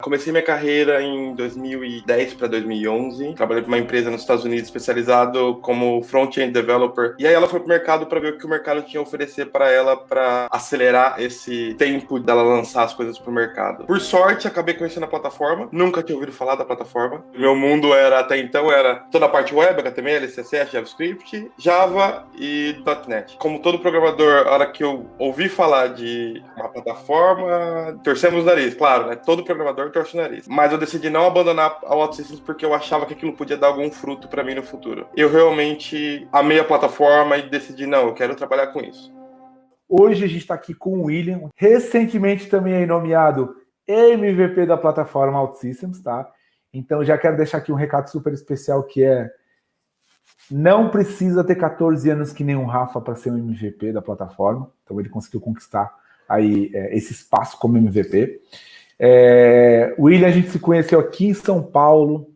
Comecei minha carreira em 2010 para 2011. Trabalhei para uma empresa nos Estados Unidos especializado como front-end developer. E aí ela foi para o mercado para ver o que o mercado tinha a oferecer para ela para acelerar esse tempo dela lançar as coisas para o mercado. Por sorte, acabei conhecendo a plataforma. Nunca tinha ouvido falar da plataforma. Meu mundo até então era toda a parte web, HTML, CSS, JavaScript, Java e .NET. Como todo programador, a hora que eu ouvi falar de uma plataforma, torcemos o nariz, claro, né? Todo programador torce o nariz. Mas eu decidi não abandonar a OutSystems porque eu achava que aquilo podia dar algum fruto para mim no futuro. Eu realmente amei a plataforma e decidi, não, eu quero trabalhar com isso. Hoje a gente está aqui com o William, recentemente também aí nomeado MVP da plataforma OutSystems, tá? Então já quero deixar aqui um recado super especial que é: não precisa ter 14 anos que nem o Rafa para ser um MVP da plataforma. Então ele conseguiu conquistar aí esse espaço como MVP. O William, a gente se conheceu aqui em São Paulo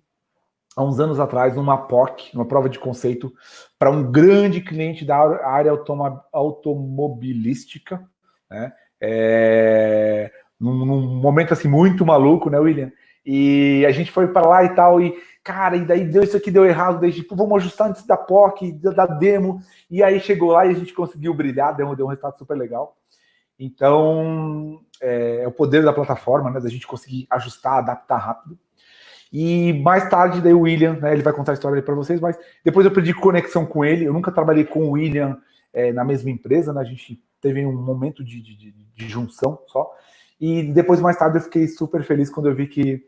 há uns anos atrás, numa POC, numa prova de conceito, para um grande cliente da área automobilística, né? Num momento assim muito maluco, né, William? E a gente foi para lá e tal, e cara, e daí isso aqui deu errado, daí tipo, vamos ajustar antes da POC, da demo, e aí chegou lá e a gente conseguiu brilhar, deu um resultado super legal. Então, é o poder da plataforma, né, da gente conseguir ajustar, adaptar rápido. E mais tarde, daí o William, né, ele vai contar a história para vocês, mas depois eu perdi conexão com ele. Eu nunca trabalhei com o William na mesma empresa, né, a gente teve um momento de junção só. E depois, mais tarde, eu fiquei super feliz quando eu vi que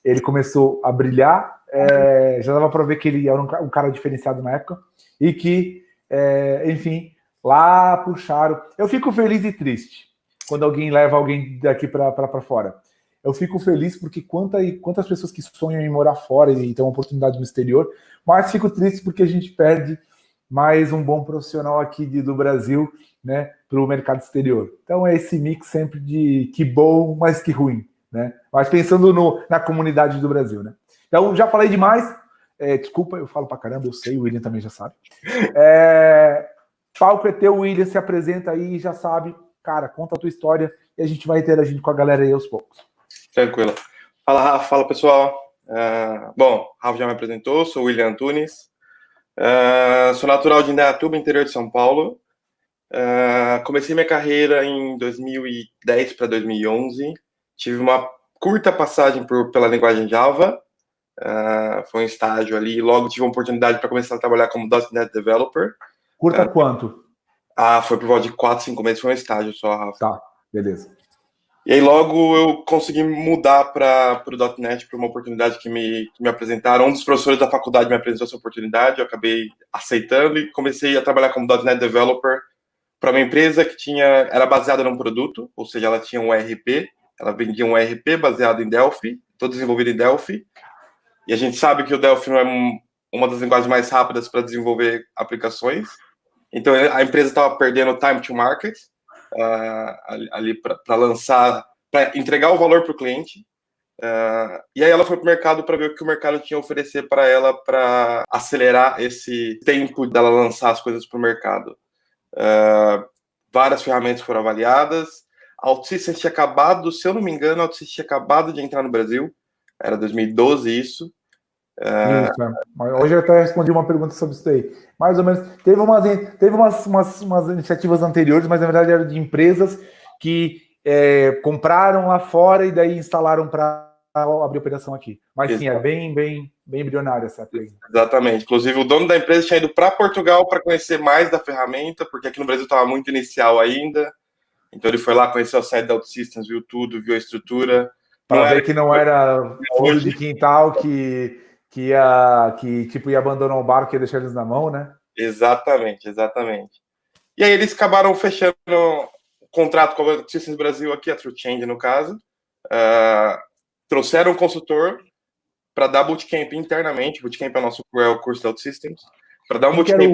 ele começou a brilhar. Já dava para ver que ele era um cara diferenciado na época e que, enfim, lá puxaram. Eu fico feliz e triste quando alguém leva alguém daqui para fora. Eu fico feliz porque quantas pessoas que sonham em morar fora e ter uma oportunidade no exterior, mas fico triste porque a gente perde mais um bom profissional aqui do Brasil, né, para o mercado exterior. Então é esse mix sempre de que bom, mas que ruim, né? Mas pensando na comunidade do Brasil, né? Então já falei demais. Desculpa, eu falo pra caramba, eu sei, o William também já sabe. Palco é teu, William, se apresenta aí, já sabe. Cara, conta a tua história e a gente vai interagindo com a galera aí aos poucos. Tranquilo. Fala, Rafa. Fala, pessoal. Bom, Rafa já me apresentou, sou o William Antunes. Sou natural de Indaiatuba, interior de São Paulo. Comecei minha carreira em 2010 para 2011. Tive uma curta passagem pela linguagem Java. Foi um estágio ali. Logo tive uma oportunidade para começar a trabalhar como .NET Developer. Curta quanto? Foi por volta de 4, 5 meses. Foi um estágio só, Rafa. Tá, beleza. E aí logo eu consegui mudar para o .NET por uma oportunidade que me apresentaram. Um dos professores da faculdade me apresentou essa oportunidade, eu acabei aceitando e comecei a trabalhar como .NET Developer para uma empresa que era baseada num produto, ou seja, ela tinha um ERP, ela vendia um ERP baseado em Delphi, todo desenvolvido em Delphi. E a gente sabe que o Delphi não é uma das linguagens mais rápidas para desenvolver aplicações. Então a empresa estava perdendo time to market, ali para lançar, para entregar o valor para o cliente. E aí ela foi para o mercado para ver o que o mercado tinha a oferecer para ela para acelerar esse tempo dela lançar as coisas para o mercado. Várias ferramentas foram avaliadas. A OutSystems tinha acabado, se eu não me engano, a OutSystems tinha acabado de entrar no Brasil. Era 2012 isso. Isso, Hoje eu até respondi uma pergunta sobre isso aí. Mais ou menos. Teve umas iniciativas anteriores, mas na verdade eram de empresas que compraram lá fora e daí instalaram para abrir operação aqui. Mas sim, é bem embrionária essa coisa. Exatamente. Inclusive, o dono da empresa tinha ido para Portugal para conhecer mais da ferramenta, porque aqui no Brasil estava muito inicial ainda. Então ele foi lá, conheceu a sede da OutSystems, viu tudo, viu a estrutura. Para ver que não era fundo de quintal que tipo, ia abandonar o barco e ia deixar eles na mão, né? Exatamente. E aí eles acabaram fechando um contrato com a OutSystems Brasil aqui, a TrueChange no caso. Trouxeram um consultor para dar bootcamp internamente. Bootcamp é o curso da OutSystems. Para dar um bootcamp.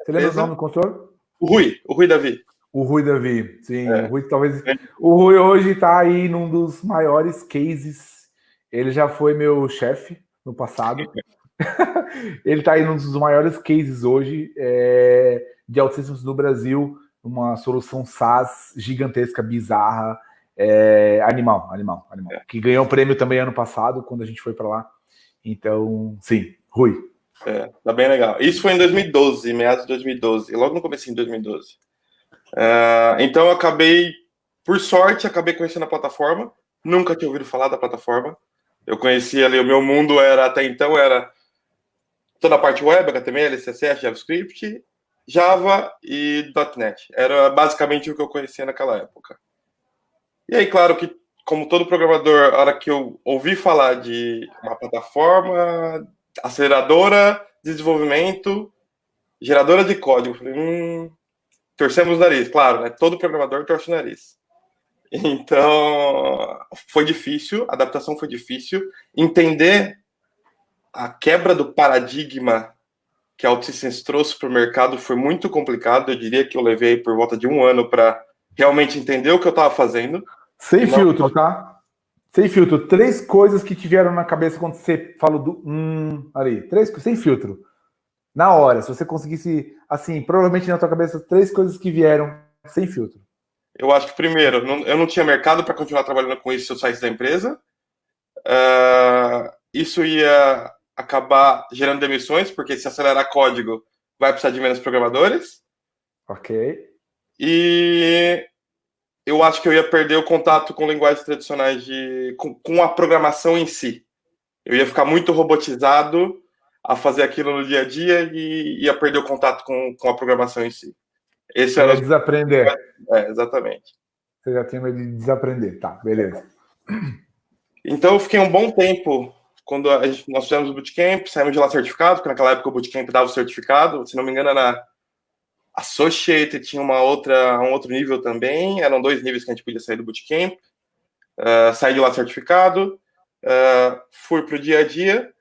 Você lembra o nome do consultor? O Rui Davi. O Rui Davi, sim. O Rui talvez. O Rui hoje está aí num dos maiores cases. Ele já foi meu chefe no passado. Ele está aí num dos maiores cases hoje de OutSystems no Brasil, uma solução SaaS gigantesca, bizarra, Animal. Que ganhou um prêmio também ano passado, quando a gente foi para lá. Então, sim, Rui. Tá bem legal. Isso foi em 2012, meados de 2012, logo no começo de 2012. Então eu por sorte, acabei conhecendo a plataforma. Nunca tinha ouvido falar da plataforma. Eu conhecia ali, o meu mundo até então era toda a parte web, HTML, CSS, JavaScript, Java e .NET. Era basicamente o que eu conhecia naquela época. E aí, claro que, como todo programador, a hora que eu ouvi falar de uma plataforma, aceleradora de desenvolvimento, geradora de código, eu falei, torcemos o nariz. Claro, né? Todo programador torce o nariz. Então, foi difícil, a adaptação foi difícil. Entender a quebra do paradigma que a OutSystems trouxe para o mercado foi muito complicado. Eu diria que eu levei por volta de 1 ano para realmente entender o que eu estava fazendo. Sem filtro, tá? Sem filtro. 3 coisas que te vieram na cabeça quando você falou do ali. 3 sem filtro. Na hora, se você conseguisse, assim, provavelmente na tua cabeça, 3 coisas que vieram sem filtro. Eu acho que, primeiro, eu não tinha mercado para continuar trabalhando com isso se eu saísse da empresa. Isso ia acabar gerando demissões, porque se acelerar código, vai precisar de menos programadores. Ok. E eu acho que eu ia perder o contato com linguagens tradicionais com a programação em si. Eu ia ficar muito robotizado a fazer aquilo no dia a dia e ia perder o contato com a programação em si. Esse era desaprender. Exatamente. Você já tinha medo de desaprender. Tá, beleza. Então eu fiquei um bom tempo quando nós fizemos o bootcamp, saímos de lá certificado, porque naquela época o bootcamp dava o certificado, se não me engano era Associate, tinha um outro nível também, eram 2 níveis que a gente podia sair do bootcamp. Saí de lá certificado, fui para o dia a dia,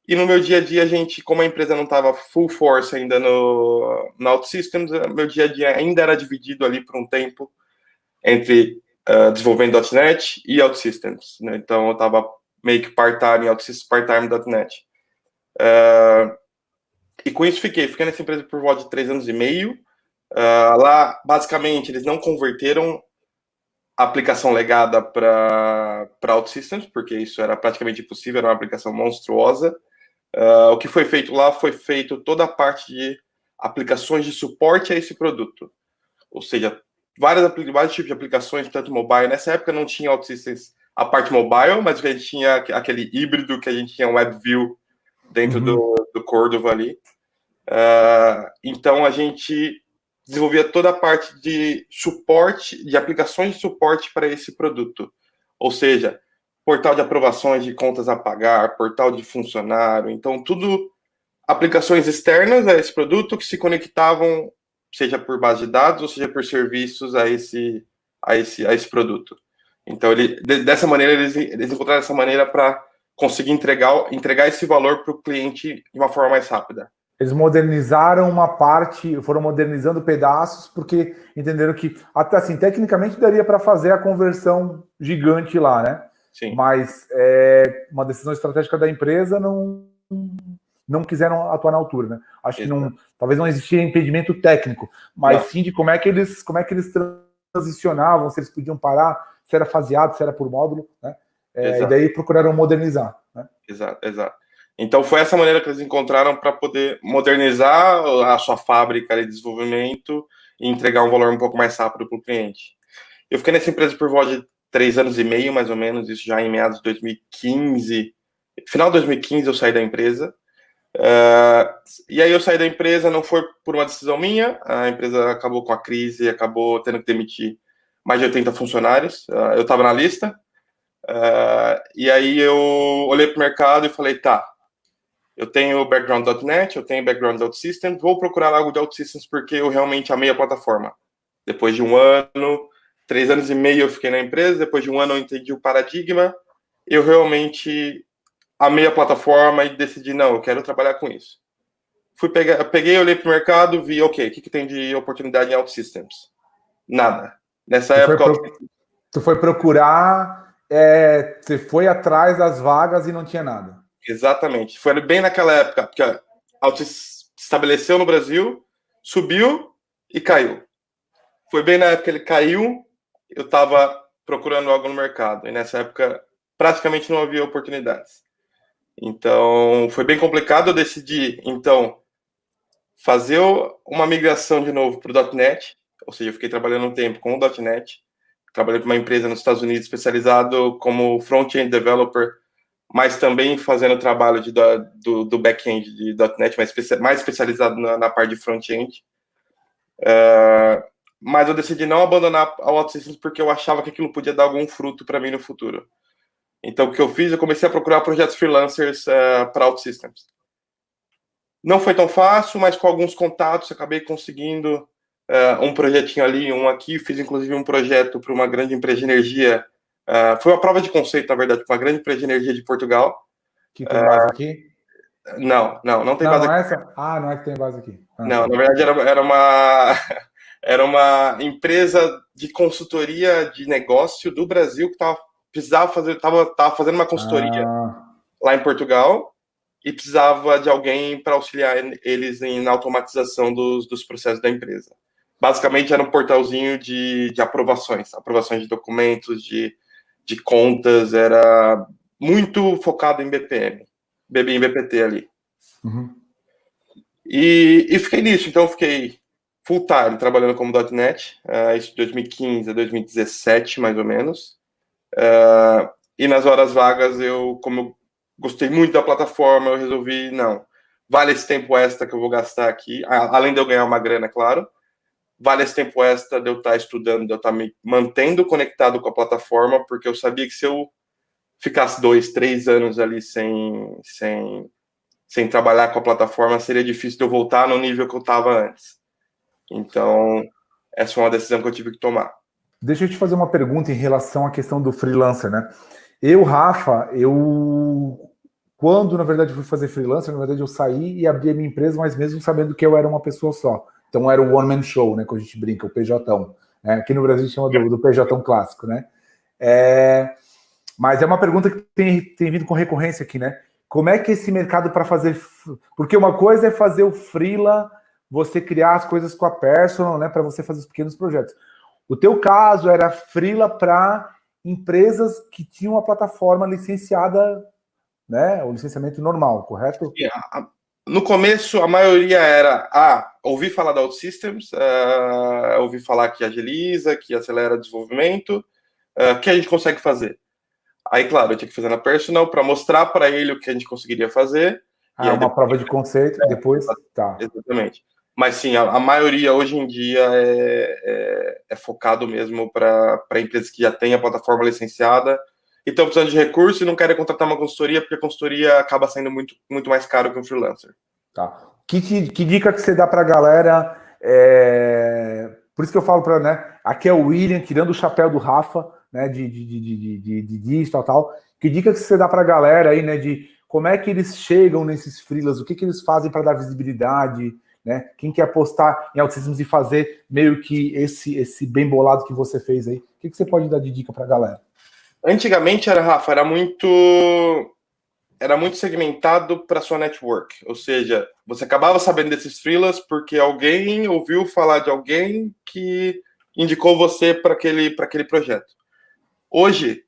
e no meu dia a dia, como a empresa não estava full force ainda na OutSystems, meu dia a dia ainda era dividido ali por um tempo entre desenvolvendo .NET e OutSystems, né? Então eu estava meio que part-time em OutSystems, part-time .NET. E com isso fiquei nessa empresa por volta de 3 anos e meio. Lá, basicamente, eles não converteram a aplicação legada para OutSystems, porque isso era praticamente impossível, era uma aplicação monstruosa. O que foi feito lá foi feito toda a parte de aplicações de suporte a esse produto. Ou seja, vários tipos de aplicações, tanto mobile. Nessa época não tinha OutSystems a parte mobile, mas a gente tinha aquele híbrido que a gente tinha um WebView dentro do Cordova ali. Então a gente desenvolvia toda a parte de suporte, de aplicações de suporte para esse produto. Ou seja, portal de aprovações de contas a pagar, portal de funcionário, então tudo aplicações externas a esse produto que se conectavam, seja por base de dados ou seja por serviços a esse produto. Então dessa maneira eles encontraram essa maneira para conseguir entregar esse valor para o cliente de uma forma mais rápida. Eles modernizaram uma parte, foram modernizando pedaços, porque entenderam que, até assim, tecnicamente daria para fazer a conversão gigante lá, né? Sim. Mas uma decisão estratégica da empresa não quiseram atuar na altura, né? Acho que talvez não existia impedimento técnico, mas sim de como é que eles transicionavam, se eles podiam parar, se era faseado, se era por módulo, né? E daí procuraram modernizar, né? Exato. Então foi essa maneira que eles encontraram para poder modernizar a sua fábrica de desenvolvimento e entregar um valor um pouco mais rápido para o cliente. Eu fiquei nessa empresa por volta de 3 anos e meio, mais ou menos, isso já em meados de 2015. Final de 2015 eu saí da empresa. E aí eu saí da empresa, não foi por uma decisão minha, a empresa acabou com a crise, acabou tendo que demitir mais de 80 funcionários. Eu estava na lista. E aí eu olhei para o mercado e falei, tá, eu tenho background .NET, eu tenho background OutSystems, vou procurar algo de OutSystems porque eu realmente amei a plataforma. Depois de 1 ano, 3 anos e meio eu fiquei na empresa, depois de 1 ano eu entendi o paradigma, eu realmente amei a plataforma e decidi, não, eu quero trabalhar com isso. Peguei, olhei para o mercado, vi, ok, o que tem de oportunidade em OutSystems? Nada. Nessa época... Tu foi procurar, você foi atrás das vagas e não tinha nada. Exatamente. Foi bem naquela época, porque a OutSystems estabeleceu no Brasil, subiu e caiu. Foi bem na época que ele caiu, eu estava procurando algo no mercado. E nessa época, praticamente não havia oportunidades. Então, foi bem complicado. Eu decidi, então, fazer uma migração de novo para o .NET. Ou seja, eu fiquei trabalhando um tempo com o .NET. Trabalhei para uma empresa nos Estados Unidos especializado como front-end developer, mas também fazendo trabalho do back-end de .NET, mais especializado na parte de front-end. Mas eu decidi não abandonar a OutSystems porque eu achava que aquilo podia dar algum fruto para mim no futuro. Então, o que eu fiz? Eu comecei a procurar projetos freelancers para OutSystems. Não foi tão fácil, mas com alguns contatos acabei conseguindo um projetinho ali, um aqui. Fiz, inclusive, um projeto para uma grande empresa de energia. Foi uma prova de conceito, na verdade, para uma grande empresa de energia de Portugal. Que tem base aqui? Não tem Não, base não é aqui. essa? Ah, não é que tem base aqui. Não, na verdade era uma empresa de consultoria de negócio do Brasil que estava fazendo uma consultoria lá em Portugal e precisava de alguém para auxiliar eles na automatização dos processos da empresa. Basicamente era um portalzinho de aprovações de documentos, de contas, era muito focado em BPM, em BPT ali. Uhum. E fiquei nisso, então eu fiquei full time trabalhando como .NET, isso de 2015 a 2017, mais ou menos. E nas horas vagas, como eu gostei muito da plataforma, eu resolvi, não, vale esse tempo extra que eu vou gastar aqui, além de eu ganhar uma grana, claro, vale esse tempo extra de eu estar estudando, de eu estar me mantendo conectado com a plataforma, porque eu sabia que se eu ficasse 2, 3 anos ali sem trabalhar com a plataforma, seria difícil de eu voltar no nível que eu estava antes. Então, essa foi uma decisão que eu tive que tomar. Deixa eu te fazer uma pergunta em relação à questão do freelancer, né? Rafa, quando, na verdade, fui fazer freelancer, na verdade, eu saí e abri a minha empresa, mas mesmo sabendo que eu era uma pessoa só. Então, era o one-man show, né? Que a gente brinca, o PJão. Né? Aqui no Brasil a gente chama do PJão clássico, né? Mas é uma pergunta que tem vindo com recorrência aqui, né? Como é que esse mercado para fazer... Porque uma coisa é fazer o freela, você criar as coisas com a personal, né? Para você fazer os pequenos projetos. O teu caso era freela para empresas que tinham uma plataforma licenciada, né? O licenciamento normal, correto? No começo, a maioria era ouvi falar da OutSystems, ouvi falar que agiliza, que acelera o desenvolvimento, que a gente consegue fazer. Aí, claro, eu tinha que fazer na personal para mostrar para ele o que a gente conseguiria fazer. E aí, uma prova de conceito, depois tá. Exatamente. Mas sim, a maioria hoje em dia é focado mesmo para empresas que já têm a plataforma licenciada e estão precisando de recurso e não querem contratar uma consultoria, porque a consultoria acaba sendo muito, muito mais caro que um freelancer. Tá. Que dica que você dá para a galera? Por isso que eu falo para, né? Aqui é o William, tirando o chapéu do Rafa, né? De digital e tal. Que dica que você dá para a galera aí, né? De como é que eles chegam nesses freelas, o que eles fazem para dar visibilidade, né? Quem quer apostar em OutSystems e fazer meio que esse bem bolado que você fez aí, o que você pode dar de dica para a galera? Antigamente Rafa, era muito segmentado para sua network, ou seja, você acabava sabendo desses freelas porque alguém ouviu falar de alguém que indicou você para aquele projeto. Hoje,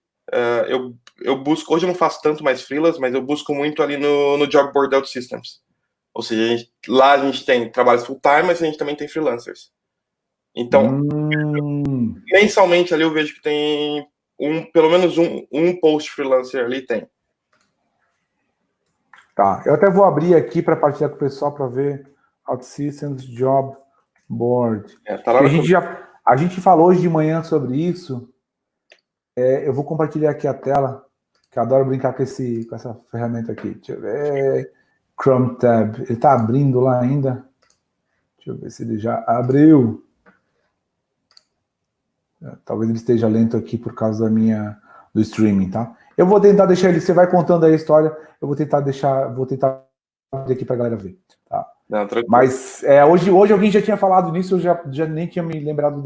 eu busco, hoje eu não faço tanto mais freelas, mas eu busco muito ali no Job Board OutSystems. Ou seja, lá a gente tem trabalhos full-time, mas a gente também tem freelancers. Então, mensalmente ali eu vejo que tem pelo menos um post freelancer ali tem. Tá, eu até vou abrir aqui para partilhar com o pessoal para ver OutSystems Job Board. Tá lá a gente falou hoje de manhã sobre isso. Eu vou compartilhar aqui a tela, que eu adoro brincar com essa ferramenta aqui. Deixa eu ver. Chrome Tab. Ele está abrindo lá ainda? Deixa eu ver se ele já abriu. Talvez ele esteja lento aqui por causa do streaming, tá? Eu vou tentar deixar ele, você vai contando aí a história, eu vou tentar abrir aqui para a galera ver, tá? Não, mas hoje alguém já tinha falado nisso, eu já nem tinha me lembrado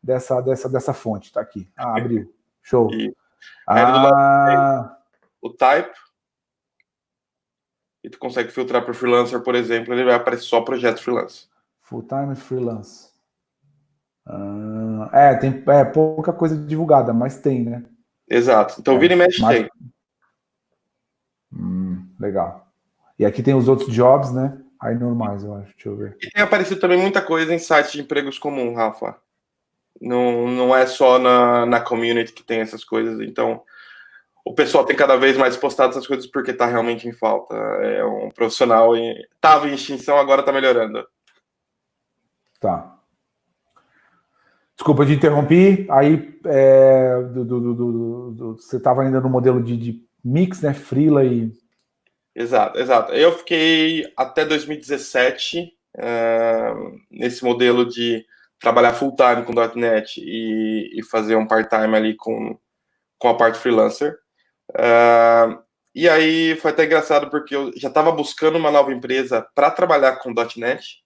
dessa fonte, tá aqui. Abriu. Show. O type, e tu consegue filtrar para freelancer, por exemplo, ele vai aparecer só projeto freelance. Full-time freelance. Tem pouca coisa divulgada, mas tem, né? Exato. Então, vira e mexe mas... tem. Legal. E aqui tem os outros jobs, né? Aí normais, eu acho. Deixa eu ver. E tem aparecido também muita coisa em sites de empregos comum, Rafa. Não é só na community que tem essas coisas. Então, o pessoal tem cada vez mais postado essas coisas porque está realmente em falta. É um profissional estava em extinção, agora está melhorando. Tá. Desculpa, eu te interrompi. Aí você estava ainda no modelo de mix, né? Freela e... Exato. Eu fiquei até 2017 nesse modelo de trabalhar full time com .NET e fazer um part-time ali com a parte freelancer. E aí foi até engraçado porque eu já estava buscando uma nova empresa para trabalhar com .NET.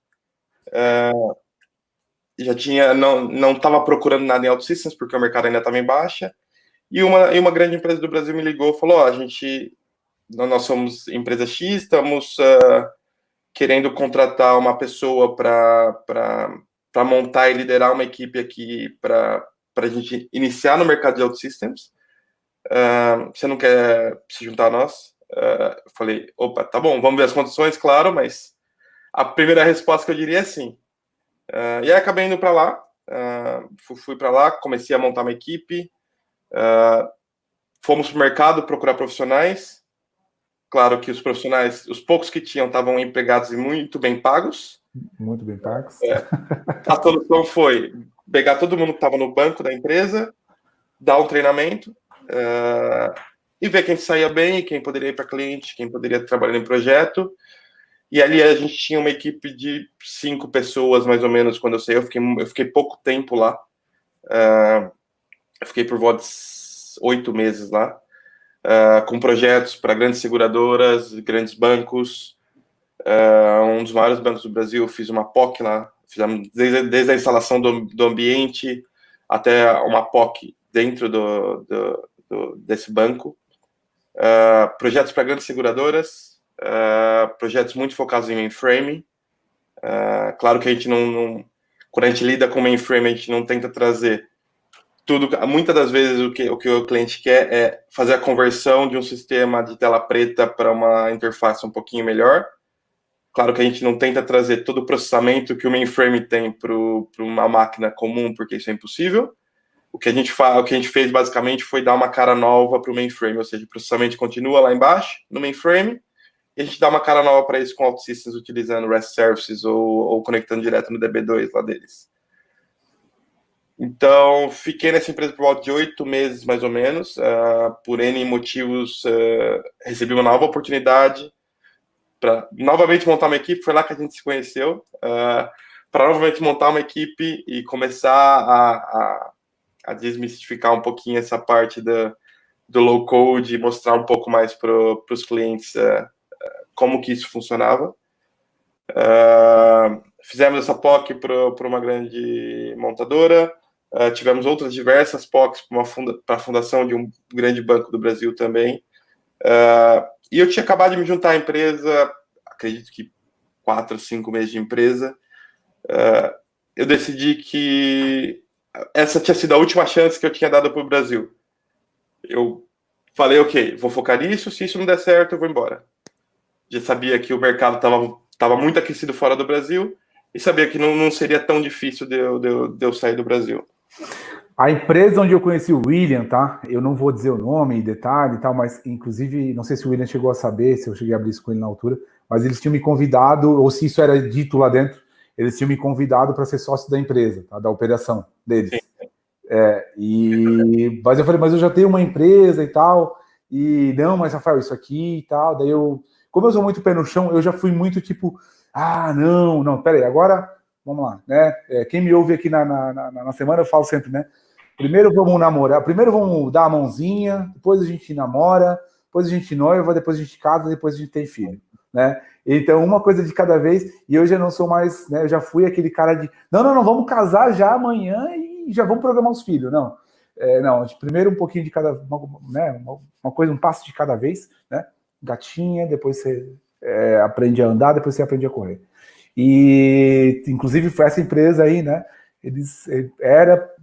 Já tinha, não estava procurando nada em OutSystems porque o mercado ainda estava em baixa. E uma grande empresa do Brasil me ligou e falou: nós somos empresa X, estamos querendo contratar uma pessoa para montar e liderar uma equipe aqui para a gente iniciar no mercado de OutSystems. Você não quer se juntar a nós? Eu falei, opa, tá bom, vamos ver as condições, claro, mas a primeira resposta que eu diria é sim. E aí acabei indo para lá, fui para lá, comecei a montar uma equipe, fomos para o mercado procurar profissionais. Claro que os profissionais, os poucos que tinham, estavam empregados e muito bem pagos. Muito bem pagos. A solução foi pegar todo mundo que estava no banco da empresa, dar um treinamento e ver quem saía bem, quem poderia ir para cliente, quem poderia trabalhar em projeto. E ali a gente tinha uma equipe de 5 pessoas, mais ou menos, quando eu saí. Eu fiquei pouco tempo lá. Eu fiquei por volta de 8 meses lá. Com projetos para grandes seguradoras, grandes bancos. Um dos maiores bancos do Brasil, fiz uma POC lá. Fizemos desde a instalação do ambiente até uma POC dentro desse banco. Projetos para grandes seguradoras. Projetos muito focados em mainframe. Claro que a gente quando a gente lida com mainframe, a gente não tenta trazer tudo. Muitas das vezes o que o cliente quer é fazer a conversão de um sistema de tela preta para uma interface um pouquinho melhor. Claro que a gente não tenta trazer todo o processamento que o mainframe tem para uma máquina comum, porque isso é impossível. O que a gente fez basicamente foi dar uma cara nova para o mainframe, ou seja, o processamento continua lá embaixo no mainframe, e a gente dá uma cara nova para isso com OutSystems, utilizando REST Services ou conectando direto no DB2 lá deles. Então, fiquei nessa empresa por volta de 8 meses, mais ou menos. Por N motivos, recebi uma nova oportunidade para novamente montar uma equipe. Foi lá que a gente se conheceu. Para novamente montar uma equipe e começar a desmistificar um pouquinho essa parte do low-code e mostrar um pouco mais para os clientes como que isso funcionava. Fizemos essa POC para uma grande montadora. Tivemos outras diversas POCs para a fundação de um grande banco do Brasil também. E eu tinha acabado de me juntar à empresa, acredito que 4 ou 5 meses de empresa. Eu decidi que essa tinha sido a última chance que eu tinha dado para o Brasil. Eu falei, ok, vou focar nisso, se isso não der certo, eu vou embora. Já sabia que o mercado estava muito aquecido fora do Brasil e sabia que não seria tão difícil de eu sair do Brasil. A empresa onde eu conheci o William, tá? Eu não vou dizer o nome e detalhe e tal, mas inclusive, não sei se o William chegou a saber, se eu cheguei a abrir isso com ele na altura, mas eles tinham me convidado, ou se isso era dito lá dentro, eles tinham me convidado para ser sócio da empresa, tá? Da operação deles. Mas eu falei, mas eu já tenho uma empresa e tal, e não, mas Rafael, isso aqui e tal, daí como eu sou muito pé no chão, eu já fui muito tipo, não, peraí, agora, vamos lá, né? Quem me ouve aqui na semana, eu falo sempre, né? Primeiro vamos namorar, primeiro vamos dar a mãozinha, depois a gente namora, depois a gente noiva, depois a gente casa, depois a gente tem filho, né? Então, uma coisa de cada vez, e eu já não sou mais, né? Eu já fui aquele cara de, não, vamos casar já amanhã e já vamos programar os filhos, não. Não, primeiro um pouquinho de cada, né? Uma coisa, um passo de cada vez, né? Gatinha, depois você aprende a andar, depois você aprende a correr. E, inclusive, foi essa empresa aí, né?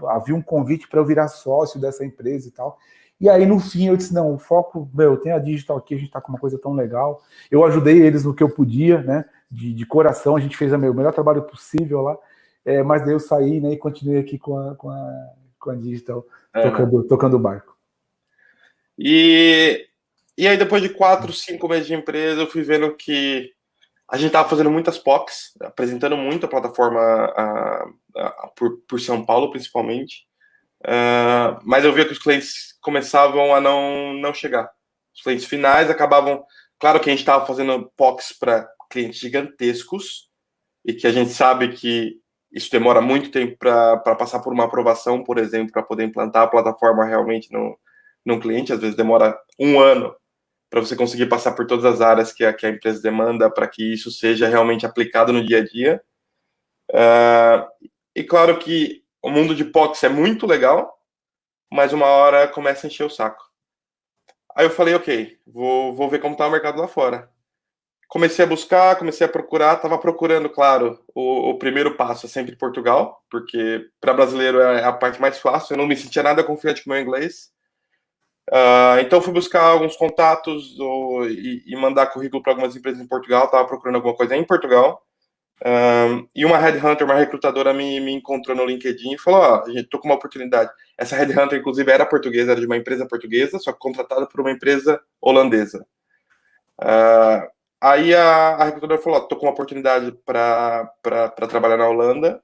Havia um convite para eu virar sócio dessa empresa e tal. E aí, no fim, eu disse, não, o foco, tem a Digital aqui, a gente está com uma coisa tão legal. Eu ajudei eles no que eu podia, né? De coração, a gente fez o melhor trabalho possível lá. Mas daí eu saí, né? E continuei aqui com a Digital, tocando o barco. E aí, depois de 4, 5 meses de empresa, eu fui vendo que a gente estava fazendo muitas POCs, apresentando muito a plataforma por São Paulo, principalmente. Mas eu via que os clientes começavam a não chegar. Os clientes finais acabavam... Claro que a gente estava fazendo POCs para clientes gigantescos e que a gente sabe que isso demora muito tempo para passar por uma aprovação, por exemplo, para poder implantar a plataforma realmente num cliente. Às vezes demora 1 ano para você conseguir passar por todas as áreas que a empresa demanda para que isso seja realmente aplicado no dia a dia. E claro que o mundo de POCs é muito legal, mas uma hora começa a encher o saco. Aí eu falei, ok, vou ver como está o mercado lá fora. Comecei a buscar, comecei a procurar, estava procurando, claro, o primeiro passo é sempre Portugal, porque para brasileiro é a parte mais fácil, eu não me sentia nada confiante com o meu inglês. Então fui buscar alguns contatos e mandar currículo para algumas empresas em Portugal, estava procurando alguma coisa em Portugal. E uma headhunter, uma recrutadora me encontrou no LinkedIn e falou, a gente tô com uma oportunidade. Essa headhunter, inclusive, era portuguesa, era de uma empresa portuguesa, só que contratada por uma empresa holandesa. Aí a recrutadora falou, tô com uma oportunidade para trabalhar na Holanda.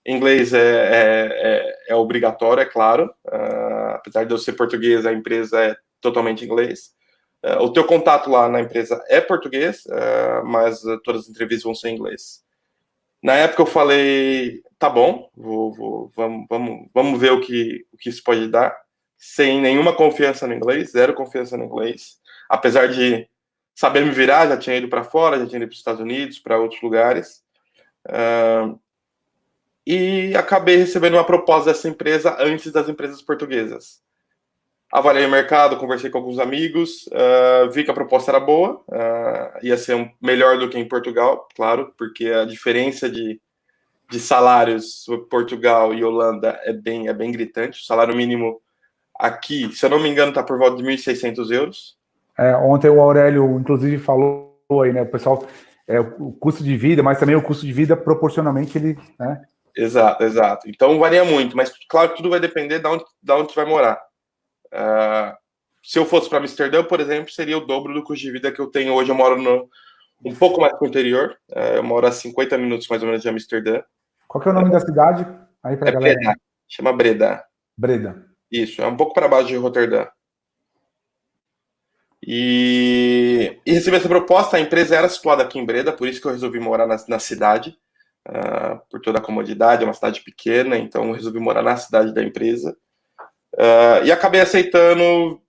Inglês é obrigatório, é claro. Apesar de eu ser português, a empresa é totalmente inglês. O teu contato lá na empresa é português, mas todas as entrevistas vão ser em inglês. Na época eu falei, tá bom, vamos ver o que isso pode dar. Sem nenhuma confiança no inglês, zero confiança no inglês. Apesar de saber me virar, já tinha ido para fora, já tinha ido para os Estados Unidos, para outros lugares. E acabei recebendo uma proposta dessa empresa antes das empresas portuguesas. Avaliei o mercado, conversei com alguns amigos, vi que a proposta era boa, ia ser melhor do que em Portugal, claro, porque a diferença de salários Portugal e Holanda é bem gritante. O salário mínimo aqui, se eu não me engano, está por volta de 1.600 euros. Ontem o Aurélio, inclusive, falou aí, né, o pessoal, o custo de vida, mas também o custo de vida proporcionalmente ele, né? Exato. Então varia muito, mas claro que tudo vai depender de onde você vai morar. Se eu fosse para Amsterdã, por exemplo, seria o dobro do custo de vida que eu tenho hoje. Eu moro um pouco mais para o interior, eu moro a 50 minutos mais ou menos de Amsterdã. Qual que é o nome da cidade? Aí pra galera. Breda. Chama Breda. Breda. Isso, é um pouco para baixo de Roterdã. E recebi essa proposta. A empresa era situada aqui em Breda, por isso que eu resolvi morar na cidade, por toda a comodidade. É uma cidade pequena, então eu resolvi morar na cidade da empresa. E acabei aceitando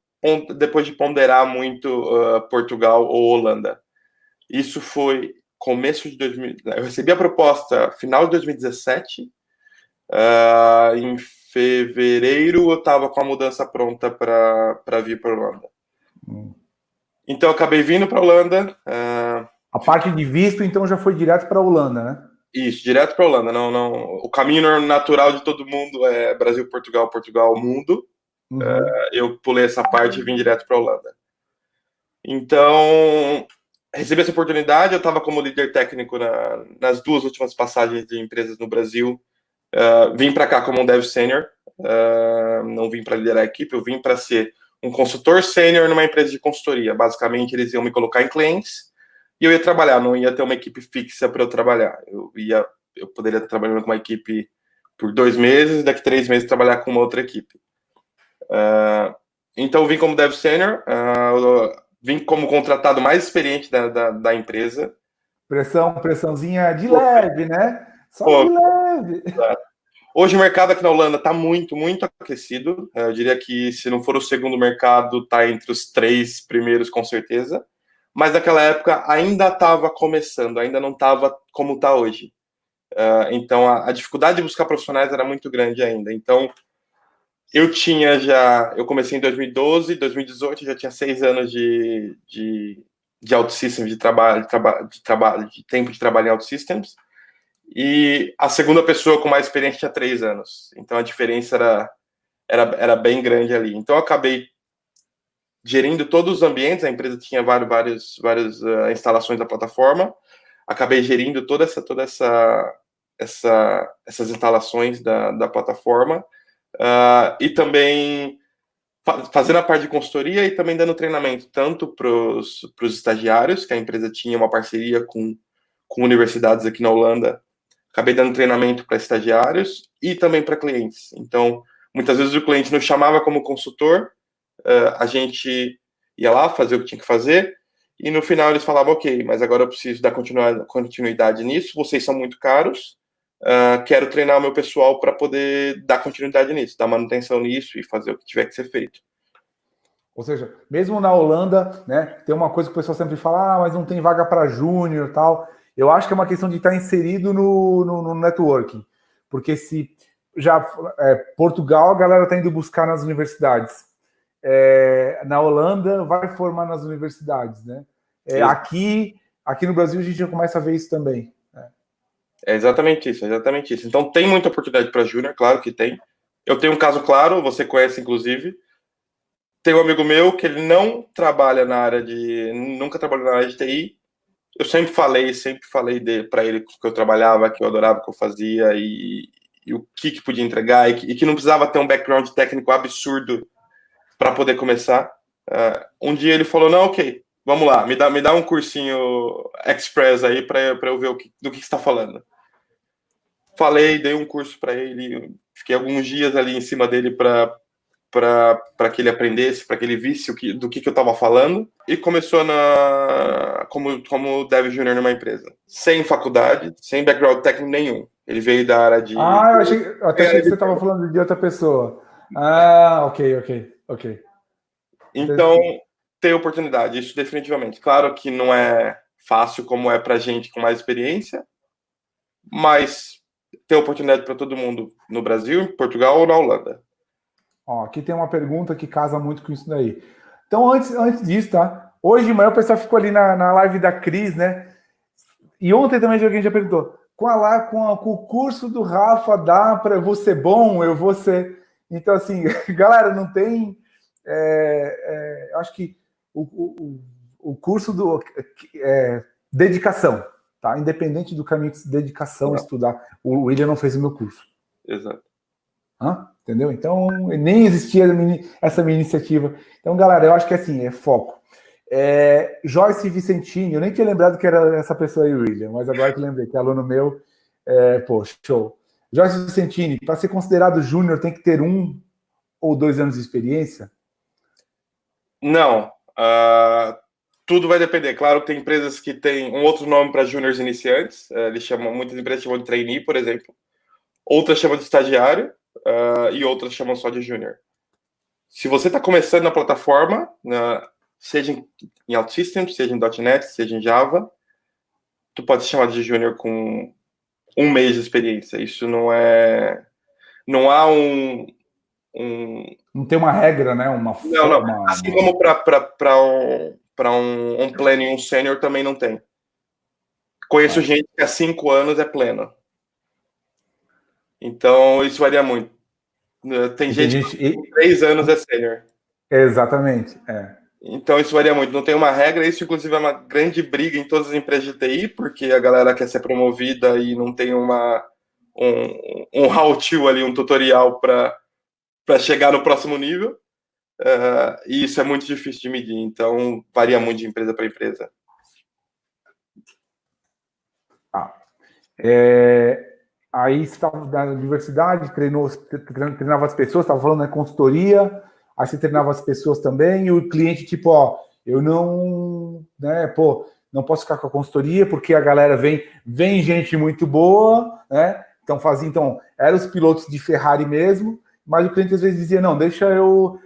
depois de ponderar muito Portugal ou Holanda. Isso foi começo de 2000. Eu recebi a proposta final de 2017. Em fevereiro eu estava com a mudança pronta para vir para a Holanda. Então eu acabei vindo para a Holanda. A parte de visto, então, já foi direto para a Holanda, né? Isso, direto para a Holanda. Não, o caminho natural de todo mundo é Brasil, Portugal, Portugal, mundo. Eu pulei essa parte e vim direto para a Holanda. Então, recebi essa oportunidade. Eu estava como líder técnico nas 2 últimas passagens de empresas no Brasil. Vim para cá como um dev sênior. Não vim para liderar a equipe, eu vim para ser um consultor sênior numa empresa de consultoria. Basicamente, eles iam me colocar em clientes e eu ia trabalhar, não ia ter uma equipe fixa para eu trabalhar. Eu poderia estar trabalhando com uma equipe por 2 meses e daqui 3 meses trabalhar com uma outra equipe. Então, vim como dev sênior, vim como contratado mais experiente da empresa. Pressãozinha de leve, né? Só de leve. Hoje o mercado aqui na Holanda está muito, muito aquecido. Eu diria que, se não for o segundo mercado, está entre os 3 primeiros, com certeza. Mas naquela época ainda estava começando, ainda não estava como está hoje. Então a dificuldade de buscar profissionais era muito grande ainda. Então eu comecei em 2012, 2018, já tinha 6 anos de OutSystems, de tempo de trabalho em OutSystems. e a segunda pessoa com mais experiência tinha 3 anos. Então a diferença era bem grande ali. Então eu acabei gerindo todos os ambientes, a empresa tinha várias instalações da plataforma, acabei gerindo essas instalações da plataforma, e também fazendo a parte de consultoria e também dando treinamento, tanto para os estagiários, que a empresa tinha uma parceria com universidades aqui na Holanda, acabei dando treinamento para estagiários e também para clientes. Então, muitas vezes o cliente nos chamava como consultor, a gente ia lá fazer o que tinha que fazer, e no final eles falavam, ok, mas agora eu preciso dar continuidade nisso, vocês são muito caros, quero treinar o meu pessoal para poder dar continuidade nisso, dar manutenção nisso e fazer o que tiver que ser feito. Ou seja, mesmo na Holanda, né, tem uma coisa que o pessoal sempre fala, mas não tem vaga para júnior e tal. Eu acho que é uma questão de estar inserido no networking. Porque se já Portugal, a galera está indo buscar nas universidades. Na Holanda, vai formar nas universidades, né? Aqui no Brasil, a gente já começa a ver isso também. É exatamente isso. Então, tem muita oportunidade para júnior, claro que tem. Eu tenho um caso claro, você conhece, inclusive. Tem um amigo meu que ele não trabalha nunca trabalhou na área de TI. Eu sempre falei para ele que eu trabalhava, que eu adorava o que eu fazia e o que podia entregar e que não precisava ter um background técnico absurdo para poder começar. Um dia ele falou, não, ok, vamos lá, me dá um cursinho express aí para eu ver do que você está falando. Dei um curso para ele, fiquei alguns dias ali em cima dele para que ele aprendesse, para que ele visse do que eu estava falando, e começou como Dev Júnior numa empresa. Sem faculdade, sem background técnico nenhum. Ele veio da área de... eu até achei que você estava falando de outra pessoa. Ok. Então, tem oportunidade, isso definitivamente. Claro que não é fácil como é para gente com mais experiência, mas tem oportunidade para todo mundo no Brasil, em Portugal ou na Holanda. Aqui tem uma pergunta que casa muito com isso daí. Então, antes disso, tá? Hoje de manhã o pessoal ficou ali na live da Cris, né? E ontem também alguém já perguntou: com o curso do Rafa dá para eu vou ser bom? Eu vou ser. Então, assim, galera, não tem. Eu acho que o curso do dedicação, tá? Independente do caminho de dedicação, estudar. O William não fez o meu curso. Exato. Entendeu? Então, nem existia essa minha iniciativa. Então, galera, eu acho que assim, é foco. Joyce Vicentini, eu nem tinha lembrado que era essa pessoa aí, William, mas agora que lembrei, que é aluno meu, show. Joyce Vicentini, para ser considerado júnior, tem que ter 1 ou 2 anos de experiência? Não. Tudo vai depender. Claro que tem empresas que têm um outro nome para júniores iniciantes, muitas empresas chamam de trainee, por exemplo. Outras chamam de estagiário, e outras chamam só de júnior. Se você está começando na plataforma, seja em OutSystems, seja em .NET, seja em Java, tu pode ser chamado de júnior com 1 mês de experiência. Isso não há não tem uma regra, né? Não. Assim como para um pleno e um sênior também não tem. Conheço gente que há 5 anos é pleno. Então, isso varia muito. Tem gente que com 3 anos é sênior. Exatamente. Então, isso varia muito. Não tem uma regra. Isso, inclusive, é uma grande briga em todas as empresas de TI, porque a galera quer ser promovida e não tem um how-to ali, um tutorial para chegar no próximo nível. E isso é muito difícil de medir. Então, varia muito de empresa para empresa. Aí você estava na universidade, treinava as pessoas, estava falando, né, consultoria, aí você treinava as pessoas também, e o cliente, tipo, eu não, né, não posso ficar com a consultoria, porque a galera vem gente muito boa, né, então, eram os pilotos de Ferrari mesmo, mas o cliente às vezes dizia, não, deixa o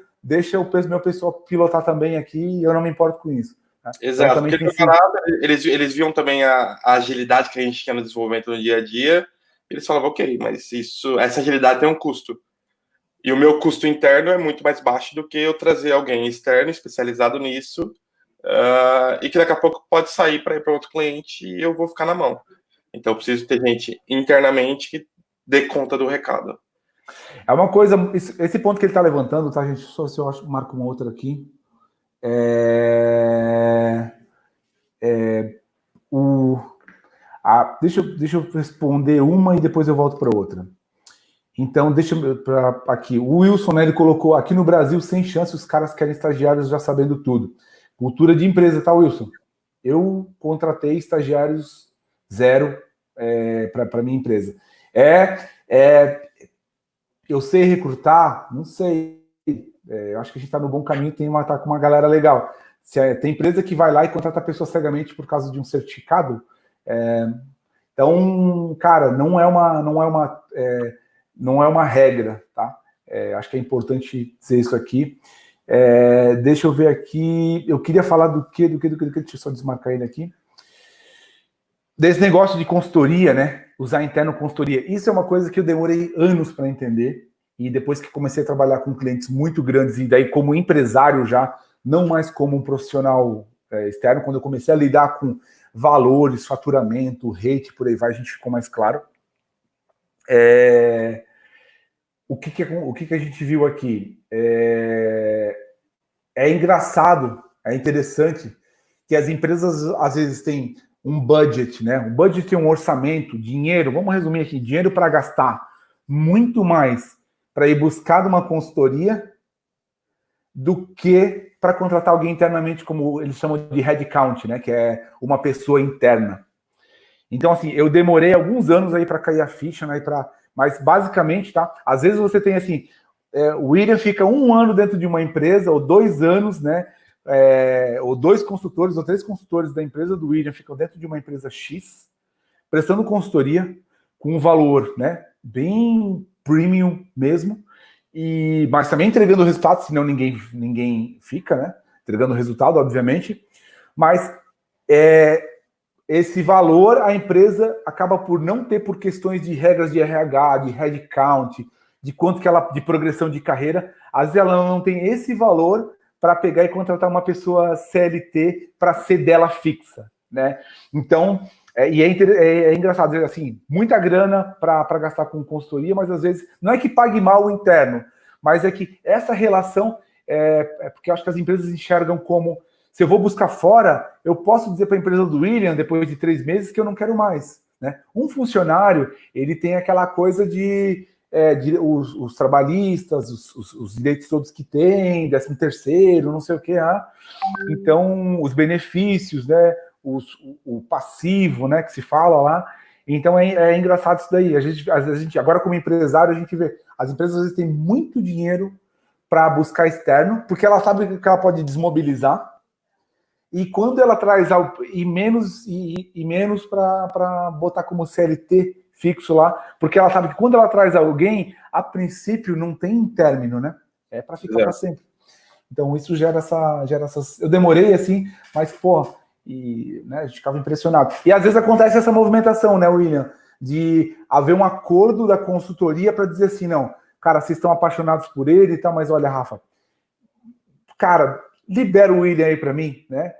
meu pessoal pilotar também aqui, eu não me importo com isso. Né? Exato, então, porque eles viam também a agilidade que a gente tinha no desenvolvimento no dia a dia, eles falavam, ok, mas essa agilidade tem um custo. E o meu custo interno é muito mais baixo do que eu trazer alguém externo, especializado nisso, e que daqui a pouco pode sair para ir para outro cliente e eu vou ficar na mão. Então, eu preciso ter gente internamente que dê conta do recado. É uma coisa, esse ponto que ele está levantando, tá, gente? Só se eu marco uma outra aqui. Deixa eu responder uma e depois eu volto para outra. Então, aqui. O Wilson, né, ele colocou aqui no Brasil, sem chance, os caras querem estagiários já sabendo tudo. Cultura de empresa, tá, Wilson? Eu contratei estagiários zero para minha empresa. Eu sei recrutar? Não sei. Eu acho que a gente está no bom caminho, tá com uma galera legal. Tem empresa que vai lá e contrata a pessoa cegamente por causa de um certificado. Então, cara, não é uma regra, tá? Acho que é importante dizer isso aqui. Deixa eu ver aqui. Eu queria falar do que? Deixa eu só desmarcar ele aqui. Desse negócio de consultoria, né? Usar interno consultoria. Isso é uma coisa que eu demorei anos para entender. E depois que comecei a trabalhar com clientes muito grandes, e daí como empresário já, não mais como um profissional externo, quando eu comecei a lidar com valores, faturamento, rate, por aí vai, a gente ficou mais claro. O que a gente viu aqui? É engraçado, é interessante que as empresas às vezes têm um budget, né? Um budget é um orçamento, dinheiro, vamos resumir aqui, dinheiro para gastar muito mais para ir buscar uma consultoria do que para contratar alguém internamente, como eles chamam de headcount, né? Que é uma pessoa interna. Então, assim, eu demorei alguns anos aí para cair a ficha, né? Mas basicamente, tá? Às vezes você tem assim, o William fica 1 ano dentro de uma empresa, ou 2 anos, né? Ou 2 consultores, ou 3 consultores da empresa do William ficam dentro de uma empresa X, prestando consultoria com um valor, né? Bem premium mesmo, mas também entregando resultado, senão ninguém fica, né? Entregando resultado, obviamente. Mas esse valor a empresa acaba por não ter, por questões de regras de RH, de headcount, de quanto que ela, de progressão de carreira, às vezes ela não tem esse valor para pegar e contratar uma pessoa CLT para ser dela fixa, né? Então, é engraçado dizer assim, muita grana para gastar com consultoria, mas às vezes não é que pague mal o interno, mas é que essa relação porque eu acho que as empresas enxergam como, se eu vou buscar fora, eu posso dizer para a empresa do William, depois de 3 meses, que eu não quero mais, né? Um funcionário, ele tem aquela coisa de os trabalhistas, os direitos todos que tem, 13º, não sei o que, então os benefícios, né? O passivo, né? Que se fala lá. Então é engraçado isso daí. A gente, agora como empresário, a gente vê, as empresas às vezes têm muito dinheiro para buscar externo, porque ela sabe que ela pode desmobilizar, e quando ela traz algo, e menos para botar como CLT fixo lá, porque ela sabe que quando ela traz alguém, a princípio não tem término, né? É para ficar para sempre. Então isso gera essas. Eu demorei assim, mas né, a gente ficava impressionado. E às vezes acontece essa movimentação, né, William? De haver um acordo da consultoria para dizer assim, não, cara, vocês estão apaixonados por ele e tal, mas olha, Rafa, cara, libera o William aí para mim, né?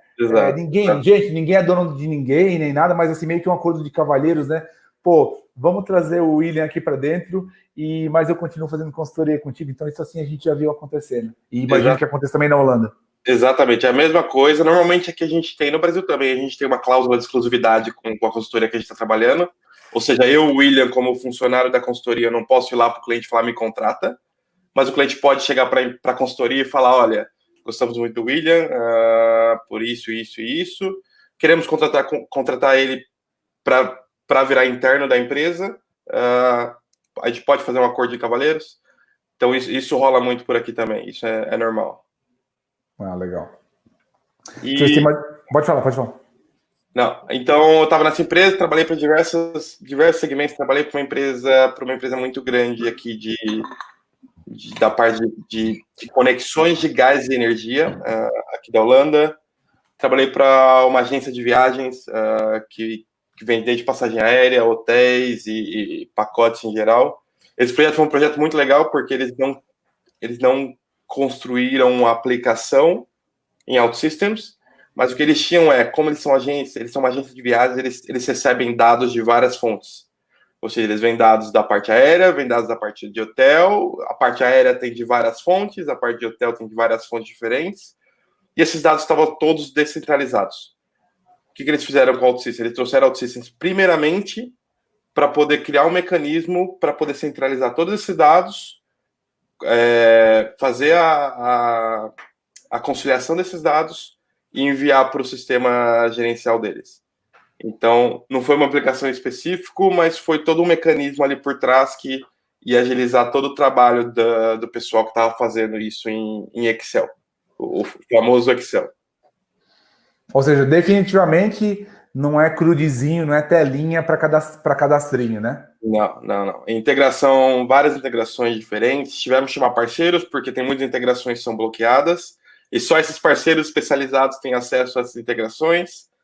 Ninguém é dono de ninguém, nem nada, mas assim, meio que um acordo de cavalheiros, né? Vamos trazer o William aqui para dentro, mas eu continuo fazendo consultoria contigo, então isso assim a gente já viu acontecendo. E imagino que aconteça também na Holanda. Exatamente, é a mesma coisa. Normalmente aqui a gente tem, no Brasil também, a gente tem uma cláusula de exclusividade com a consultoria que a gente está trabalhando. Ou seja, eu, William, como funcionário da consultoria, não posso ir lá para o cliente falar, me contrata, mas o cliente pode chegar para a consultoria e falar, olha, gostamos muito do William, por isso, isso e isso, queremos contratar ele para virar interno da empresa, a gente pode fazer um acordo de cavalheiros. Então isso rola muito por aqui também, isso é normal. Legal. Pode falar. Não, então eu estava nessa empresa, trabalhei para diversos segmentos, trabalhei para uma empresa muito grande aqui da parte de conexões de gás e energia aqui da Holanda. Trabalhei para uma agência de viagens que vende desde passagem aérea, hotéis e pacotes em geral. Esse projeto foi um projeto muito legal porque eles não construíram uma aplicação em OutSystems, Mas o que eles tinham como eles são uma agência de viagens, eles recebem dados de várias fontes. Ou seja, eles vêm dados da parte aérea, vêm dados da parte de hotel, a parte aérea tem de várias fontes, a parte de hotel tem de várias fontes diferentes, e esses dados estavam todos descentralizados. O que eles fizeram com o OutSystems? Eles trouxeram o OutSystems primeiramente para poder criar um mecanismo para poder centralizar todos esses dados, fazer a conciliação desses dados e enviar para o sistema gerencial deles. Então, não foi uma aplicação específica, mas foi todo um mecanismo ali por trás que ia agilizar todo o trabalho do pessoal que estava fazendo isso em Excel, o famoso Excel. Ou seja, definitivamente não é crudezinho, não é telinha para cadastrinho, né? Não. Integração, várias integrações diferentes. Tivemos que chamar parceiros, porque tem muitas integrações que são bloqueadas, e só esses parceiros especializados têm acesso a essas integrações.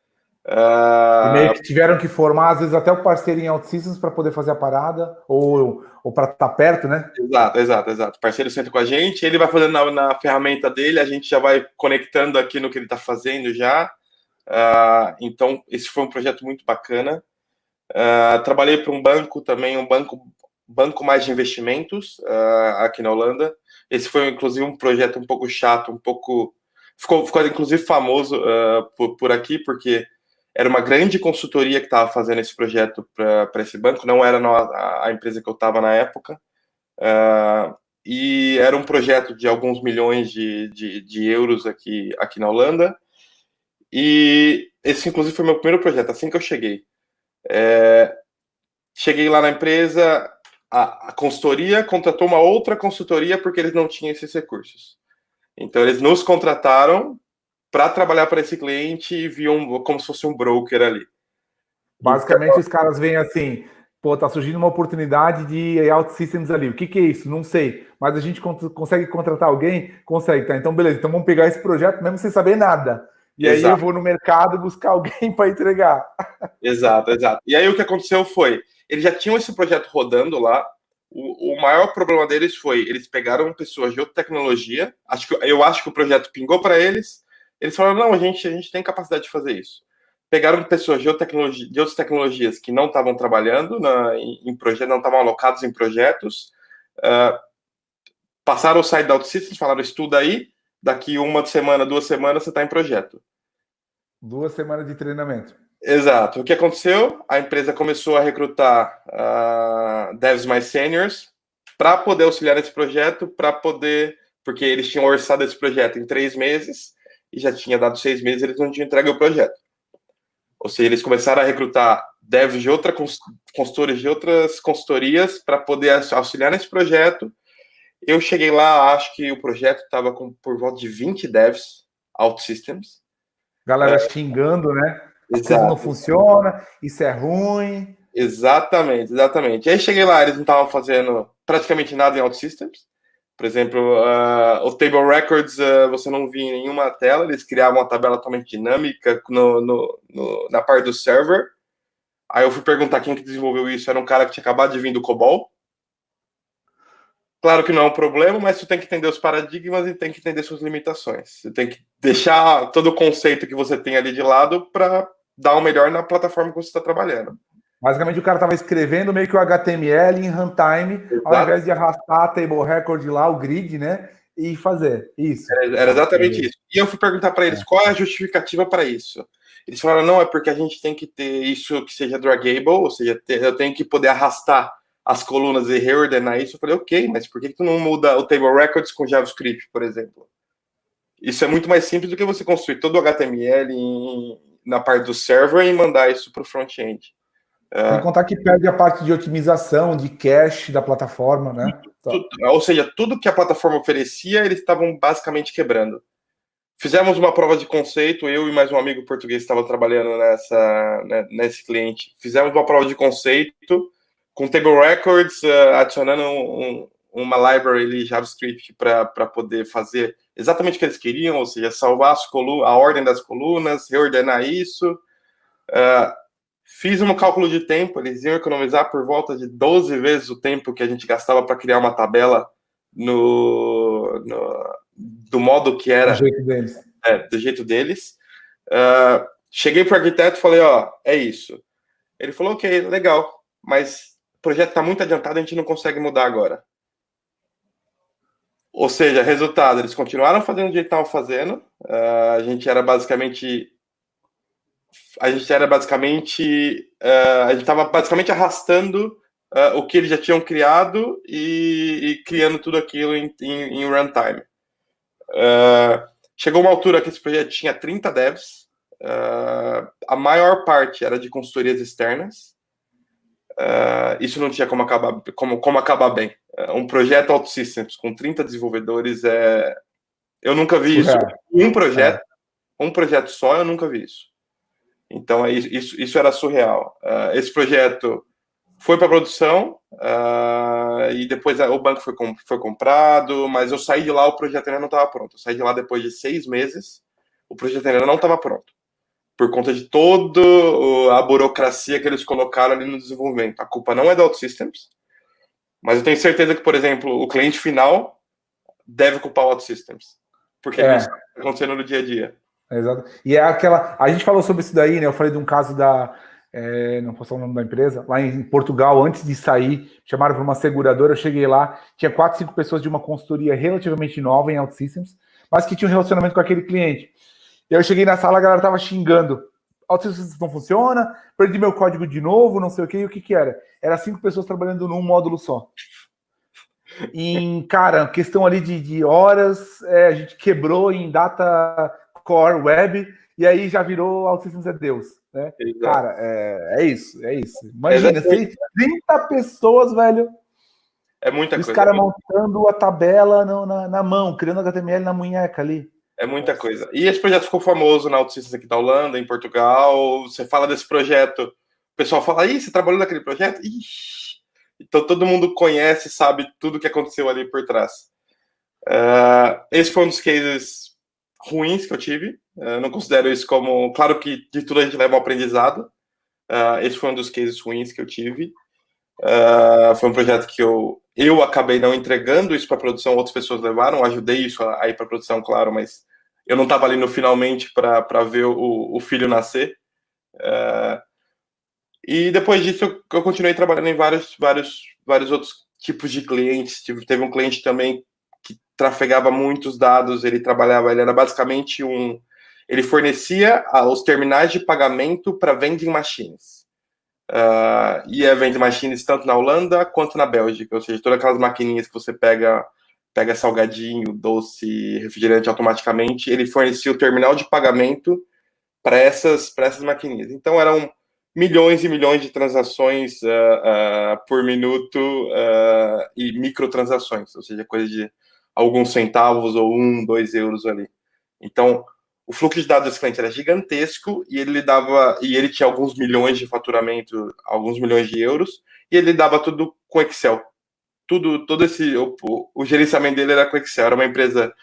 E meio que tiveram que formar, às vezes, até o parceiro em OutSystems para poder fazer a parada, ou para estar perto, né? Exato. O parceiro senta com a gente, ele vai fazendo na ferramenta dele, a gente já vai conectando aqui no que ele está fazendo já. Então, esse foi um projeto muito bacana. Trabalhei para um banco também, um banco mais de investimentos aqui na Holanda. Esse foi, inclusive, um projeto um pouco chato, ficou inclusive, famoso por aqui, porque era uma grande consultoria que estava fazendo esse projeto para esse banco, não era a empresa que eu estava na época, e era um projeto de alguns milhões de euros aqui na Holanda, e esse, inclusive, foi meu primeiro projeto, assim que eu cheguei. Cheguei lá na empresa, a consultoria contratou uma outra consultoria porque eles não tinham esses recursos. Então, eles nos contrataram para trabalhar para esse cliente e viam como se fosse um broker ali. Basicamente, então, os caras veem assim, pô, tá surgindo uma oportunidade de OutSystems ali. O que é isso? Não sei. Mas a gente consegue contratar alguém? Consegue, tá? Então, beleza. Então, vamos pegar esse projeto mesmo sem saber nada. E Exato. Aí eu vou no mercado buscar alguém para entregar. Exato. E aí o que aconteceu foi, eles já tinham esse projeto rodando lá. O maior problema deles foi, eles pegaram pessoas de outra tecnologia. Eu acho que o projeto pingou para eles. Eles falaram, não, a gente tem capacidade de fazer isso. Pegaram pessoas de outras tecnologias que não estavam trabalhando em projetos, não estavam alocados em projetos, passaram o site da OutSystems, falaram, estuda aí, daqui 1 semana, 2 semanas, você está em projeto. 2 semanas de treinamento. Exato. O que aconteceu? A empresa começou a recrutar devs mais seniors para poder auxiliar nesse projeto, porque eles tinham orçado esse projeto em 3 meses e já tinha dado 6 meses, eles não tinham entregue o projeto. Ou seja, eles começaram a recrutar devs de consultores de outras consultorias para poder auxiliar nesse projeto. Eu cheguei lá, acho que o projeto estava por volta de 20 devs, OutSystems. Galera xingando, né? Isso não funciona, isso é ruim. Exatamente. E aí cheguei lá, eles não estavam fazendo praticamente nada em OutSystems. Por exemplo, o Table Records você não via em nenhuma tela, eles criavam uma tabela totalmente dinâmica na parte do server. Aí eu fui perguntar quem que desenvolveu isso, era um cara que tinha acabado de vir do COBOL. Claro que não é um problema, mas você tem que entender os paradigmas e tem que entender suas limitações. Você tem que deixar todo o conceito que você tem ali de lado para dar o melhor na plataforma que você está trabalhando. Basicamente, o cara estava escrevendo meio que o HTML em runtime, ao invés de arrastar a table record lá, o grid, né? E fazer isso. Era exatamente isso. E eu fui perguntar para eles qual é a justificativa para isso. Eles falaram, não, é porque a gente tem que ter isso que seja draggable, ou seja, eu tenho que poder arrastar as colunas e reordenar isso. Eu falei, ok, mas por que tu não muda o table records com JavaScript, por exemplo? Isso é muito mais simples do que você construir todo o HTML na parte do server e mandar isso para o front-end. Sem contar que perde a parte de otimização, de cache da plataforma, né? Ou seja, tudo que a plataforma oferecia, eles estavam basicamente quebrando. Fizemos uma prova de conceito, eu e mais um amigo português que estava trabalhando nesse cliente. Fizemos uma prova de conceito com Table Records, adicionando uma library ali, JavaScript para poder fazer exatamente o que eles queriam, ou seja, salvar a ordem das colunas, reordenar isso. Fiz um cálculo de tempo, eles iam economizar por volta de 12 vezes o tempo que a gente gastava para criar uma tabela do modo que era. Do jeito deles. Do jeito deles. Cheguei para o arquiteto e falei, ó, é isso. Ele falou, ok, legal, mas o projeto está muito adiantado, a gente não consegue mudar agora. Ou seja, resultado, eles continuaram fazendo o jeito que estavam fazendo, a gente estava basicamente arrastando o que eles já tinham criado e criando tudo aquilo em runtime. Chegou uma altura que esse projeto tinha 30 devs, a maior parte era de consultorias externas. Isso não tinha como acabar bem. Um projeto OutSystems com 30 desenvolvedores eu nunca vi isso. Um projeto só, eu nunca vi isso. Então, isso era surreal. Esse projeto foi para produção e depois o banco foi comprado, mas eu saí de lá, o projeto ainda não estava pronto. Eu saí de lá depois de 6 meses, o projeto ainda não estava pronto, por conta de toda a burocracia que eles colocaram ali no desenvolvimento. A culpa não é da OutSystems, mas eu tenho certeza que, por exemplo, o cliente final deve culpar o OutSystems, porque ele não sabe o que está acontecendo no dia a dia. Exato. E é aquela. A gente falou sobre isso daí, né? Eu falei de um caso não posso falar o nome da empresa, lá em Portugal, antes de sair, chamaram para uma seguradora, eu cheguei lá, tinha 4, 5 pessoas de uma consultoria relativamente nova em OutSystems, mas que tinha um relacionamento com aquele cliente. E aí eu cheguei na sala, a galera tava xingando. OutSystems não funciona, perdi meu código de novo, não sei o quê. E o que que era? Era 5 pessoas trabalhando num módulo só. Em, cara, questão ali de horas, a gente quebrou em data core web, e aí já virou OutSystems é Deus, né? Exato. Cara, é isso. Imagina, 30 pessoas, velho. É muita coisa. Os caras montando a tabela na mão, criando HTML na munheca ali. É muita coisa. E esse projeto ficou famoso na OutSystems aqui da Holanda, em Portugal. Você fala desse projeto, o pessoal fala, você trabalhou naquele projeto? Ixi. Então todo mundo conhece, sabe tudo que aconteceu ali por trás. Esse foi um dos cases ruins que eu tive. Não considero isso como... Claro que de tudo a gente leva um aprendizado. Esse foi um dos cases ruins que eu tive. Foi um projeto que eu acabei não entregando isso para produção, outras pessoas levaram, ajudei isso a ir para produção, claro, mas eu não estava ali no finalmente para ver o filho nascer. E depois disso eu continuei trabalhando em vários outros tipos de clientes. Teve um cliente também que trafegava muitos dados, ele era basicamente ele fornecia os terminais de pagamento para vending machines. E é vending machines tanto na Holanda quanto na Bélgica, ou seja, todas aquelas maquininhas que você pega salgadinho, doce, refrigerante automaticamente, ele fornecia o terminal de pagamento para essas maquininhas. Então eram milhões e milhões de transações por minuto e microtransações, ou seja, coisa de alguns centavos ou 1, 2 euros ali. Então, o fluxo de dados desse cliente era gigantesco e ele tinha alguns milhões de faturamento, alguns milhões de euros, e ele dava tudo com Excel. Todo o gerenciamento dele era com Excel. Era uma empresa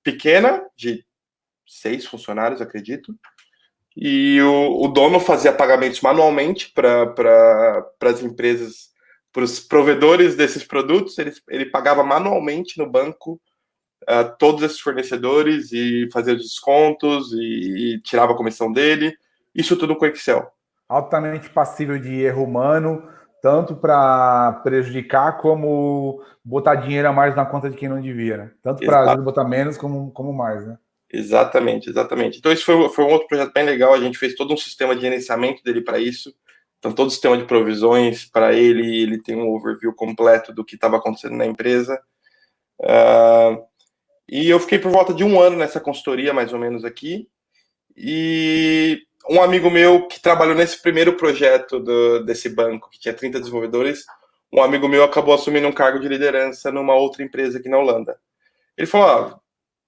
pequena, de 6 funcionários, acredito, e o dono fazia pagamentos manualmente para as empresas, para os provedores desses produtos, ele pagava manualmente no banco todos esses fornecedores e fazia os descontos e tirava a comissão dele, isso tudo com Excel. Altamente passível de erro humano, tanto para prejudicar como botar dinheiro a mais na conta de quem não devia, né? Tanto para botar menos como mais, né? Exatamente. Então esse foi um outro projeto bem legal, a gente fez todo um sistema de gerenciamento dele para isso, então todo o sistema de provisões para ele tem um overview completo do que estava acontecendo na empresa. E eu fiquei por volta de 1 ano nessa consultoria, mais ou menos aqui, e um amigo meu que trabalhou nesse primeiro projeto desse banco, que tinha 30 desenvolvedores, um amigo meu acabou assumindo um cargo de liderança numa outra empresa aqui na Holanda. Ele falou,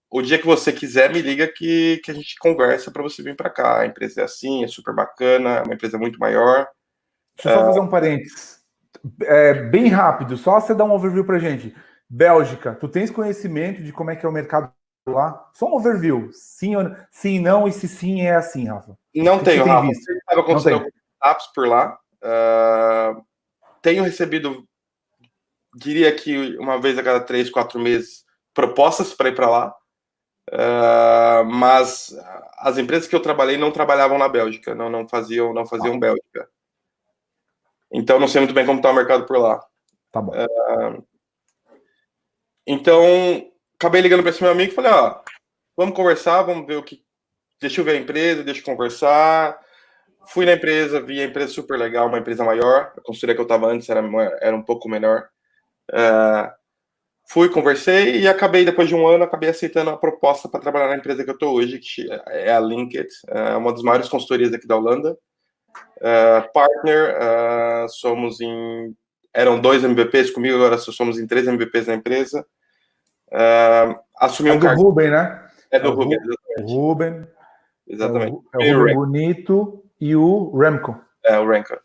o dia que você quiser, me liga que a gente conversa para você vir para cá. A empresa é assim, é super bacana, é uma empresa muito maior. Deixa eu só fazer um parênteses. Bem rápido, só você dar um overview para gente. Bélgica, tu tens conhecimento de como é que é o mercado lá? Só um overview. Sim, não, e se sim é assim, Rafa. Não tenho, Rafa. Estava acontecendo alguns apps por lá. Tenho recebido, diria que uma vez a cada 3, 4 meses, propostas para ir para lá. mas as empresas que eu trabalhei não trabalhavam na Bélgica, não faziam Bélgica. Então, não sei muito bem como está o mercado por lá. Tá bom. Então, acabei ligando para esse meu amigo e falei, vamos conversar, vamos ver deixa eu ver a empresa, deixa eu conversar. Fui na empresa, vi a empresa super legal, uma empresa maior. A consultoria que eu estava antes era um pouco menor. Fui, conversei e acabei, depois de um ano, aceitando a proposta para trabalhar na empresa que eu estou hoje, que é a Linked, uma das maiores consultorias aqui da Holanda. Partner, eram 2 MVPs comigo, agora somos em 3 MVPs na empresa. Assumi um cargo. Do Ruben, né? É do Ruben, exatamente. O Ruben. Exatamente. É o Ruben Bonito e o Remco. O Remco.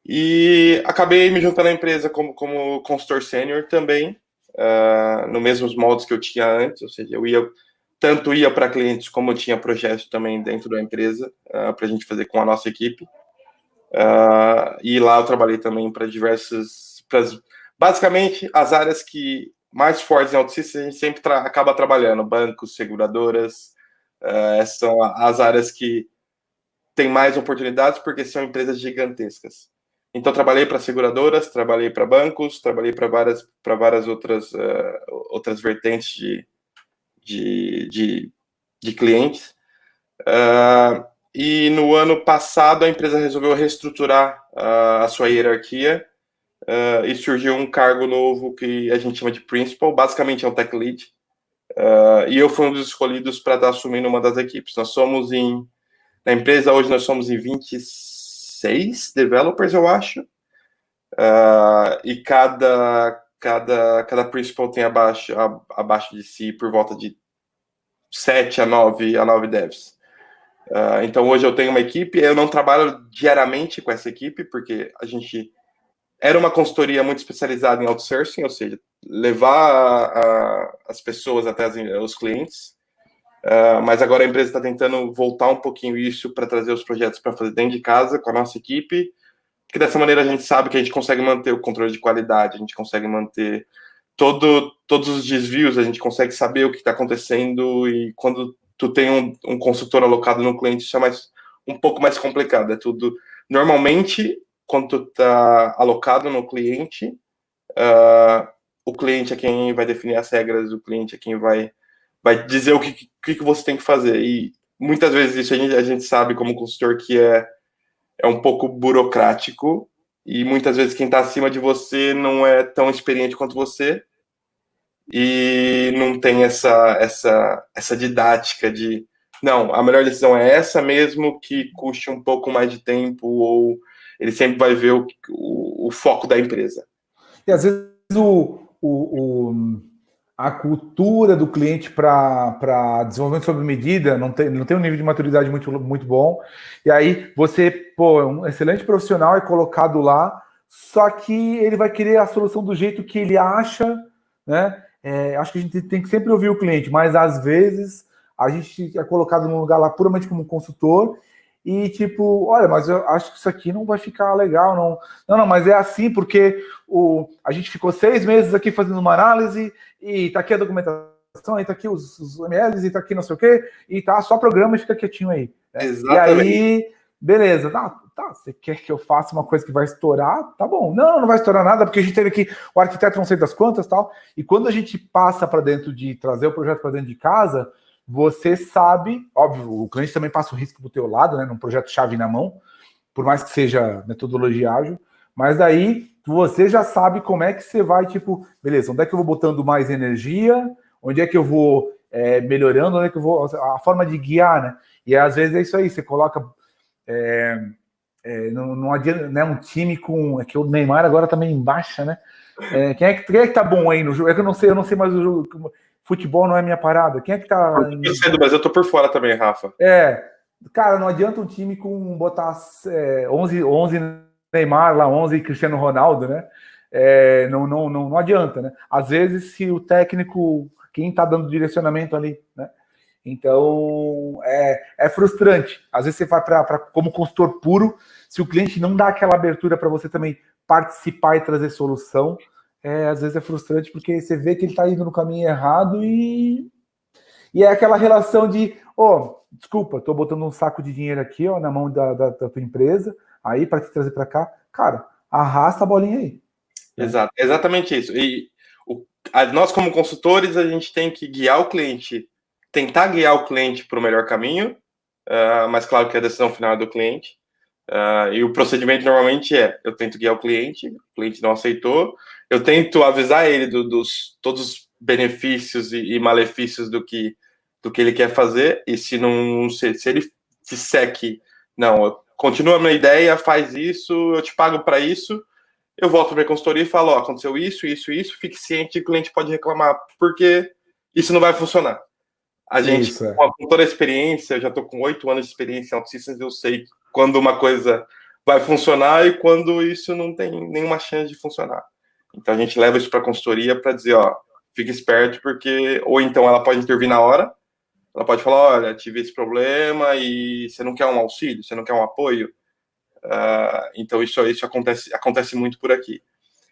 E acabei me juntando à empresa como consultor sênior também, no mesmos moldes que eu tinha antes, ou seja, eu ia para clientes como eu tinha projetos também dentro da empresa, para a gente fazer com a nossa equipe. E lá eu trabalhei também para basicamente, as áreas que mais fortes em OutSystems, a gente sempre acaba trabalhando, bancos, seguradoras, essas são as áreas que têm mais oportunidades, porque são empresas gigantescas. Então, trabalhei para seguradoras, trabalhei para bancos, trabalhei para várias outras vertentes de clientes. E no ano passado, a empresa resolveu reestruturar a sua hierarquia e surgiu um cargo novo que a gente chama de Principal, basicamente é um Tech Lead. E eu fui um dos escolhidos para estar assumindo uma das equipes. Na empresa, hoje, nós somos em 26 developers, eu acho. E cada principal tem abaixo de si por volta de 7 a 9 devs. Então, hoje eu tenho uma equipe, eu não trabalho diariamente com essa equipe, porque a gente era uma consultoria muito especializada em outsourcing, ou seja, levar as pessoas até os clientes. Mas agora a empresa está tentando voltar um pouquinho isso para trazer os projetos para fazer dentro de casa com a nossa equipe, que dessa maneira a gente sabe que a gente consegue manter o controle de qualidade, a gente consegue manter todos os desvios, a gente consegue saber o que está acontecendo, e quando tu tem um consultor alocado no cliente, isso é um pouco mais complicado. É tudo. Normalmente, quando tu está alocado no cliente, o cliente é quem vai definir as regras, o cliente é quem vai dizer o que você tem que fazer. E muitas vezes isso a gente sabe como consultor que é um pouco burocrático, e muitas vezes quem está acima de você não é tão experiente quanto você e não tem essa didática de não, a melhor decisão é essa, mesmo que custe um pouco mais de tempo, ou ele sempre vai ver o foco da empresa. E às vezes a cultura do cliente para desenvolvimento sob medida não tem um nível de maturidade muito bom. E aí você, um excelente profissional é colocado lá, só que ele vai querer a solução do jeito que ele acha, né? Acho que a gente tem que sempre ouvir o cliente, mas às vezes a gente é colocado num lugar lá puramente como consultor e tipo, olha, mas eu acho que isso aqui não vai ficar legal, não, mas é assim porque a gente ficou 6 meses aqui fazendo uma análise e tá aqui a documentação, e tá aqui os UMLs, e tá aqui não sei o quê, e tá só programa e fica quietinho aí. Né? Exatamente. E aí, beleza, tá, você quer que eu faça uma coisa que vai estourar? Tá bom. Não vai estourar nada, porque a gente teve aqui o arquiteto não sei das quantas tal, e quando a gente passa para dentro de trazer o projeto para dentro de casa, você sabe, óbvio, o cliente também passa o risco pro teu lado, né, num projeto chave na mão, por mais que seja metodologia ágil, mas daí você já sabe como é que você vai, tipo, beleza, onde é que eu vou botando mais energia, onde é que eu vou melhorando, onde é que eu vou, a forma de guiar, né, e às vezes é isso aí, você coloca, não adianta, né, um time com, que o Neymar agora também em baixa, né, quem é que tá bom aí no jogo, é que eu não sei mais o jogo, futebol não é minha parada. Quem é que tá. Eu sei do Brasil, eu tô por fora também, Rafa. Cara, não adianta um time com botar 11 Neymar lá, 11 Cristiano Ronaldo, né? Não adianta, né? Às vezes, se o técnico, quem tá dando direcionamento ali, né? Então, é frustrante. Às vezes você vai como consultor puro, se o cliente não dá aquela abertura para você também participar e trazer solução, às vezes é frustrante porque você vê que ele está indo no caminho errado e é aquela relação de, desculpa, estou botando um saco de dinheiro aqui, na mão da tua empresa, aí para te trazer para cá, cara, arrasta a bolinha aí. Exato, exatamente isso. E nós, como consultores, a gente tem que guiar o cliente, tentar guiar o cliente para o melhor caminho, mas claro que a decisão final é do cliente. E o procedimento normalmente eu tento guiar o cliente não aceitou, eu tento avisar ele dos todos os benefícios e malefícios do que ele quer fazer, e se ele disser que não, continua a minha ideia, faz isso, eu te pago para isso, eu volto para minha consultoria e falo, aconteceu isso, fique ciente que o cliente pode reclamar, porque isso não vai funcionar. A gente, com toda a experiência, eu já estou com 8 anos de experiência em OutSystems, eu sei quando uma coisa vai funcionar e quando isso não tem nenhuma chance de funcionar. Então a gente leva isso para a consultoria para dizer, fique esperto, porque ou então ela pode intervir na hora, ela pode falar, olha, tive esse problema e você não quer um auxílio, você não quer um apoio? Então isso acontece muito por aqui.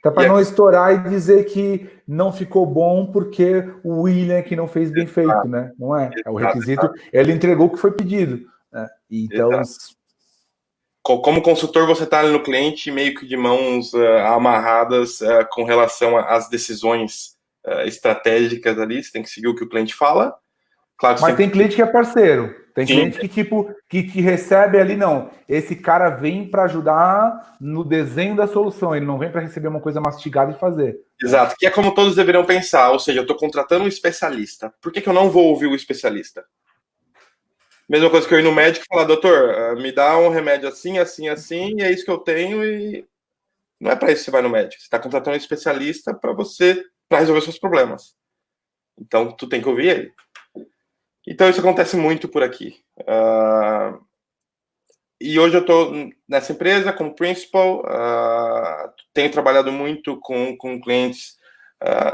Tá para não estourar e dizer que não ficou bom porque o William que não fez bem feito, né? Não é? É o requisito, ele entregou o que foi pedido. Né? Então, como consultor, você está ali no cliente meio que de mãos amarradas com relação às decisões estratégicas ali, você tem que seguir o que o cliente fala. Claro, mas tem cliente que é parceiro, tem cliente que que te recebe ali, não. Esse cara vem para ajudar no desenho da solução, ele não vem para receber uma coisa mastigada e fazer. Exato, que é como todos deveriam pensar, ou seja, eu estou contratando um especialista, por que eu não vou ouvir o especialista? Mesma coisa que eu ir no médico e falar, doutor, me dá um remédio assim, assim, assim, e é isso que eu tenho, e não é para isso que você vai no médico, você está contratando um especialista para resolver seus problemas. Então, tu tem que ouvir ele. Então, isso acontece muito por aqui. E hoje eu estou nessa empresa como principal, tenho trabalhado muito com clientes.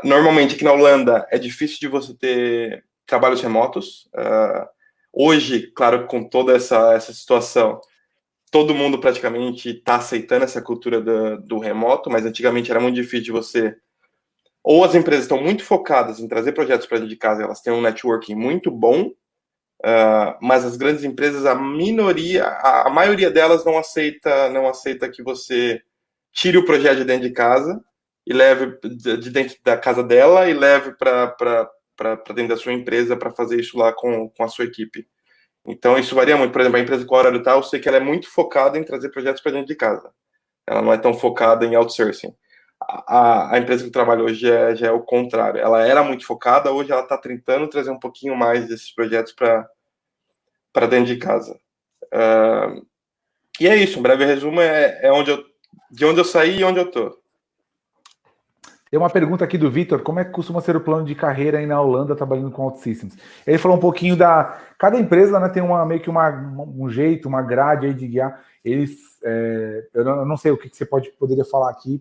Normalmente, aqui na Holanda, é difícil de você ter trabalhos remotos. Hoje, claro, com toda essa situação, todo mundo praticamente está aceitando essa cultura do remoto, mas antigamente era muito difícil de você... Ou as empresas estão muito focadas em trazer projetos para dentro de casa, elas têm um networking muito bom, mas as grandes empresas, a maioria delas não aceita que você tire o projeto de dentro de casa e leve de dentro da casa dela e leve para dentro da sua empresa para fazer isso lá com a sua equipe. Então, isso varia muito. Por exemplo, a empresa com a Horário Tal, eu sei que ela é muito focada em trazer projetos para dentro de casa. Ela não é tão focada em outsourcing. A empresa que eu trabalho hoje já é o contrário. Ela era muito focada, hoje ela está tentando trazer um pouquinho mais desses projetos para dentro de casa. E é isso, um breve resumo de onde eu saí e onde eu estou. Tem uma pergunta aqui do Vitor, como é que costuma ser o plano de carreira aí na Holanda trabalhando com OutSystems? Ele falou um pouquinho cada empresa, né, tem meio que um jeito, uma grade aí de guiar. Eu não sei o que você poderia falar aqui,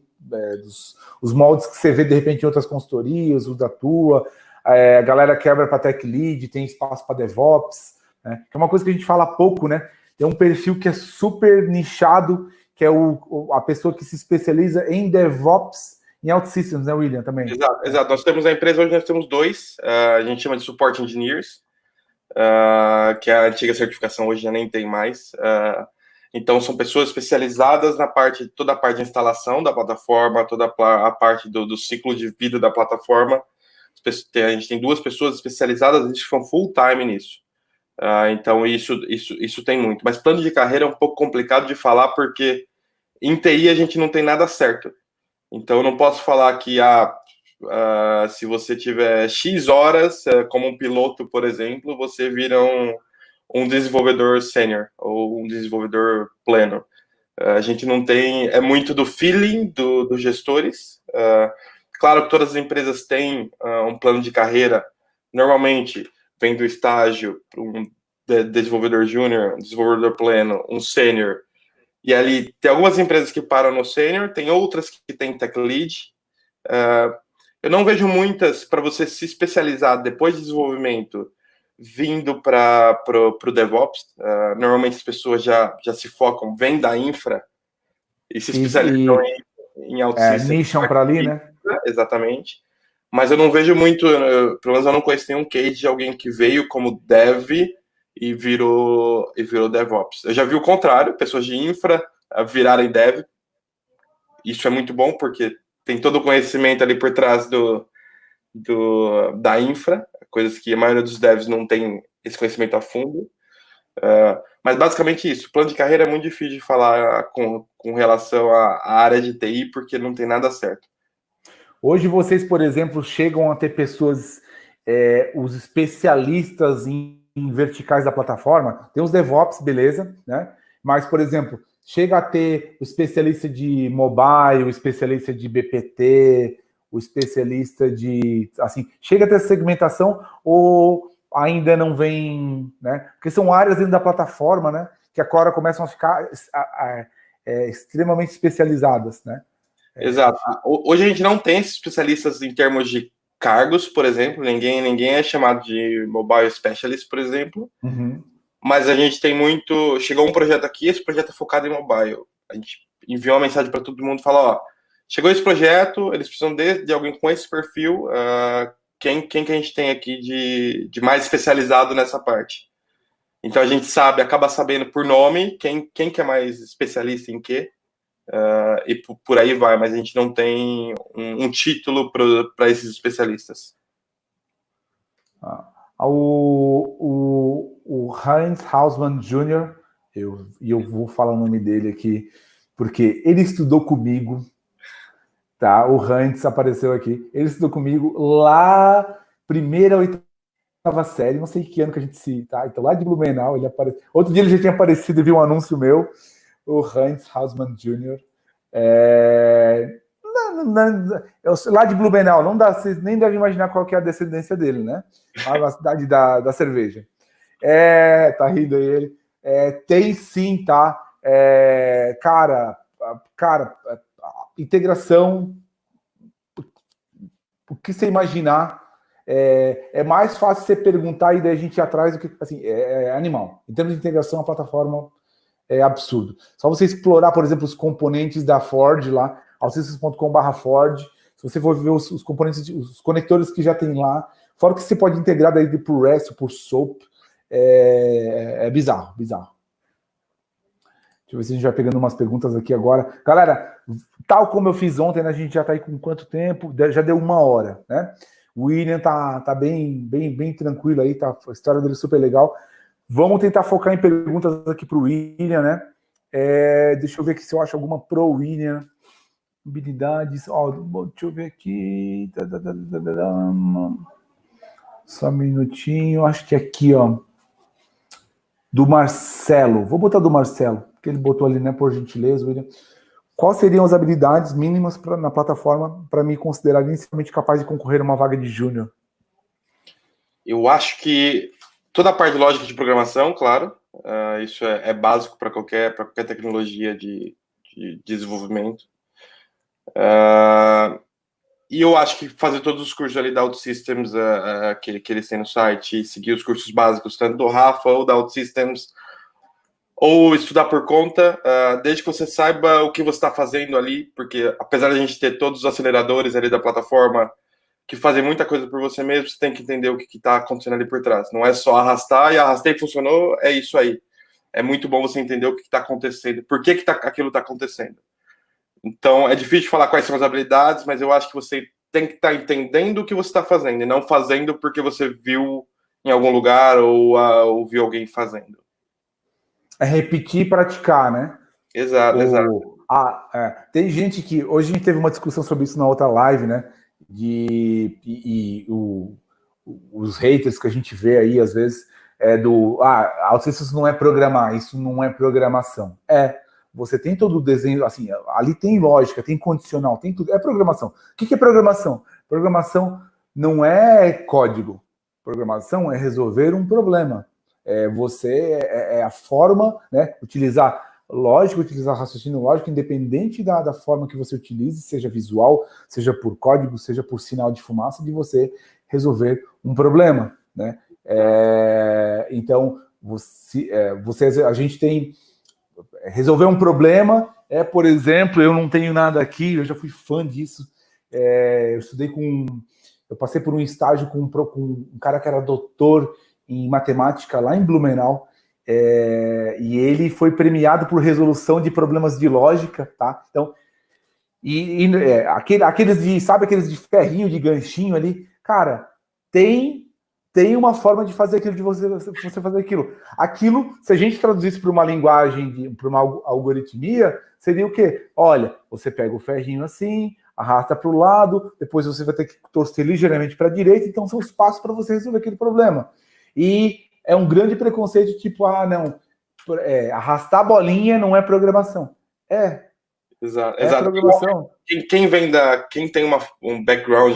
os moldes que você vê de repente em outras consultorias, os da tua, a galera quebra para Tech Lead, tem espaço para DevOps, né? É uma coisa que a gente fala pouco, né? Tem um perfil que é super nichado, que é a pessoa que se especializa em DevOps, em OutSystems, né, William, também? Exato. Nós temos a empresa, hoje nós temos 2, a gente chama de Support Engineers, que é a antiga certificação, hoje já nem tem mais. Então, são pessoas especializadas toda a parte de instalação da plataforma, toda a parte do ciclo de vida da plataforma. A gente tem 2 pessoas especializadas, eles ficam full time nisso. Então, isso tem muito. Mas plano de carreira é um pouco complicado de falar, porque em TI a gente não tem nada certo. Então, eu não posso falar que se você tiver X horas, como um piloto, por exemplo, você vira um desenvolvedor sênior ou um desenvolvedor pleno. A gente não tem... É muito do feeling dos gestores. Claro que todas as empresas têm um plano de carreira. Normalmente, vem do estágio para um desenvolvedor júnior, um desenvolvedor pleno, um sênior. E ali, tem algumas empresas que param no sênior, tem outras que tem tech lead. Eu não vejo muitas para você se especializar depois de desenvolvimento vindo para o DevOps. Normalmente as pessoas já se focam, vêm da infra e se especializam em OutSystems. Nicham para ali, né? infra, exatamente. Mas eu não vejo muito, pelo menos eu não conheço nenhum case de alguém que veio como dev e virou DevOps. Eu já vi o contrário, pessoas de infra virarem dev. Isso é muito bom, porque tem todo o conhecimento ali por trás da infra, coisas que a maioria dos devs não tem esse conhecimento a fundo. Mas basicamente isso, plano de carreira é muito difícil de falar com relação à área de TI, porque não tem nada certo. Hoje vocês, por exemplo, chegam a ter pessoas, os especialistas em verticais da plataforma, tem os DevOps, beleza, né? Mas, por exemplo, chega a ter o especialista de mobile, o especialista de BPT, o especialista de, assim, chega a ter segmentação ou ainda não vem, né? Porque são áreas dentro da plataforma, né? Que agora começam a ficar extremamente especializadas, né? Exato. Hoje a gente não tem especialistas em termos de cargos, por exemplo. Ninguém é chamado de mobile specialist, por exemplo. Uhum. Mas a gente tem muito. Chegou um projeto aqui, esse projeto é focado em mobile. A gente enviou uma mensagem para todo mundo, falou: ó, chegou esse projeto, eles precisam de alguém com esse perfil. Quem que a gente tem aqui de mais especializado nessa parte? Então a gente acaba sabendo por nome quem que é mais especialista em quê. E por aí vai, mas a gente não tem um título para esses especialistas. O Heinz Hausmann Jr., eu vou falar o nome dele aqui, porque ele estudou comigo, tá? O Heinz apareceu aqui, ele estudou comigo lá, primeira, oitava série, não sei que ano que a gente se... Tá? Então, lá de Blumenau, ele apareceu. Outro dia ele já tinha aparecido e viu um anúncio meu, o Heinz Hausmann Jr., lá de Blumenau, não dá, vocês nem devem imaginar qual que é a descendência dele, né? A cidade da cerveja. Tá rindo aí ele. Tem sim, tá? Cara, integração, o que você imaginar, é mais fácil você perguntar e daí a gente ir atrás do que, assim, é animal. Em termos de integração, a plataforma é absurdo. Só você explorar, por exemplo, os componentes da Ford lá, alcisys.com/Ford, se você for ver os componentes, os conectores que já tem lá, fora que você pode integrar daí por REST, por SOAP, é bizarro. Deixa eu ver se a gente vai pegando umas perguntas aqui agora. Galera, tal como eu fiz ontem, né, a gente já tá aí com quanto tempo? Já deu 1 hora, né? O William tá bem tranquilo aí, tá, a história dele é super legal. Vamos tentar focar em perguntas aqui para o William, né? Deixa eu ver aqui se eu acho alguma pro William. Habilidades. Deixa eu ver aqui. Só um minutinho. Acho que aqui, ó. Do Marcelo. Vou botar do Marcelo, que ele botou ali, né? Por gentileza, William. Quais seriam as habilidades mínimas na plataforma para me considerar inicialmente capaz de concorrer a uma vaga de júnior? Eu acho que toda a parte de lógica de programação, claro, isso é básico para qualquer tecnologia de desenvolvimento. E eu acho que fazer todos os cursos ali da OutSystems que eles têm no site, e seguir os cursos básicos, tanto do Rafa ou da OutSystems, ou estudar por conta, desde que você saiba o que você está fazendo ali, porque apesar de a gente ter todos os aceleradores ali da plataforma que fazem muita coisa por você mesmo, você tem que entender o que está acontecendo ali por trás. Não é só arrastar, e arrastei, funcionou, é isso aí. É muito bom você entender o que está acontecendo, por que aquilo está acontecendo. Então, é difícil de falar quais são as habilidades, mas eu acho que você tem que estar entendendo o que você está fazendo, e não fazendo porque você viu em algum lugar ou viu alguém fazendo. É repetir e praticar, né? Exato. Tem gente que... Hoje a gente teve uma discussão sobre isso na outra live, né? Os haters que a gente vê aí, às vezes, OutSystems não é programar, isso não é programação. Você tem todo o desenho, assim, ali tem lógica, tem condicional, tem tudo, é programação. O que é programação? Programação não é código. Programação é resolver um problema. É a forma, né? Utilizar lógica, utilizar raciocínio lógico, independente da forma que você utilize, seja visual, seja por código, seja por sinal de fumaça, de você resolver um problema, né? Então, a gente tem... Resolver um problema por exemplo, eu não tenho nada aqui, eu já fui fã disso, Eu passei por um estágio com um cara que era doutor em matemática lá em Blumenau, e ele foi premiado por resolução de problemas de lógica, tá? Então, sabe aqueles de ferrinho, de ganchinho ali? Cara, tem uma forma de fazer aquilo, de você fazer aquilo. Aquilo, se a gente traduzisse para uma linguagem, para uma algoritmia, seria o quê? Olha, você pega o ferrinho assim, arrasta para o lado, depois você vai ter que torcer ligeiramente para a direita, então são os passos para você resolver aquele problema. E é um grande preconceito, tipo, não, arrastar a bolinha não é programação. Exato. Programação. Quem tem um background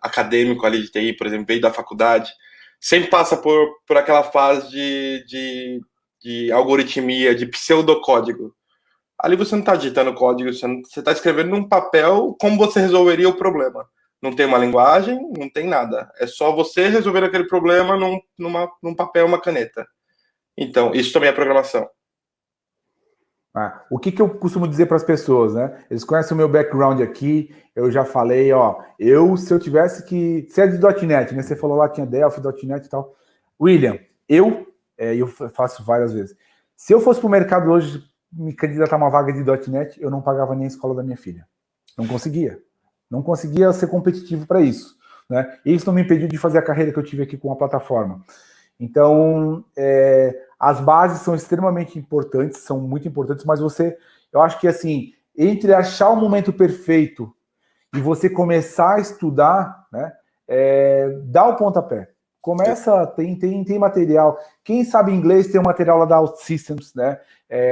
acadêmico ali de TI, por exemplo, veio da faculdade, sempre passa por aquela fase de algoritmia, de pseudocódigo. Ali você não está digitando código, você está escrevendo num papel como você resolveria o problema. Não tem uma linguagem, não tem nada. É só você resolver aquele problema num papel, uma caneta. Então, isso também é programação. O que eu costumo dizer para as pessoas, né? Eles conhecem o meu background aqui, eu já falei, se eu tivesse que... Você é de .NET, né? Você falou lá, tinha Delphi, .NET e tal. William, eu faço várias vezes. Se eu fosse para o mercado hoje me candidatar a uma vaga de .NET, eu não pagava nem a escola da minha filha. Não conseguia. Não conseguia ser competitivo para isso, né? E isso não me impediu de fazer a carreira que eu tive aqui com a plataforma. Então, as bases são extremamente importantes, são muito importantes, mas eu acho que assim, entre achar o momento perfeito e você começar a estudar, né, dá o pontapé. Começa, tem material. Quem sabe inglês tem um material lá da OutSystems, né?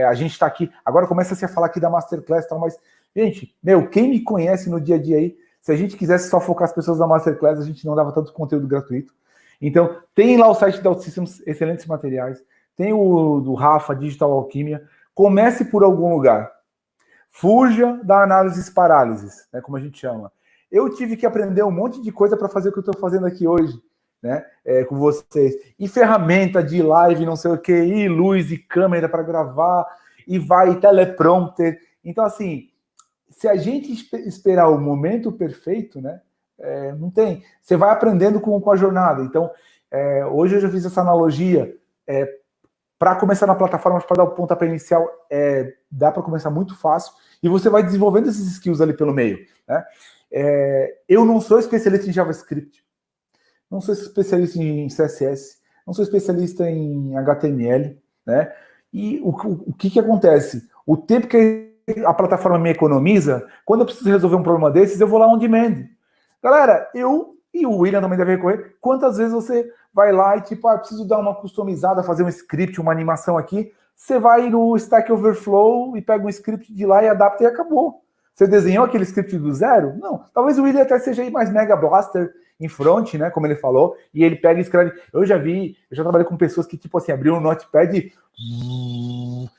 A gente está aqui, agora começa-se a falar aqui da Masterclass e tal, mas, gente, quem me conhece no dia a dia aí, se a gente quisesse só focar as pessoas da Masterclass, a gente não dava tanto conteúdo gratuito. Então, tem lá o site da OutSystems, excelentes materiais. Tem o do Rafa, Digital Alquimia. Comece por algum lugar. Fuja da análise-parálises, né, como a gente chama. Eu tive que aprender um monte de coisa para fazer o que eu estou fazendo aqui hoje, né, com vocês. E ferramenta de live, não sei o quê, e luz e câmera para gravar, e teleprompter. Então, assim, se a gente esperar o momento perfeito, né, não tem. Você vai aprendendo com a jornada. Então, hoje eu já fiz essa analogia. Para começar na plataforma, para dar o pontapé inicial, dá para começar muito fácil. E você vai desenvolvendo esses skills ali pelo meio, né? Eu não sou especialista em JavaScript. Não sou especialista em CSS. Não sou especialista em HTML, né? E o que acontece? O tempo que a plataforma me economiza, quando eu preciso resolver um problema desses, eu vou lá on demand. Galera, e o William também deve recorrer, quantas vezes você vai lá e preciso dar uma customizada, fazer um script, uma animação aqui, você vai no Stack Overflow e pega um script de lá e adapta e acabou. Você desenhou aquele script do zero? Não. Talvez o William até seja aí mais Mega Blaster em front, né, como ele falou, e ele pega e escreve. Eu já trabalhei com pessoas que, abriam um notepad e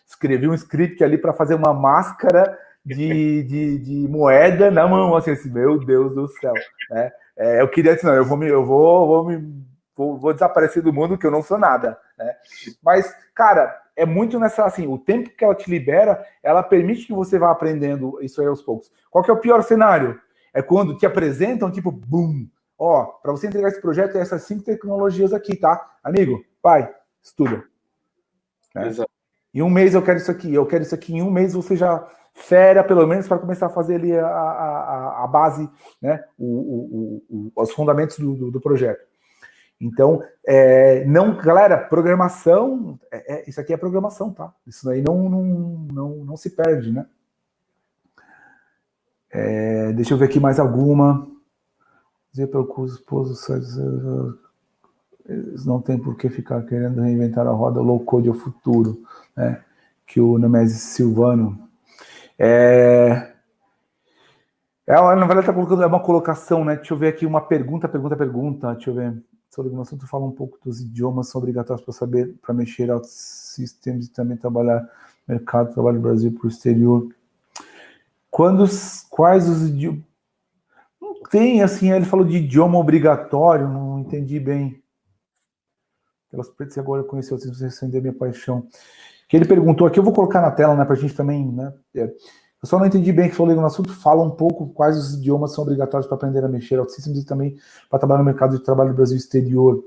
escrevi um script ali para fazer uma máscara de moeda na mão, assim, meu Deus do céu, né? Eu queria dizer, não, eu vou desaparecer do mundo que eu não sou nada, né? Mas, cara, é muito nessa, assim, o tempo que ela te libera, ela permite que você vá aprendendo isso aí aos poucos. Qual que é o pior cenário? É quando te apresentam, boom, para você entregar esse projeto, essas 5 tecnologias aqui, tá? Amigo, vai, estuda. Né? Exato. Em um mês eu quero isso aqui, em um mês você já fera, pelo menos, para começar a fazer ali a base, né? Os fundamentos do projeto. Então, galera, programação, isso aqui é programação, tá? Isso aí não se perde, né? Deixa eu ver aqui mais alguma. Dizer para o esposo, eles não tem por que ficar querendo reinventar a roda, low code é o futuro, né? Que o Nemesis Silvano. Na verdade, está colocando uma colocação, né? Deixa eu ver aqui uma pergunta. Deixa eu ver. Sobre o assunto, fala um pouco dos idiomas, são obrigatórios para saber, para mexer out systems e também trabalhar no mercado de trabalho do Brasil para o exterior. Quais os idiomas? Não tem, assim, ele falou de idioma obrigatório, não entendi bem. Pelas pretas, agora eu conheci vocês, você acender minha paixão. Que ele perguntou aqui, eu vou colocar na tela, né, para a gente também, né? Eu só não entendi bem que falou no assunto. Fala um pouco quais os idiomas são obrigatórios para aprender a mexer OutSystems e também para trabalhar no mercado de trabalho do Brasil exterior.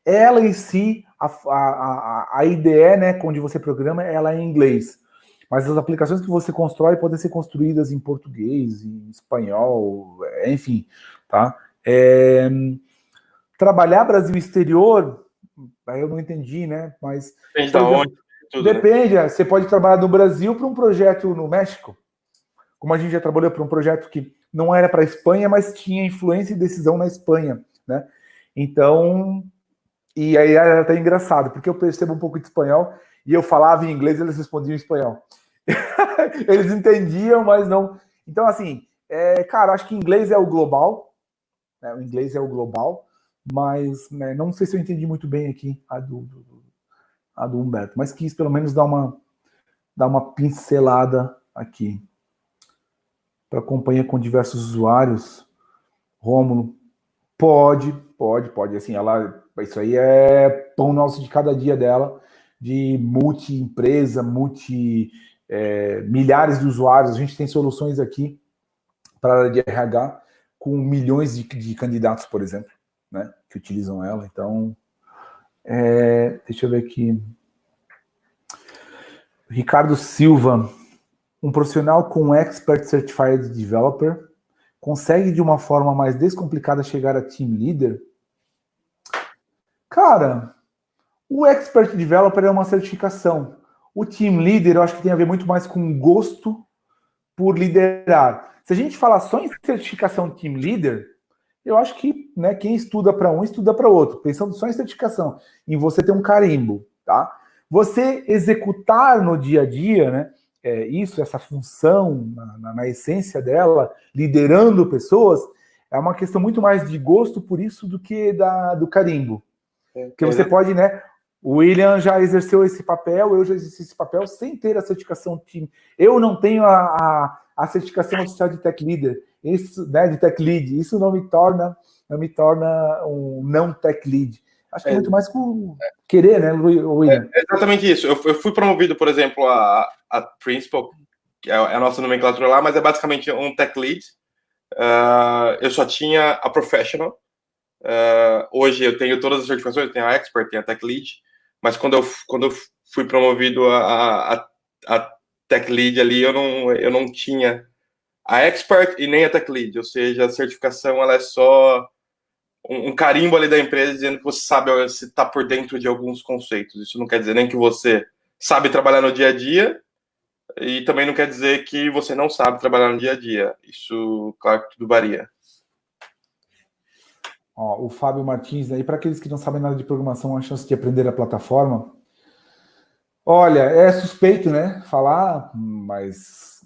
Ela em si, a IDE, né, onde você programa, ela é em inglês. Mas as aplicações que você constrói podem ser construídas em português, em espanhol, enfim, tá? Trabalhar Brasil exterior, aí eu não entendi, né? Mas depende da onde. Tudo, depende, né? Você pode trabalhar no Brasil para um projeto no México, como a gente já trabalhou para um projeto que não era para a Espanha, mas tinha influência e decisão na Espanha, né? Então, e aí era até engraçado, porque eu percebo um pouco de espanhol e eu falava em inglês e eles respondiam em espanhol. Eles entendiam, mas não. Então, assim, cara, acho que inglês é o global, né? O inglês é o global, mas né, não sei se eu entendi muito bem aqui a do Humberto, mas quis pelo menos dar uma pincelada aqui. Para acompanhar com diversos usuários, Rômulo, pode, assim, isso aí é pão nosso de cada dia dela, de multi-empresa, milhares de usuários. A gente tem soluções aqui para a área de RH com milhões de candidatos, por exemplo, né, que utilizam ela. Então, deixa eu ver aqui. Ricardo Silva, um profissional com Expert Certified Developer consegue de uma forma mais descomplicada chegar a Team Leader? Cara, o Expert Developer é uma certificação. O Team Leader eu acho que tem a ver muito mais com gosto por liderar. Se a gente falar só em certificação Team Leader, eu acho que, né, quem estuda para um, estuda para outro. Pensando só em certificação, em você ter um carimbo, tá? Você executar no dia a dia, né, essa função, na essência dela, liderando pessoas, é uma questão muito mais de gosto por isso do que do carimbo. Porque você pode, né? O William já exerceu esse papel, eu já exerci esse papel sem ter a certificação Team. Eu não tenho a certificação oficial de Tech Leader, isso, né, de Tech Lead. Isso não me torna um não Tech Lead. Acho que é muito mais com querer, né, William? Exatamente isso. Eu fui promovido, por exemplo, a Principal, que é a nossa nomenclatura lá, mas é basicamente um Tech Lead. Eu só tinha a Professional. Hoje eu tenho todas as certificações, eu tenho a Expert, tenho a Tech Lead, mas quando eu fui promovido a Tech Lead ali, eu não tinha a Expert e nem a Tech Lead, ou seja, a certificação ela é só um carimbo ali da empresa dizendo que você sabe, você está por dentro de alguns conceitos. Isso não quer dizer nem que você sabe trabalhar no dia a dia, e também não quer dizer que você não sabe trabalhar no dia a dia. Isso, claro que tudo varia. Ó, o Fábio Martins, aí para aqueles que não sabem nada de programação, a chance de aprender a plataforma. Olha, é suspeito, né, falar, mas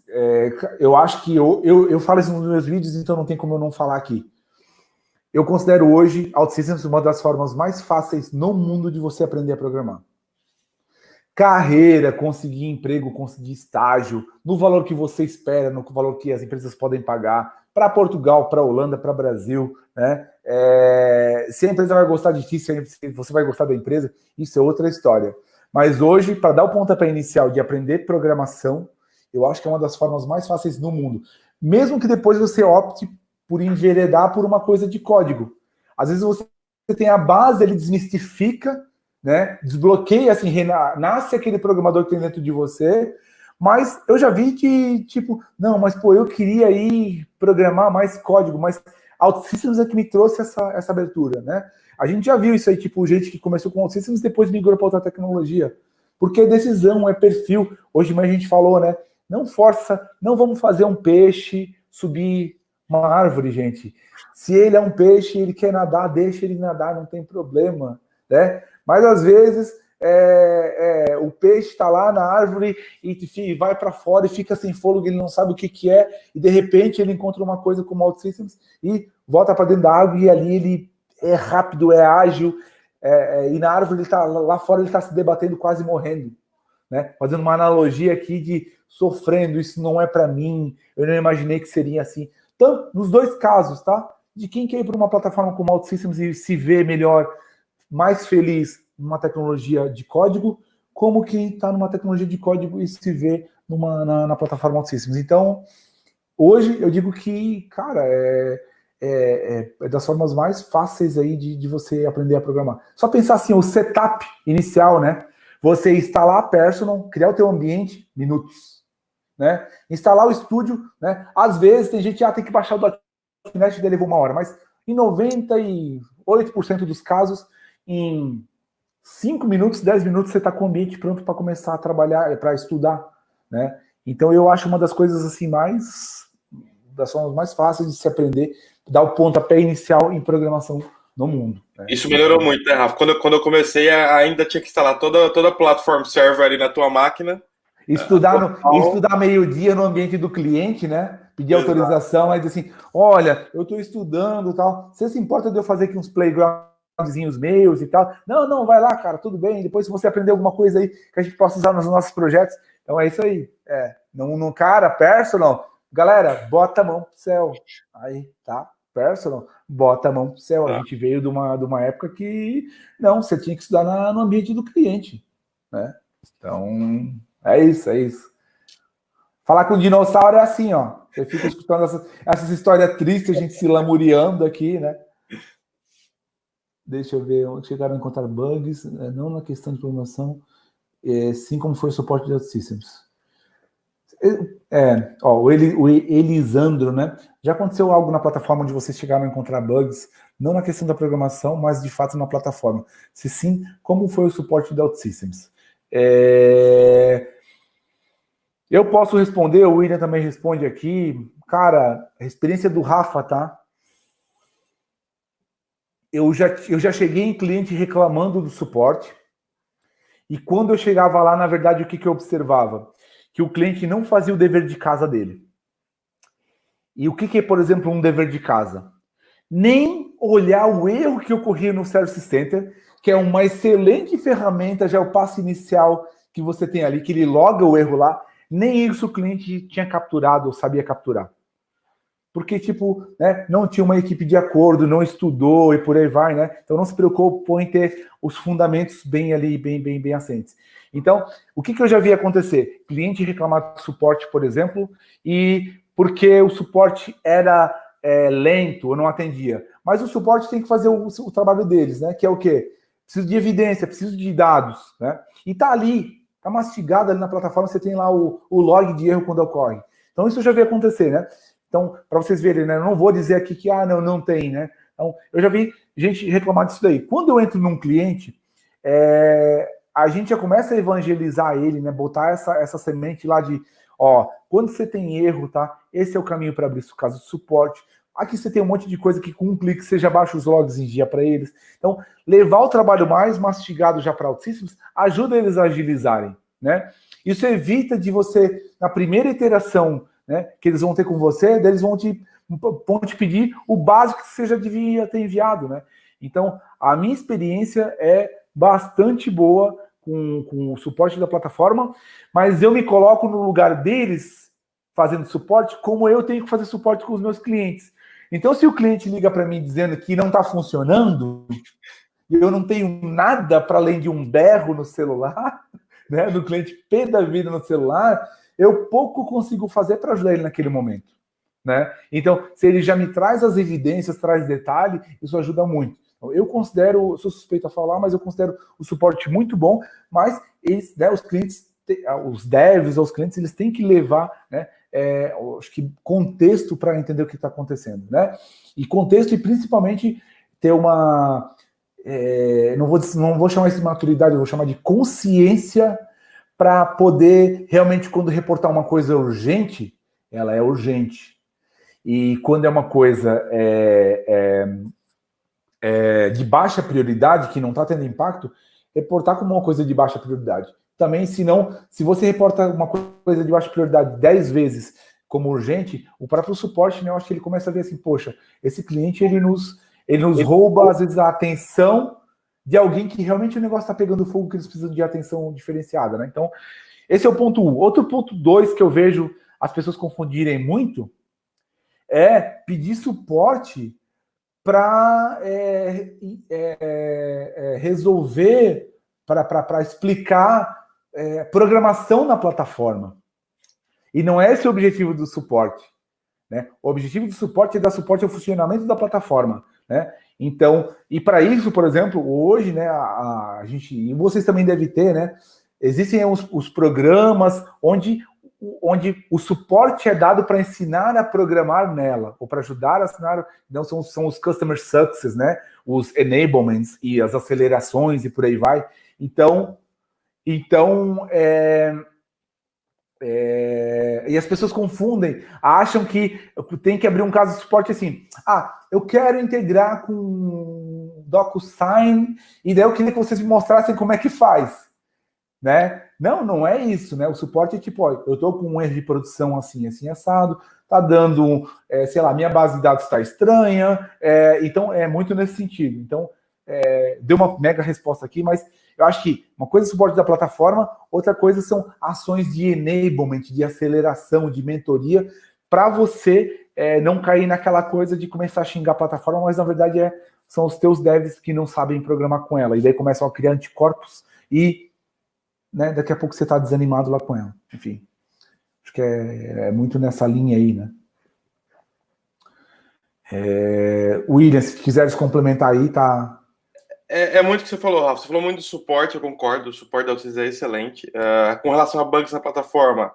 eu acho que eu falo isso nos meus vídeos, então não tem como eu não falar aqui. Eu considero hoje OutSystems uma das formas mais fáceis no mundo de você aprender a programar. Carreira, conseguir emprego, conseguir estágio, no valor que você espera, no valor que as empresas podem pagar, para Portugal, para Holanda, para Brasil, né? Se a empresa vai gostar de ti, se você vai gostar da empresa, isso é outra história. Mas hoje, para dar o pontapé inicial de aprender programação, eu acho que é uma das formas mais fáceis no mundo. Mesmo que depois você opte por enveredar por uma coisa de código. Às vezes você tem a base, ele desmistifica, né? Desbloqueia, assim, nasce aquele programador que tem dentro de você, mas eu já vi que, tipo, não, mas pô, eu queria ir programar mais código, mas OutSystems é que me trouxe essa abertura, né? A gente já viu isso aí, tipo, gente que começou com OutSystems e depois migrou para outra tecnologia. Porque é decisão, é perfil. Hoje mais a gente falou, né? Não força, não vamos fazer um peixe subir uma árvore, gente. Se ele é um peixe, ele quer nadar, deixa ele nadar, não tem problema, né? Mas às vezes o peixe está lá na árvore e vai para fora e fica sem fôlego, ele não sabe o que é, e de repente ele encontra uma coisa como OutSystems e volta para dentro da água, e ali ele é rápido, é ágil, e na árvore ele tá, lá fora ele está se debatendo, quase morrendo, né? Fazendo uma analogia aqui de sofrendo, isso não é para mim, eu não imaginei que seria assim. Então, nos dois casos, tá? De quem quer ir para uma plataforma como OutSystems e se vê melhor, mais feliz numa tecnologia de código, como quem está numa tecnologia de código e se vê na plataforma OutSystems. Então, hoje eu digo que, cara, é das formas mais fáceis aí de você aprender a programar. Só pensar assim, o setup inicial, né? Você instalar a Personal, criar o teu ambiente, minutos, né? Instalar o estúdio, né? Às vezes tem gente que tem que baixar o .NET e leva 1 hora, mas em 98% dos casos, em 5 minutos, 10 minutos, você está com o ambiente pronto para começar a trabalhar, para estudar, né? Então eu acho uma das coisas assim das formas mais fáceis de se aprender, dar o pontapé inicial em programação no mundo. Né? Isso melhorou muito, né, Rafa? Quando eu comecei, ainda tinha que instalar toda a platform server ali na tua máquina. Estudar meio-dia no ambiente do cliente, né? Pedir autorização, aí dizer assim, olha, eu estou estudando e tal. Você se importa de eu fazer aqui uns playgroundzinhos meus e tal? Não, vai lá, cara, tudo bem. Depois, se você aprender alguma coisa aí que a gente possa usar nos nossos projetos. Então é isso aí. No cara, personal, galera, bota a mão pro céu. Aí, tá? Personal, bota a mão pro céu. A gente veio de uma época que não, você tinha que estudar no ambiente do cliente, né? Então, é isso. Falar com o dinossauro é assim, ó. Você fica escutando essas histórias tristes, a gente se lamuriando aqui, né? Deixa eu ver, onde chegaram a encontrar bugs, não na questão de programação, sim como foi o suporte de OutSystems. O Elisandro, né? Já aconteceu algo na plataforma onde vocês chegaram a encontrar bugs, não na questão da programação, mas de fato na plataforma? Se sim, como foi o suporte da OutSystems? Eu posso responder, o William também responde aqui. Cara, a experiência do Rafa, tá? Eu já cheguei em cliente reclamando do suporte, e quando eu chegava lá, na verdade, o que eu observava? Que o cliente não fazia o dever de casa dele. E o que é, por exemplo, um dever de casa? Nem olhar o erro que ocorria no Service Center, que é uma excelente ferramenta, já é o passo inicial que você tem ali, que ele loga o erro lá, nem isso o cliente tinha capturado ou sabia capturar. Porque, né, não tinha uma equipe de acordo, não estudou e por aí vai, né? Então não se preocupou em ter os fundamentos bem ali, bem assentes. Então, o que eu já vi acontecer? Cliente reclamar de suporte, por exemplo, e porque o suporte era lento ou não atendia. Mas o suporte tem que fazer o trabalho deles, né? Que é o quê? Preciso de evidência, preciso de dados, né? E tá ali, tá mastigado ali na plataforma, você tem lá o log de erro quando ocorre. Então isso eu já vi acontecer, né? Então, para vocês verem, né? Eu não vou dizer aqui que, não tem, né? Então, eu já vi gente reclamar disso daí. Quando eu entro num cliente, a gente já começa a evangelizar ele, né? Botar essa semente lá de, quando você tem erro, tá? Esse é o caminho para abrir o caso de suporte. Aqui você tem um monte de coisa que com um clique você já baixa os logs em dia para eles. Então, levar o trabalho mais mastigado já para OutSystems ajuda eles a agilizarem, né? Isso evita de você, na primeira iteração, né, que eles vão ter com você, eles vão te pedir o básico que você já devia ter enviado, né? Então, a minha experiência é bastante boa com o suporte da plataforma, mas eu me coloco no lugar deles fazendo suporte, como eu tenho que fazer suporte com os meus clientes. Então, se o cliente liga para mim dizendo que não está funcionando, e eu não tenho nada para além de um berro no celular, né, do cliente pé da vida no celular, eu pouco consigo fazer para ajudar ele naquele momento, né? Então, se ele já me traz as evidências, traz detalhe, isso ajuda muito. Então, eu considero, sou suspeito a falar, mas eu considero o suporte muito bom, mas eles, né, os clientes, os devs ou os clientes, eles têm que levar, né, acho que contexto para entender o que está acontecendo, né? E contexto e principalmente ter uma... não vou chamar isso de maturidade, eu vou chamar de consciência para poder realmente, quando reportar uma coisa urgente, ela é urgente. E quando é uma coisa de baixa prioridade, que não está tendo impacto, reportar como uma coisa de baixa prioridade. Também, se você reporta uma coisa de baixa prioridade 10 vezes como urgente, o próprio suporte, né, eu acho que ele começa a ver assim, poxa, esse cliente, ele nos rouba, às vezes, a atenção de alguém que realmente o negócio está pegando fogo, que eles precisam de atenção diferenciada, né? Então, esse é o ponto 1. Outro ponto 2 que eu vejo as pessoas confundirem muito é pedir suporte para resolver, para explicar programação na plataforma. E não é esse o objetivo do suporte, né? O objetivo do suporte é dar suporte ao funcionamento da plataforma, né? Então, e para isso, por exemplo, hoje, né, a gente, e vocês também devem ter, né? Existem os programas onde o suporte é dado para ensinar a programar nela, ou para ajudar a ensinar, não são os customer success, né? Os enablements e as acelerações e por aí vai. Então e as pessoas confundem, acham que tem que abrir um caso de suporte assim. Eu quero integrar com DocuSign e daí eu queria que vocês me mostrassem como é que faz, né? Não é isso, né? O suporte é tipo, ó, eu tô com um erro de produção assim, assim, assado, tá dando, sei lá, minha base de dados está estranha, então é muito nesse sentido. Então, deu uma mega resposta aqui, mas eu acho que uma coisa é o suporte da plataforma, outra coisa são ações de enablement, de aceleração, de mentoria, para você não cair naquela coisa de começar a xingar a plataforma, mas na verdade são os teus devs que não sabem programar com ela, e daí começam a criar anticorpos e, né, daqui a pouco você está desanimado lá com ela. Enfim, acho que é muito nessa linha aí, né? William, se quiseres complementar aí, tá... É muito o que você falou, Rafa. Você falou muito do suporte, eu concordo. O suporte da Altis é excelente. Com relação a bugs na plataforma,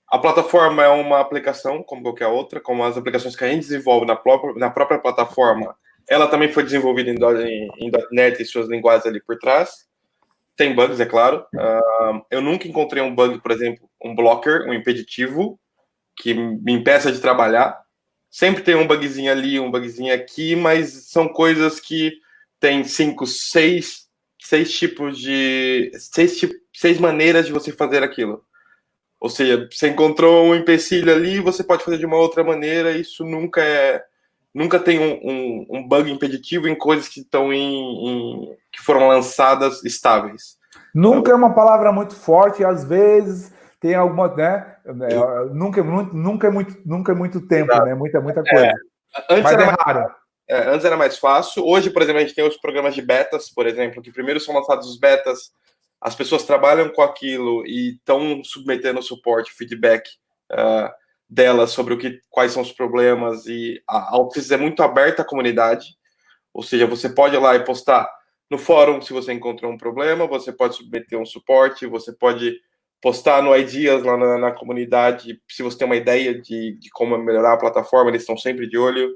a plataforma é uma aplicação, como qualquer outra, como as aplicações que a gente desenvolve na própria plataforma, ela também foi desenvolvida em .NET e suas linguagens ali por trás. Tem bugs, é claro. Eu nunca encontrei um bug, por exemplo, um blocker, um impeditivo, que me impeça de trabalhar. Sempre tem um bugzinho ali, um bugzinho aqui, mas são coisas que tem 5, 6 tipos de... 6 maneiras de você fazer aquilo. Ou seja, você encontrou um empecilho ali, você pode fazer de uma outra maneira, isso nunca tem um bug impeditivo em coisas que estão que foram lançadas estáveis. Nunca é uma palavra muito forte, às vezes tem alguma, né? Nunca é muito tempo, exato, né? Muita coisa. Mas é raro. Antes era mais fácil. Hoje, por exemplo, a gente tem os programas de betas, por exemplo, que primeiro são lançados os betas, as pessoas trabalham com aquilo e estão submetendo suporte, feedback delas sobre quais são os problemas. E a Altis é muito aberta à comunidade, ou seja, você pode ir lá e postar no fórum se você encontrou um problema, você pode submeter um suporte, você pode postar no Ideas lá na comunidade, se você tem uma ideia de como melhorar a plataforma, eles estão sempre de olho.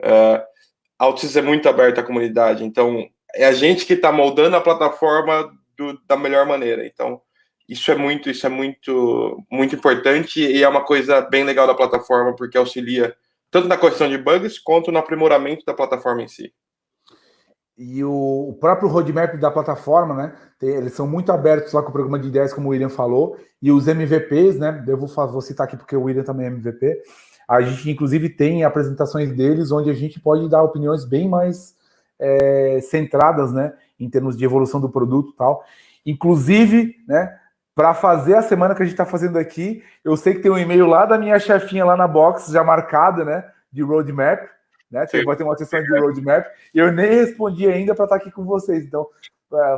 A Altis é muito aberta à comunidade, então é a gente que está moldando a plataforma da melhor maneira. Então, isso é muito importante e é uma coisa bem legal da plataforma, porque auxilia tanto na correção de bugs quanto no aprimoramento da plataforma em si. E o próprio roadmap da plataforma, né? Eles são muito abertos lá com o programa de ideias, como o William falou, e os MVPs, né? Eu vou citar aqui porque o William também é MVP. A gente, inclusive, tem apresentações deles onde a gente pode dar opiniões bem mais centradas, né? Em termos de evolução do produto e tal. Inclusive, né? Para fazer a semana que a gente está fazendo aqui, eu sei que tem um e-mail lá da minha chefinha lá na box, já marcada, né? De roadmap. Né? Vai ter uma sessão de roadmap e eu nem respondi ainda para estar aqui com vocês. Então,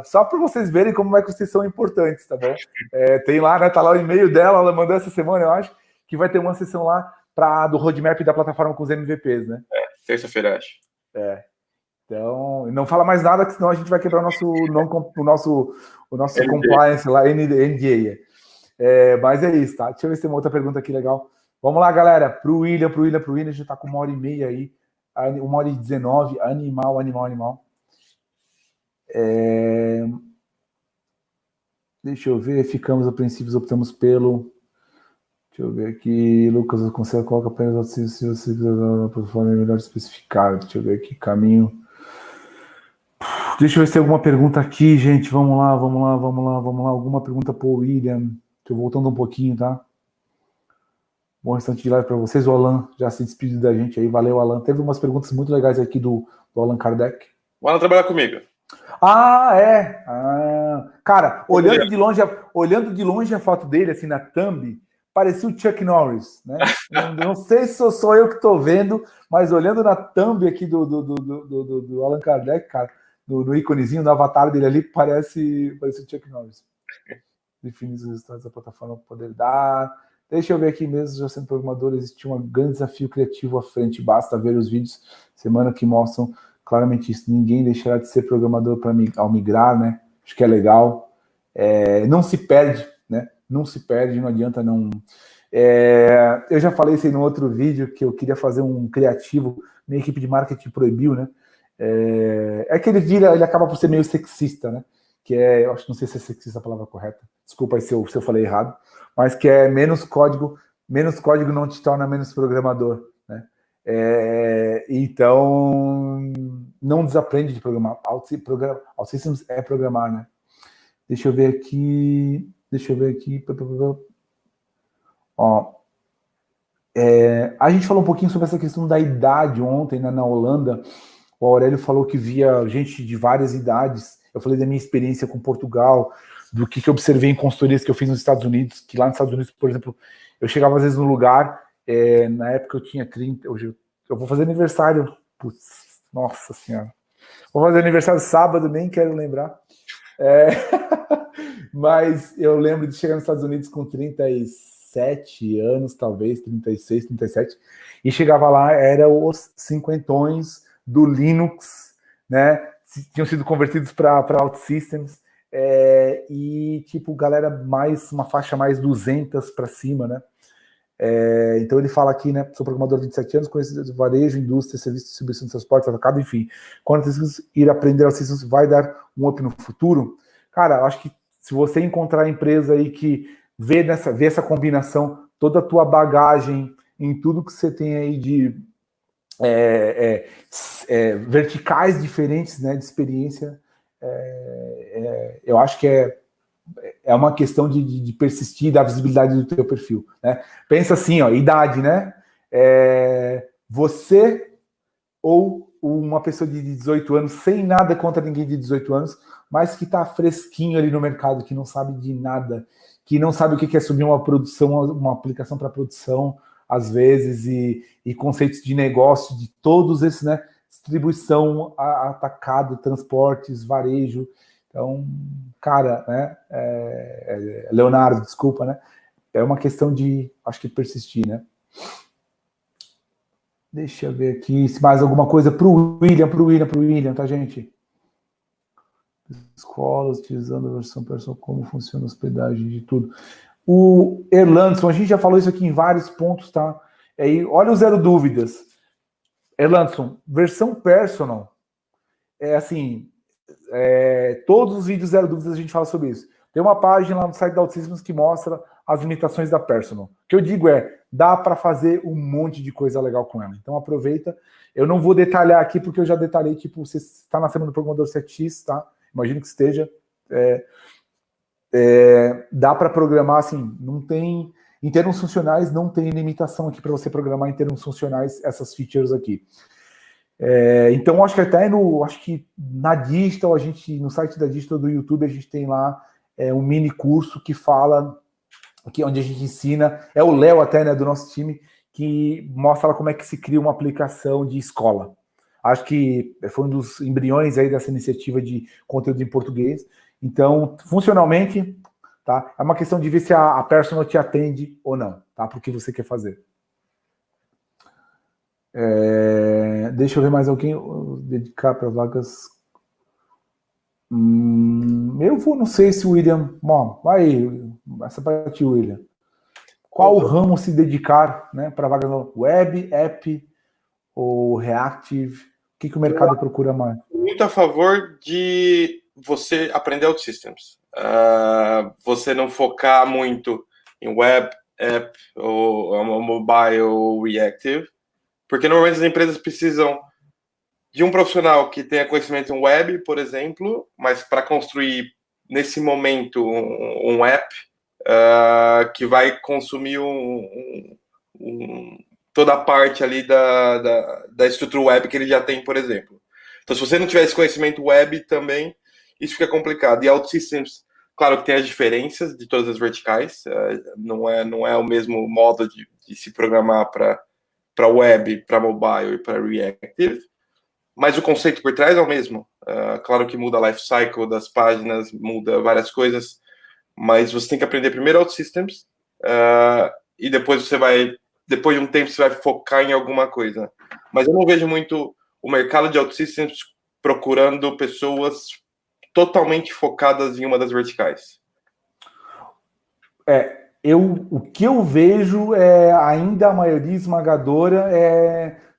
só para vocês verem como é que vocês são importantes, tá bom? Tem lá, né? Tá lá o e-mail dela, ela mandou essa semana, eu acho, que vai ter uma sessão lá do roadmap da plataforma com os MVPs, né? Terça-feira, acho. Então, não fala mais nada, que senão a gente vai quebrar o nosso compliance lá, NDA. Mas é isso, tá? Deixa eu ver se tem uma outra pergunta aqui legal. Vamos lá, galera. Pro William, já tá com 1h30 aí. 1h19, animal. Deixa eu ver, ficamos apreensivos, optamos pelo... Deixa eu ver aqui, Lucas, eu consigo colocar apenas se você na plataforma melhor especificada. Deixa eu ver aqui, caminho. Deixa eu ver se tem alguma pergunta aqui, gente. Vamos lá. Alguma pergunta pro William. Estou voltando um pouquinho, tá? Bom restante de live para vocês. O Alan já se despediu da gente aí. Valeu, Alan. Teve umas perguntas muito legais aqui do Allan Kardec. O Alan trabalha comigo. Cara, olhando de longe a foto dele, assim, na thumb, parecia o Chuck Norris, né? Não sei se sou eu que estou vendo, mas olhando na thumb aqui do Allan Kardec, cara, no íconezinho, no avatar dele ali, parece o Chuck Norris. Definir os resultados da plataforma para poder dar... Deixa eu ver aqui mesmo, já sendo programador, existe um grande desafio criativo à frente, basta ver os vídeos semana que mostram claramente isso. Ninguém deixará de ser programador ao migrar, né? Acho que é legal. Não se perde, né? Não se perde, não adianta não... eu já falei isso aí no outro vídeo, que eu queria fazer um criativo, minha equipe de marketing proibiu, né? Que ele acaba por ser meio sexista, né? Eu acho que não sei se é sexista a palavra correta, desculpa aí se eu falei errado, mas que é menos código não te torna menos programador, né? Então, não desaprende de programar. OutSystems é programar, né? Deixa eu ver aqui. Ó, a gente falou um pouquinho sobre essa questão da idade ontem, né, na Holanda. O Aurélio falou que via gente de várias idades. Eu falei da minha experiência com Portugal, do que eu observei em consultorias que eu fiz nos Estados Unidos, que lá nos Estados Unidos, por exemplo, eu chegava às vezes no lugar, na época eu tinha 30, hoje eu vou fazer aniversário, putz, nossa senhora. Vou fazer aniversário sábado, nem quero lembrar. Mas eu lembro de chegar nos Estados Unidos com 37 anos, talvez, 36, 37, e chegava lá, era os cinquentões do Linux, né? Tinham sido convertidos para OutSystems, e tipo, galera uma faixa mais 200 para cima, né? Então ele fala aqui, né? Sou programador de 27 anos, conhecido de varejo, indústria, serviço de distribuição de transporte, atacado, enfim. Quando vocês ir aprender OutSystems vai dar um up no futuro? Cara, eu acho que se você encontrar a empresa aí que vê essa combinação, toda a tua bagagem em tudo que você tem aí de verticais diferentes, né, de experiência, eu acho que é uma questão de persistir, da visibilidade do teu perfil, né? Pensa assim, ó, idade, né? Você ou uma pessoa de 18 anos, sem nada contra ninguém de 18 anos, mas que está fresquinho ali no mercado, que não sabe de nada, que não sabe o que é subir uma produção, uma aplicação para produção, às vezes, e conceitos de negócio, de todos esses, né? Distribuição, atacado, transportes, varejo. Então, cara, né? Leonardo, desculpa, né? É uma questão de, acho que persistir, né? Deixa eu ver aqui se mais alguma coisa para o William, tá, gente? Escolas, utilizando a versão personal, como funciona a hospedagem de tudo. O Erlandson, a gente já falou isso aqui em vários pontos, tá? Olha o zero dúvidas. Erlandson, versão personal, assim, todos os vídeos zero dúvidas a gente fala sobre isso. Tem uma página lá no site da OutSystems que mostra as limitações da personal. O que eu digo dá para fazer um monte de coisa legal com ela. Então aproveita. Eu não vou detalhar aqui, porque eu já detalhei, tipo, você está na semana do programador 7x, tá? Imagino que esteja. Dá para programar, assim, não tem... Em termos funcionais, não tem limitação aqui para você programar em termos funcionais essas features aqui. Então, acho que até na Digital, no site da Digital do YouTube, a gente tem lá um mini curso que fala, onde a gente ensina, o Léo até, né, do nosso time, que mostra lá como é que se cria uma aplicação de escola. Acho que foi um dos embriões aí dessa iniciativa de conteúdo em português. Então, funcionalmente, tá? É uma questão de ver se a personal te atende ou não, tá? Para o que você quer fazer. Deixa eu ver mais alguém dedicar para vagas. Não sei se o William. Bom, vai, essa para ti, William. Qual ramo se dedicar, né, para vagas web, app ou reactive? O que o mercado procura mais? Muito a favor de você aprender OutSystems. Você não focar muito em web, app, ou mobile, ou reactive, porque normalmente as empresas precisam de um profissional que tenha conhecimento em web, por exemplo, mas para construir, nesse momento, um app que vai consumir toda a parte ali da estrutura web que ele já tem, por exemplo. Então, se você não tiver esse conhecimento web também, isso fica complicado. E OutSystems, claro que tem as diferenças de todas as verticais, não é o mesmo modo de se programar para web, para mobile e para reactive, mas o conceito por trás é o mesmo. Claro que muda a life cycle das páginas, muda várias coisas, mas você tem que aprender primeiro OutSystems, e depois depois de um tempo, você vai focar em alguma coisa. Mas eu não vejo muito o mercado de OutSystems procurando pessoas totalmente focadas em uma das verticais. O que eu vejo é ainda a maioria esmagadora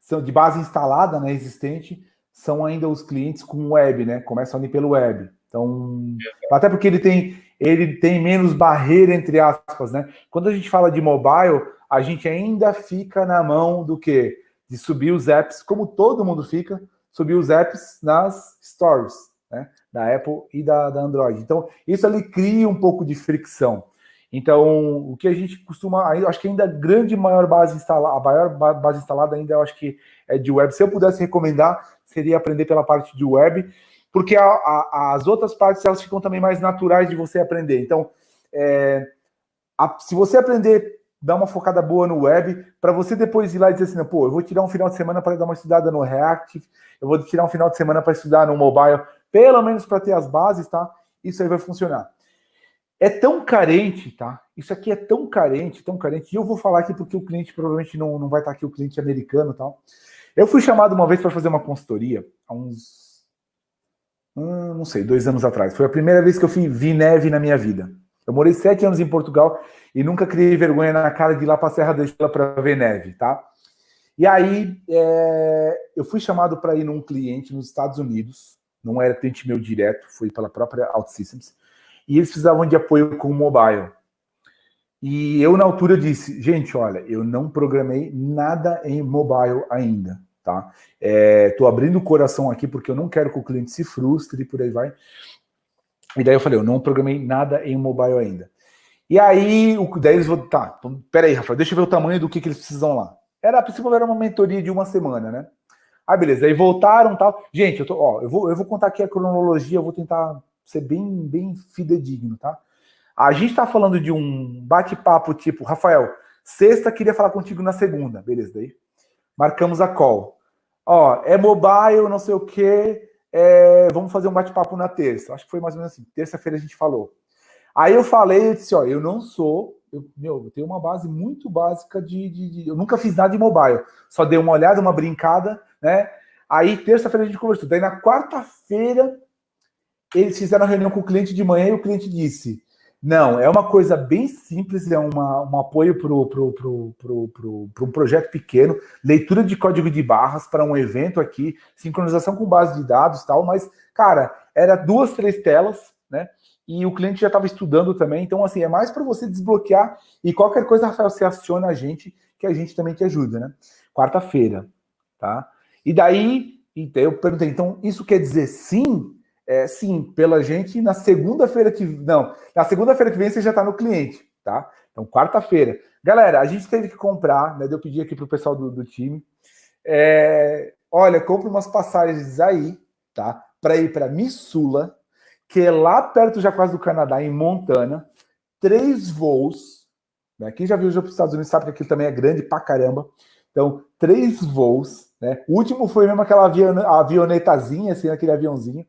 são de base instalada, né, existente, são ainda os clientes com web, né? Começam ali pelo web. Então, até porque ele tem menos barreira, entre aspas, né? Quando a gente fala de mobile, a gente ainda fica na mão do quê? De subir os apps, como todo mundo fica, subir os apps nas stores, né? Da Apple e da Android. Então, isso ali cria um pouco de fricção. Então, o que a gente costuma, acho que ainda a maior base instalada ainda, eu acho que é de web. Se eu pudesse recomendar, seria aprender pela parte de web, porque as outras partes, elas ficam também mais naturais de você aprender. Então, se você aprender, dar uma focada boa no web, para você depois ir lá e dizer assim, pô, eu vou tirar um final de semana para dar uma estudada no React, eu vou tirar um final de semana para estudar no mobile, pelo menos para ter as bases, tá? Isso aí vai funcionar. É tão carente, tá? Isso aqui é tão carente, e eu vou falar aqui porque o cliente provavelmente não vai estar aqui, o cliente americano e tal. Eu fui chamado uma vez para fazer uma consultoria, há uns, não sei, 2 anos atrás. Foi a primeira vez que eu vi neve na minha vida. Eu morei 7 anos em Portugal e nunca criei vergonha na cara de ir lá para a Serra da Estrela para ver neve, tá? E aí, eu fui chamado para ir num cliente nos Estados Unidos, não era cliente meu direto, foi pela própria OutSystems, e eles precisavam de apoio com o mobile. E eu, na altura, disse, gente, olha, eu não programei nada em mobile ainda, tá? Tô abrindo o coração aqui porque eu não quero que o cliente se frustre e por aí vai. E daí eu falei, eu não programei nada em mobile ainda. E aí, daí eles vão, tá, então, peraí, Rafael, deixa eu ver o tamanho do que eles precisam lá. A princípio era uma mentoria de 1 semana, né? Aí beleza, aí voltaram e tal. Gente, eu vou contar aqui a cronologia, eu vou tentar ser bem fidedigno, tá? A gente tá falando de um bate-papo tipo, Rafael, sexta queria falar contigo na segunda, beleza, daí marcamos a call. É mobile, não sei o quê, vamos fazer um bate-papo na terça. Acho que foi mais ou menos assim, terça-feira a gente falou. Aí eu falei, eu disse, eu não sou, eu tenho uma base muito básica eu nunca fiz nada de mobile, só dei uma olhada, uma brincada, né? Aí terça-feira a gente conversou. Daí na quarta-feira eles fizeram a reunião com o cliente de manhã e o cliente disse, não, é uma coisa bem simples, é um apoio para um projeto pequeno, leitura de código de barras para um evento aqui, sincronização com base de dados e tal, mas, cara, era 2, 3 telas, né? E o cliente já estava estudando também, então, assim, é mais para você desbloquear e qualquer coisa, Rafael, você aciona a gente, que a gente também te ajuda, né? Quarta-feira, tá? E daí, então, eu perguntei, então, isso quer dizer sim? Sim, pela gente, na segunda-feira que vem você já está no cliente, tá? Então, quarta-feira. Galera, a gente teve que comprar, né? Eu pedi aqui para o pessoal do time. Olha, compra umas passagens aí, tá? Para ir para Missoula, que é lá perto já quase do Canadá, em Montana, 3 voos, né? Quem já viajou para os Estados Unidos sabe que aquilo também é grande pra caramba. Então, 3 voos, né? O último foi mesmo aquela avionetazinha, assim, aquele aviãozinho.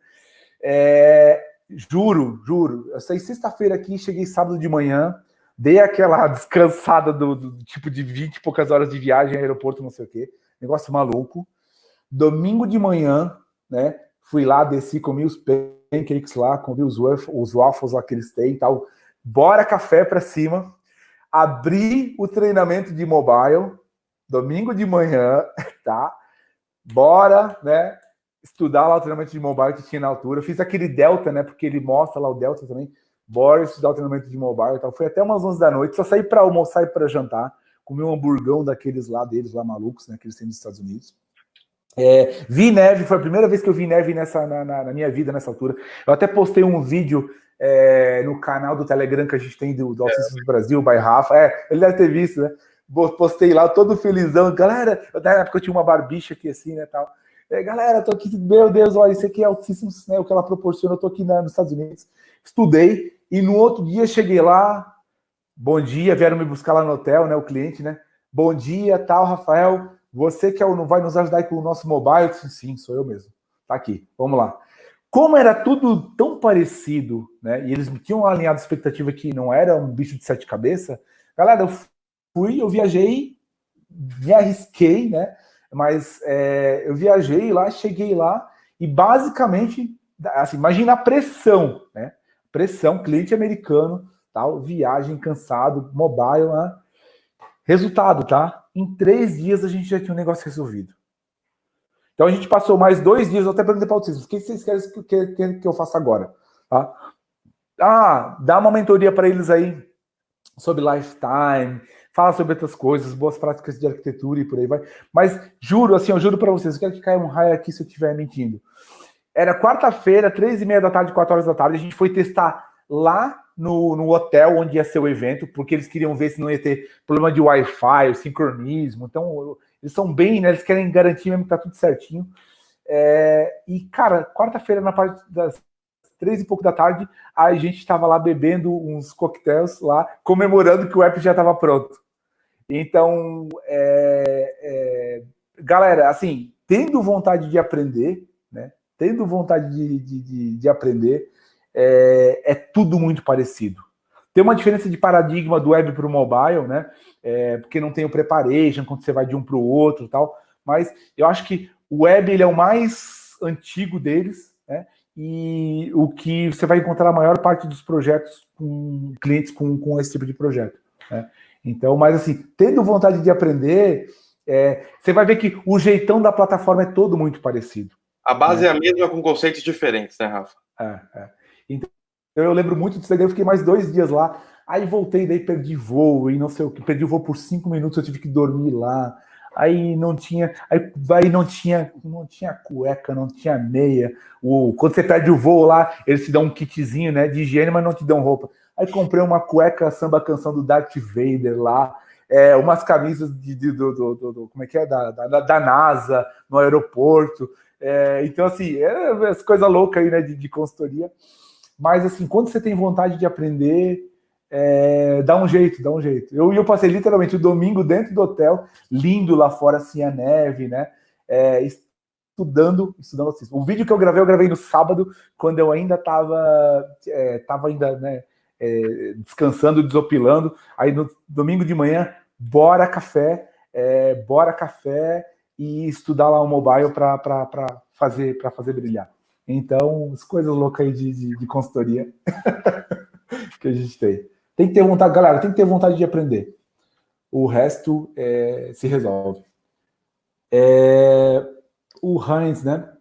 Juro, eu saí sexta-feira aqui, cheguei sábado de manhã, dei aquela descansada do tipo de 20 e poucas horas de viagem, aeroporto, não sei o quê, negócio maluco. Domingo de manhã, né? Fui lá, desci, comi os pancakes lá, comi os waffles lá que eles têm e tal. Bora café pra cima. Abri o treinamento de mobile, domingo de manhã, tá? Bora, né? Estudar lá o treinamento de mobile que tinha na altura. Eu fiz aquele Delta, né? Porque ele mostra lá o Delta também. Bora estudar o treinamento de mobile e tal. Foi até umas 11 da noite. Só saí para almoçar e para jantar. Comi um hamburgão daqueles lá deles, lá malucos, né? Que eles têm nos Estados Unidos. Vi neve, foi a primeira vez que eu vi neve na minha vida nessa altura. Eu até postei um vídeo no canal do Telegram que a gente tem do OutSystems do Brasil, by Rafa. Ele deve ter visto, né? Postei lá todo felizão. Galera, na época eu tinha uma barbicha aqui assim, né, tal. Galera, tô aqui, meu Deus, olha, isso aqui é OutSystems, né, o que ela proporciona, eu tô aqui nos Estados Unidos. Estudei, e no outro dia cheguei lá, bom dia, vieram me buscar lá no hotel, né, o cliente, né, bom dia, tal, Rafael, você que não vai nos ajudar aí com o nosso mobile? Eu disse, sim, sou eu mesmo, tá aqui, vamos lá. Como era tudo tão parecido, né, e eles tinham alinhado a expectativa que não era um bicho de 7 cabeças, galera, eu eu viajei, me arrisquei, né? Mas eu viajei lá, cheguei lá e basicamente, assim, imagina a pressão, né? Pressão, cliente americano, tal, viagem, cansado, mobile, né? Resultado, tá? Em 3 dias a gente já tinha um negócio resolvido. Então a gente passou mais 2 dias, eu até perguntei para vocês, o que vocês querem que eu faça agora? Tá? Dá uma mentoria para eles aí sobre lifetime, fala sobre outras coisas, boas práticas de arquitetura e por aí vai. Mas juro, assim, eu juro para vocês, eu quero que caia um raio aqui se eu estiver mentindo. Era quarta-feira, 3h30 da tarde, 4 horas da tarde, a gente foi testar lá no hotel onde ia ser o evento, porque eles queriam ver se não ia ter problema de Wi-Fi, o sincronismo. Então, eles são bem, né? Eles querem garantir mesmo que tá tudo certinho. E, cara, quarta-feira, na parte das 3 e pouco da tarde, a gente estava lá bebendo uns coquetéis lá, comemorando que o app já estava pronto. Então, galera, assim, tendo vontade de aprender, né? Tendo vontade de aprender, é tudo muito parecido. Tem uma diferença de paradigma do web para o mobile, né? Porque não tem o preparation, quando você vai de um para o outro e tal. Mas eu acho que o web ele é o mais antigo deles, né? E o que você vai encontrar a maior parte dos projetos com clientes com esse tipo de projeto, né? Então, mas assim, tendo vontade de aprender, você vai ver que o jeitão da plataforma é todo muito parecido. A base é a mesma com conceitos diferentes, né, Rafa? Então, eu lembro muito disso daí, eu fiquei mais 2 dias lá, aí voltei, daí perdi voo, e não sei o que, perdi o voo por 5 minutos, eu tive que dormir lá, aí não tinha cueca, não tinha meia, quando você perde o voo lá, eles te dão um kitzinho, né, de higiene, mas não te dão roupa. Aí comprei uma cueca samba canção do Darth Vader lá, umas camisas como é que é, da NASA, no aeroporto. Então, assim, essa coisa louca aí, né, de consultoria. Mas, assim, quando você tem vontade de aprender, dá um jeito. Eu passei literalmente o domingo dentro do hotel, lindo lá fora, assim, a neve, né? Estudando assim. O vídeo que eu gravei no sábado, quando eu ainda estava ainda, né, descansando, desopilando. Aí no domingo de manhã, bora café e estudar lá o mobile para fazer brilhar. Então, as coisas loucas aí de consultoria que a gente tem. Tem que ter vontade, galera, tem que ter vontade de aprender. O resto se resolve. O Heinz, né?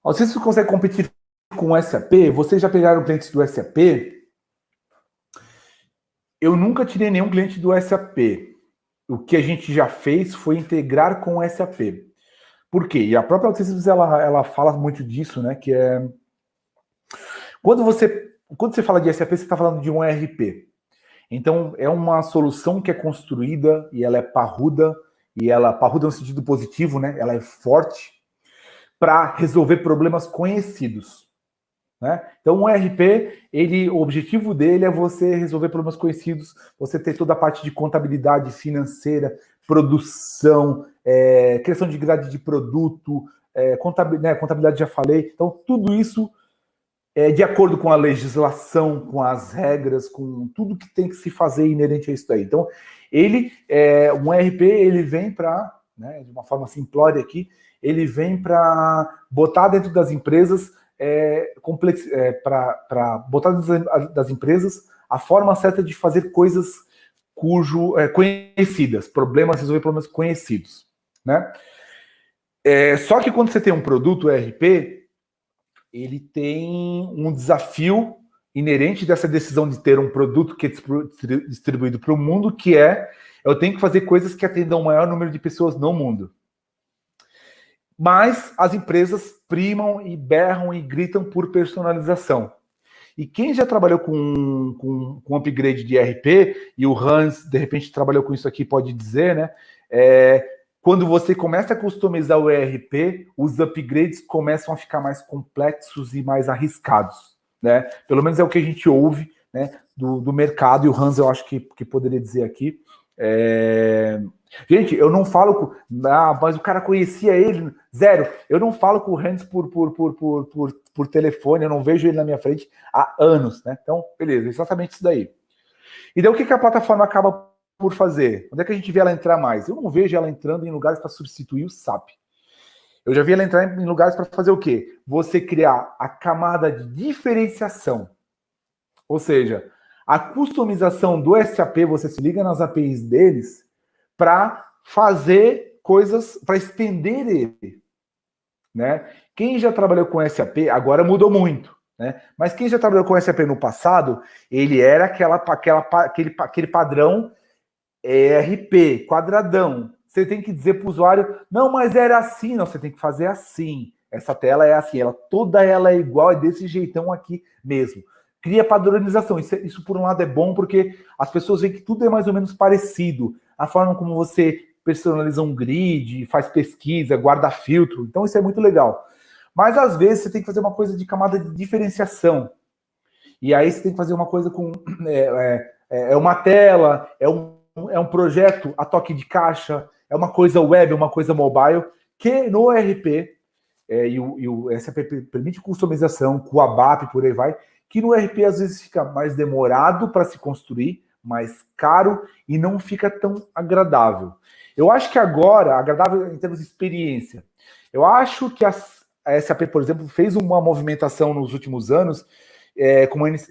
Não sei se você consegue competir com o SAP. Vocês já pegaram clientes do SAP? Eu nunca tirei nenhum cliente do SAP. O que a gente já fez foi integrar com o SAP. Por quê? E a própria Autosystems, ela fala muito disso, né? Que quando você fala de SAP, você está falando de um ERP. Então, é uma solução que é construída e ela é parruda, parruda no sentido positivo, né? Ela é forte para resolver problemas conhecidos, né? Então, o ERP, o objetivo dele é você resolver problemas conhecidos, você ter toda a parte de contabilidade financeira, produção, criação de grade de produto, contabilidade já falei. Então, tudo isso de acordo com a legislação, com as regras, com tudo que tem que se fazer inerente a isso daí. Então, um ERP, ele vem para, né, de uma forma simplória aqui, ele vem para botar dentro das empresas, para botar dentro das empresas a forma certa de fazer coisas conhecidas, resolver problemas conhecidos, né? Só que quando você tem um produto ERP, ele tem um desafio inerente dessa decisão de ter um produto que é distribuído para o mundo, que eu tenho que fazer coisas que atendam o maior número de pessoas no mundo. Mas as empresas primam e berram e gritam por personalização. E quem já trabalhou com upgrade de ERP, e o Hans, de repente, trabalhou com isso aqui, pode dizer, né? Quando você começa a customizar o ERP, os upgrades começam a ficar mais complexos e mais arriscados, né? Pelo menos é o que a gente ouve, né, do mercado, e o Hans eu acho que poderia dizer aqui. Gente, eu não falo mas o cara conhecia ele, zero. Eu não falo com o Hans por telefone, eu não vejo ele na minha frente há anos, né? Então, beleza, exatamente isso daí. E daí o que a plataforma acaba por fazer? Onde é que a gente vê ela entrar mais? Eu não vejo ela entrando em lugares para substituir o SAP. Eu já vi ela entrar em lugares para fazer o quê? Você criar a camada de diferenciação. Ou seja, a customização do SAP, você se liga nas APIs deles para fazer coisas, para estender ele. Né? Quem já trabalhou com SAP, agora mudou muito. Né? Mas quem já trabalhou com SAP no passado, ele era aquele padrão ERP, quadradão. Você tem que dizer para o usuário, não, mas era assim, não, você tem que fazer assim. Essa tela é assim, toda ela é igual, é desse jeitão aqui mesmo. Cria padronização. Isso, por um lado, é bom, porque as pessoas veem que tudo é mais ou menos parecido. A forma como você personaliza um grid, faz pesquisa, guarda filtro. Então, isso é muito legal. Mas, às vezes, você tem que fazer uma coisa de camada de diferenciação. E aí, você tem que fazer uma coisa com... uma tela, é um projeto a toque de caixa, é uma coisa web, uma coisa mobile, que no ERP, e o SAP permite customização, com o ABAP, por aí vai, que no ERP às vezes fica mais demorado para se construir, mais caro e não fica tão agradável. Eu acho que agora, agradável em termos de experiência, eu acho que a SAP, por exemplo, fez uma movimentação nos últimos anos,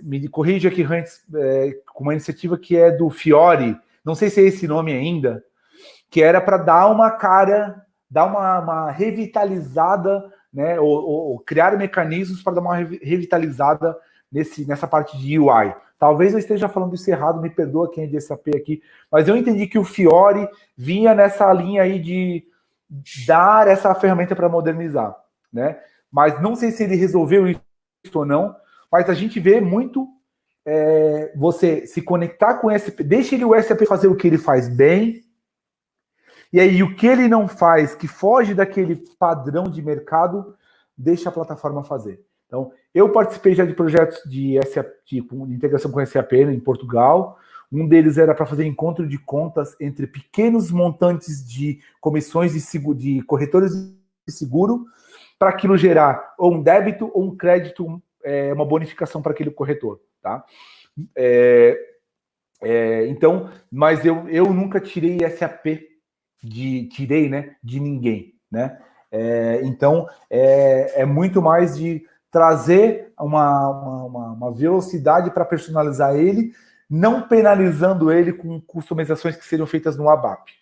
me corrija aqui antes, com uma iniciativa que é do Fiori, não sei se é esse nome ainda, que era para dar uma cara, dar uma revitalizada, né, ou criar mecanismos para dar uma revitalizada nessa parte de UI. Talvez eu esteja falando isso errado, me perdoa quem é de SAP aqui, mas eu entendi que o Fiori vinha nessa linha aí de dar essa ferramenta para modernizar, né? Mas não sei se ele resolveu isso ou não, mas a gente vê muito você se conectar com o SAP, deixa o SAP fazer o que ele faz bem, e aí o que ele não faz, que foge daquele padrão de mercado, deixa a plataforma fazer. Então, eu participei já de projetos de SAP, de integração com SAP em Portugal. Um deles era para fazer encontro de contas entre pequenos montantes de comissões de corretores de seguro, para aquilo gerar ou um débito ou um crédito, uma bonificação para aquele corretor. Tá? Então, mas eu nunca tirei SAP de ninguém. Né? Então, é muito mais de trazer uma velocidade para personalizar ele, não penalizando ele com customizações que seriam feitas no ABAP.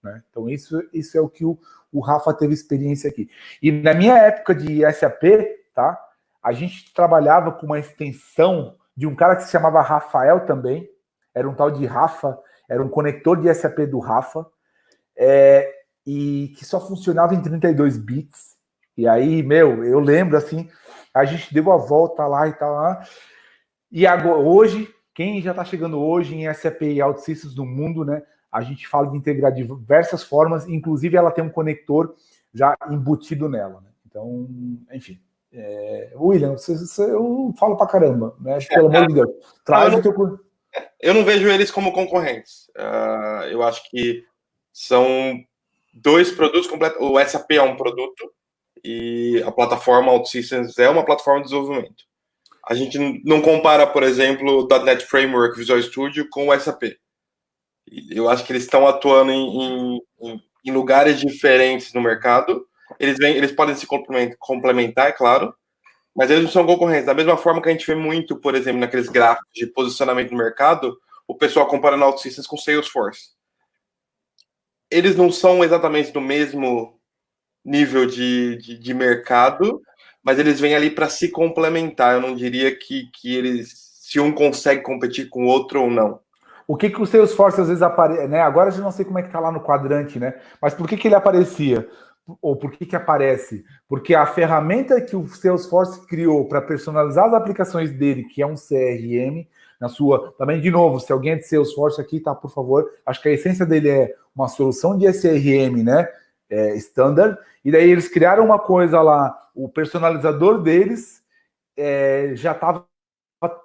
Né? Então, isso é o que o Rafa teve experiência aqui. E na minha época de SAP, tá, a gente trabalhava com uma extensão de um cara que se chamava Rafael também, era um tal de Rafa, era um conector de SAP do Rafa, e que só funcionava em 32 bits. E aí, eu lembro assim, a gente deu a volta lá e tal. E agora, hoje, quem já está chegando hoje em SAP e OutSystems no mundo, né? A gente fala de integrar de diversas formas, inclusive ela tem um conector já embutido nela. Né? Então, enfim. William, eu falo pra caramba, né? Pelo amor de Deus. Traz o teu... Eu não vejo eles como concorrentes. Eu acho que são dois produtos completos. O SAP é um produto e a plataforma OutSystems é uma plataforma de desenvolvimento. A gente não compara, por exemplo, o .NET Framework Visual Studio com o SAP. Eu acho que eles estão atuando em lugares diferentes no mercado. Eles podem se complementar, é claro, mas eles não são concorrentes. Da mesma forma que a gente vê muito, por exemplo, naqueles gráficos de posicionamento no mercado, o pessoal comparando OutSystems com Salesforce. Eles não são exatamente do mesmo nível de mercado, mas eles vêm ali para se complementar. Eu não diria que se um consegue competir com o outro ou não. O que o Salesforce às vezes aparece, né? Agora eu não sei como é que tá lá no quadrante, né? Mas por que ele aparecia? Ou por que aparece? Porque a ferramenta que o Salesforce criou para personalizar as aplicações dele, que é um CRM, na sua... Também, de novo, se alguém é de Salesforce aqui, tá, por favor, acho que a essência dele é uma solução de SRM, né? Standard, e daí eles criaram uma coisa lá, o personalizador deles já estava,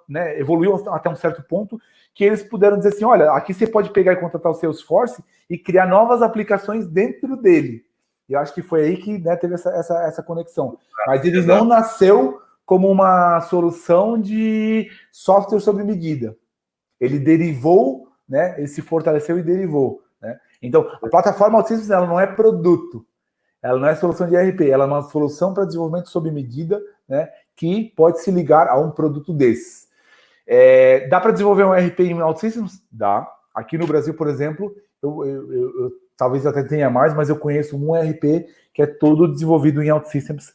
né, evoluiu até um certo ponto, que eles puderam dizer assim, olha, aqui você pode pegar e contratar o Salesforce e criar novas aplicações dentro dele. E eu acho que foi aí que, né, teve essa conexão. Mas ele não nasceu como uma solução de software sob medida. Ele derivou né, ele se fortaleceu e derivou, né? Então, a plataforma OutSystems, ela não é produto, ela não é solução de ERP, ela é uma solução para desenvolvimento sob medida, né, que pode se ligar a um produto desses. Dá para desenvolver um ERP em OutSystems? Dá. Aqui no Brasil, por exemplo, eu talvez até tenha mais, mas eu conheço um ERP que é todo desenvolvido em OutSystems,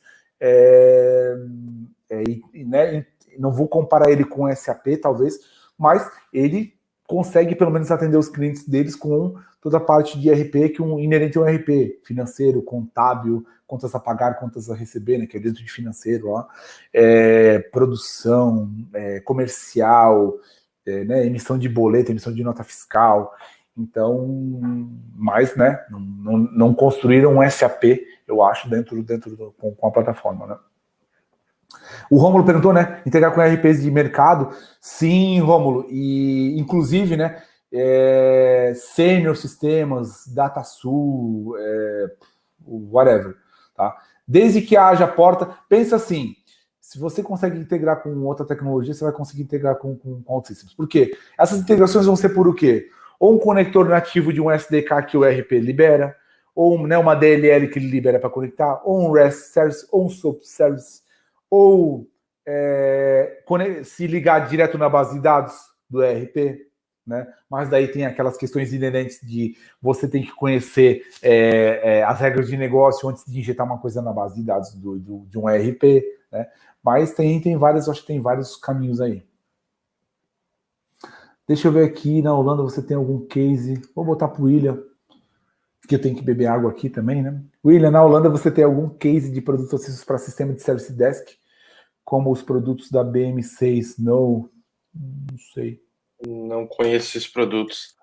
né, não vou comparar ele com SAP, talvez, mas ele consegue pelo menos atender os clientes deles com toda a parte de ERP que inerente ao ERP, financeiro, contábil, contas a pagar, contas a receber, né, que é dentro de financeiro, ó, produção, comercial, né, emissão de boleto, emissão de nota fiscal. Então, mas, né, não construíram um SAP, eu acho, com a plataforma, né? O Rômulo perguntou, né, integrar com RPs de mercado. Sim, Rômulo, e inclusive, né, Senior Sistemas, DataSul, whatever, tá? Desde que haja porta, pensa assim, se você consegue integrar com outra tecnologia, você vai conseguir integrar com OutSystems. Por quê? Essas integrações vão ser por o quê? Ou um conector nativo de um SDK que o ERP libera, ou né, uma DLL que ele libera para conectar, ou um REST Service, ou um SOAP Service, ou se ligar direto na base de dados do ERP, né? Mas daí tem aquelas questões inerentes de você tem que conhecer as regras de negócio antes de injetar uma coisa na base de dados de um ERP, né? Mas tem vários, acho que tem vários caminhos aí. Deixa eu ver aqui, na Holanda você tem algum case, vou botar para o William, que eu tenho que beber água aqui também, né? William, na Holanda você tem algum case de produtos acessíveis para sistema de Service Desk, como os produtos da BM6? Não sei. Não conheço esses produtos.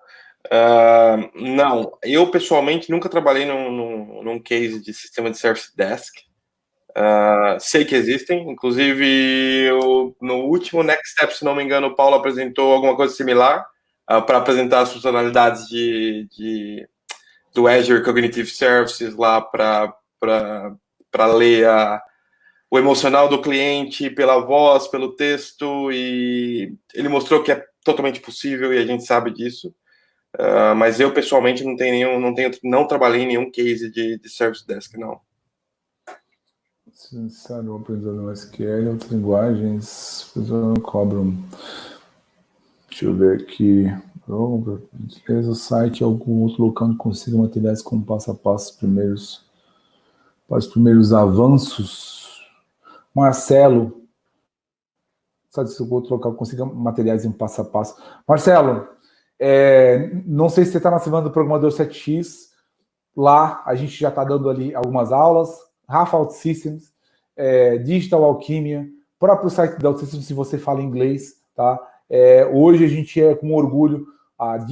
Não, eu pessoalmente nunca trabalhei num case de sistema de Service Desk. Sei que existem, inclusive no último Next Step, se não me engano, o Paulo apresentou alguma coisa similar para apresentar as funcionalidades do Azure Cognitive Services lá para ler o emocional do cliente pela voz, pelo texto, e ele mostrou que é totalmente possível e a gente sabe disso. Mas eu pessoalmente não trabalhei em nenhum case de Service Desk, não. Sabe, aprendizado no SQL, outras linguagens, cobram. Deixa eu ver aqui. O site, algum outro local que consiga materiais com passo a passo para os primeiros avanços. Marcelo, sabe se o outro local consiga materiais em passo a passo. Marcelo, não sei se você está na semana do Programador 7x. Lá a gente já está dando ali algumas aulas. Rafa OutSystems, Digital Alquimia, próprio site da OutSystems, se você fala inglês, tá? Hoje a gente com orgulho,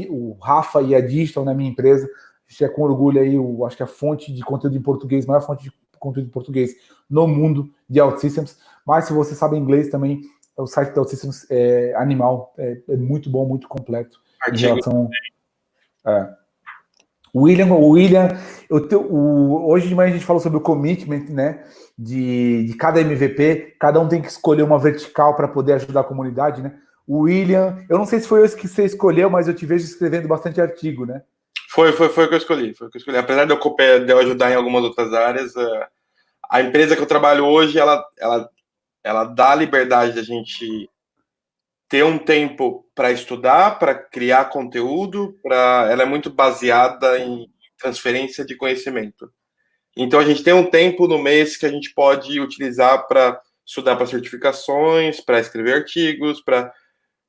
o Rafa e a Digital, na minha empresa, a gente com orgulho aí, acho que a fonte de conteúdo em português, maior fonte de conteúdo em português no mundo de OutSystems, mas se você sabe inglês também, o site da OutSystems é animal, é muito bom, muito completo. Em relação... William, hoje de manhã a gente falou sobre o commitment, né, de cada MVP, cada um tem que escolher uma vertical para poder ajudar a comunidade, né? O William, eu não sei se foi esse que você escolheu, mas eu te vejo escrevendo bastante artigo, né? Foi o que eu escolhi. Apesar de eu ajudar em algumas outras áreas, a empresa que eu trabalho hoje, ela dá a liberdade da gente ter um tempo para estudar, para criar conteúdo, ela é muito baseada em transferência de conhecimento. Então, a gente tem um tempo no mês que a gente pode utilizar para estudar para certificações, para escrever artigos,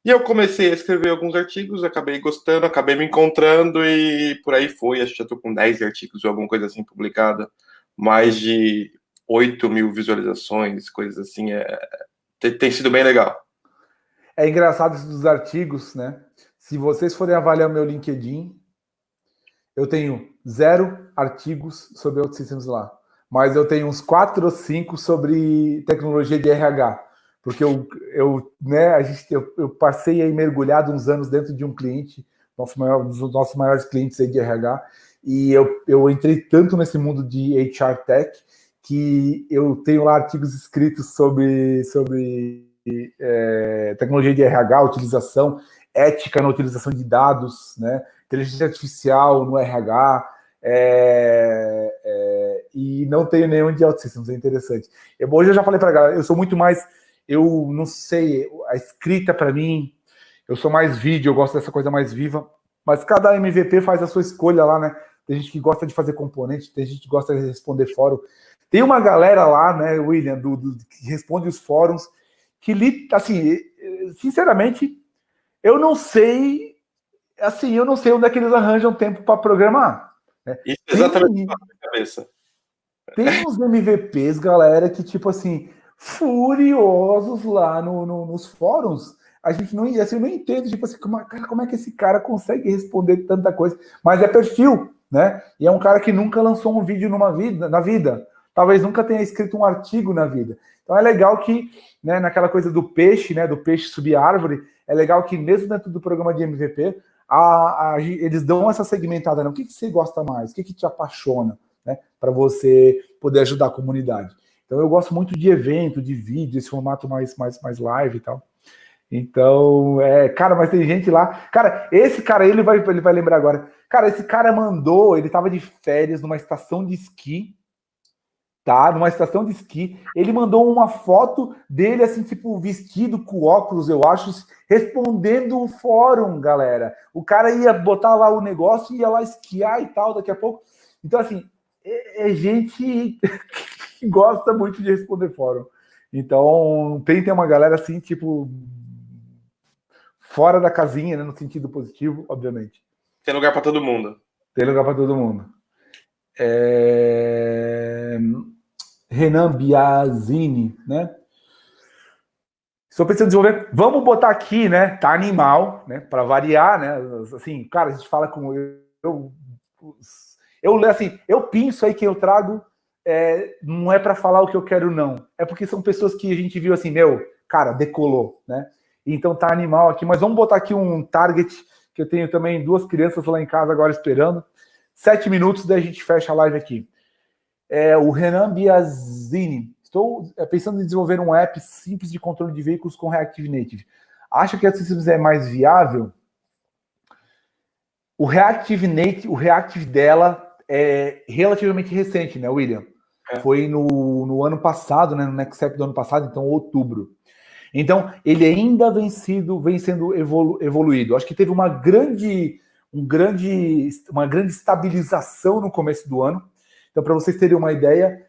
E eu comecei a escrever alguns artigos, acabei gostando, acabei me encontrando e por aí foi. Acho que já estou com 10 artigos ou alguma coisa assim publicada, mais de 8 mil visualizações, coisas assim. Tem sido bem legal. É engraçado isso dos artigos, né? Se vocês forem avaliar o meu LinkedIn, eu tenho 0 artigos sobre OutSystems lá, mas eu tenho uns 4 ou 5 sobre tecnologia de RH, porque eu passei aí mergulhado uns anos dentro de um cliente, um dos nossos maiores clientes aí de RH, e eu entrei tanto nesse mundo de HR Tech que eu tenho lá artigos escritos sobre tecnologia de RH, utilização. ética na utilização de dados, né? Inteligência artificial no RH, e não tenho nenhum de OutSystems, é interessante. Hoje eu já falei para a galera, eu sou muito mais, eu não sei, a escrita para mim, eu sou mais vídeo, eu gosto dessa coisa mais viva, mas cada MVP faz a sua escolha lá, né? Tem gente que gosta de fazer componente, tem gente que gosta de responder fórum. Tem uma galera lá, né, William, que responde os fóruns, que, assim, sinceramente, eu não sei onde é que eles arranjam tempo para programar. Né? Isso é exatamente na minha cabeça. Tem uns MVPs, galera, que, tipo assim, furiosos lá nos fóruns. A gente não, assim, eu não entendo, tipo assim, como é que esse cara consegue responder tanta coisa? Mas é perfil, né? E é um cara que nunca lançou um vídeo na vida. Talvez nunca tenha escrito um artigo na vida. Então é legal que, né, naquela coisa do peixe, né, do peixe subir a árvore, é legal que mesmo dentro do programa de MVP, eles dão essa segmentada, né? O que você gosta mais? O que te apaixona? Né, para você poder ajudar a comunidade. Então eu gosto muito de evento, de vídeo, esse formato mais live e tal. Então, cara, mas tem gente lá. Cara, esse cara, ele vai lembrar agora. Cara, esse cara ele tava de férias numa estação de esqui, tá? Numa estação de esqui. Ele mandou uma foto dele, assim, tipo, vestido com óculos, eu acho, respondendo o fórum, galera. O cara ia botar lá o negócio e ia lá esquiar e tal, daqui a pouco. Então, assim, é gente que gosta muito de responder fórum. Então, tem uma galera assim, tipo, fora da casinha, né, no sentido positivo, obviamente. Tem lugar para todo mundo. Tem lugar para todo mundo. Renan Biazini, né? Estou pensando em desenvolver. Vamos botar aqui, né? Tá animal, né? Para variar, né? Assim, cara, a gente fala com assim, eu penso aí que eu trago não é para falar o que eu quero, não. É porque são pessoas que a gente viu assim, cara, decolou, né? Então tá animal aqui, mas vamos botar aqui um target, que eu tenho também 2 crianças lá em casa agora esperando. 7 minutos, daí a gente fecha a live aqui. O Renan Biazini. Estou pensando em desenvolver um app simples de controle de veículos com Reactive Native. Acha que a Systems é mais viável? O Reactive Native, o Reactive dela é relativamente recente, né, William? Foi no ano passado, né, no NextStep do ano passado, então outubro. Então, ele ainda vem sendo evoluído. Acho que teve uma grande estabilização no começo do ano. Então, para vocês terem uma ideia,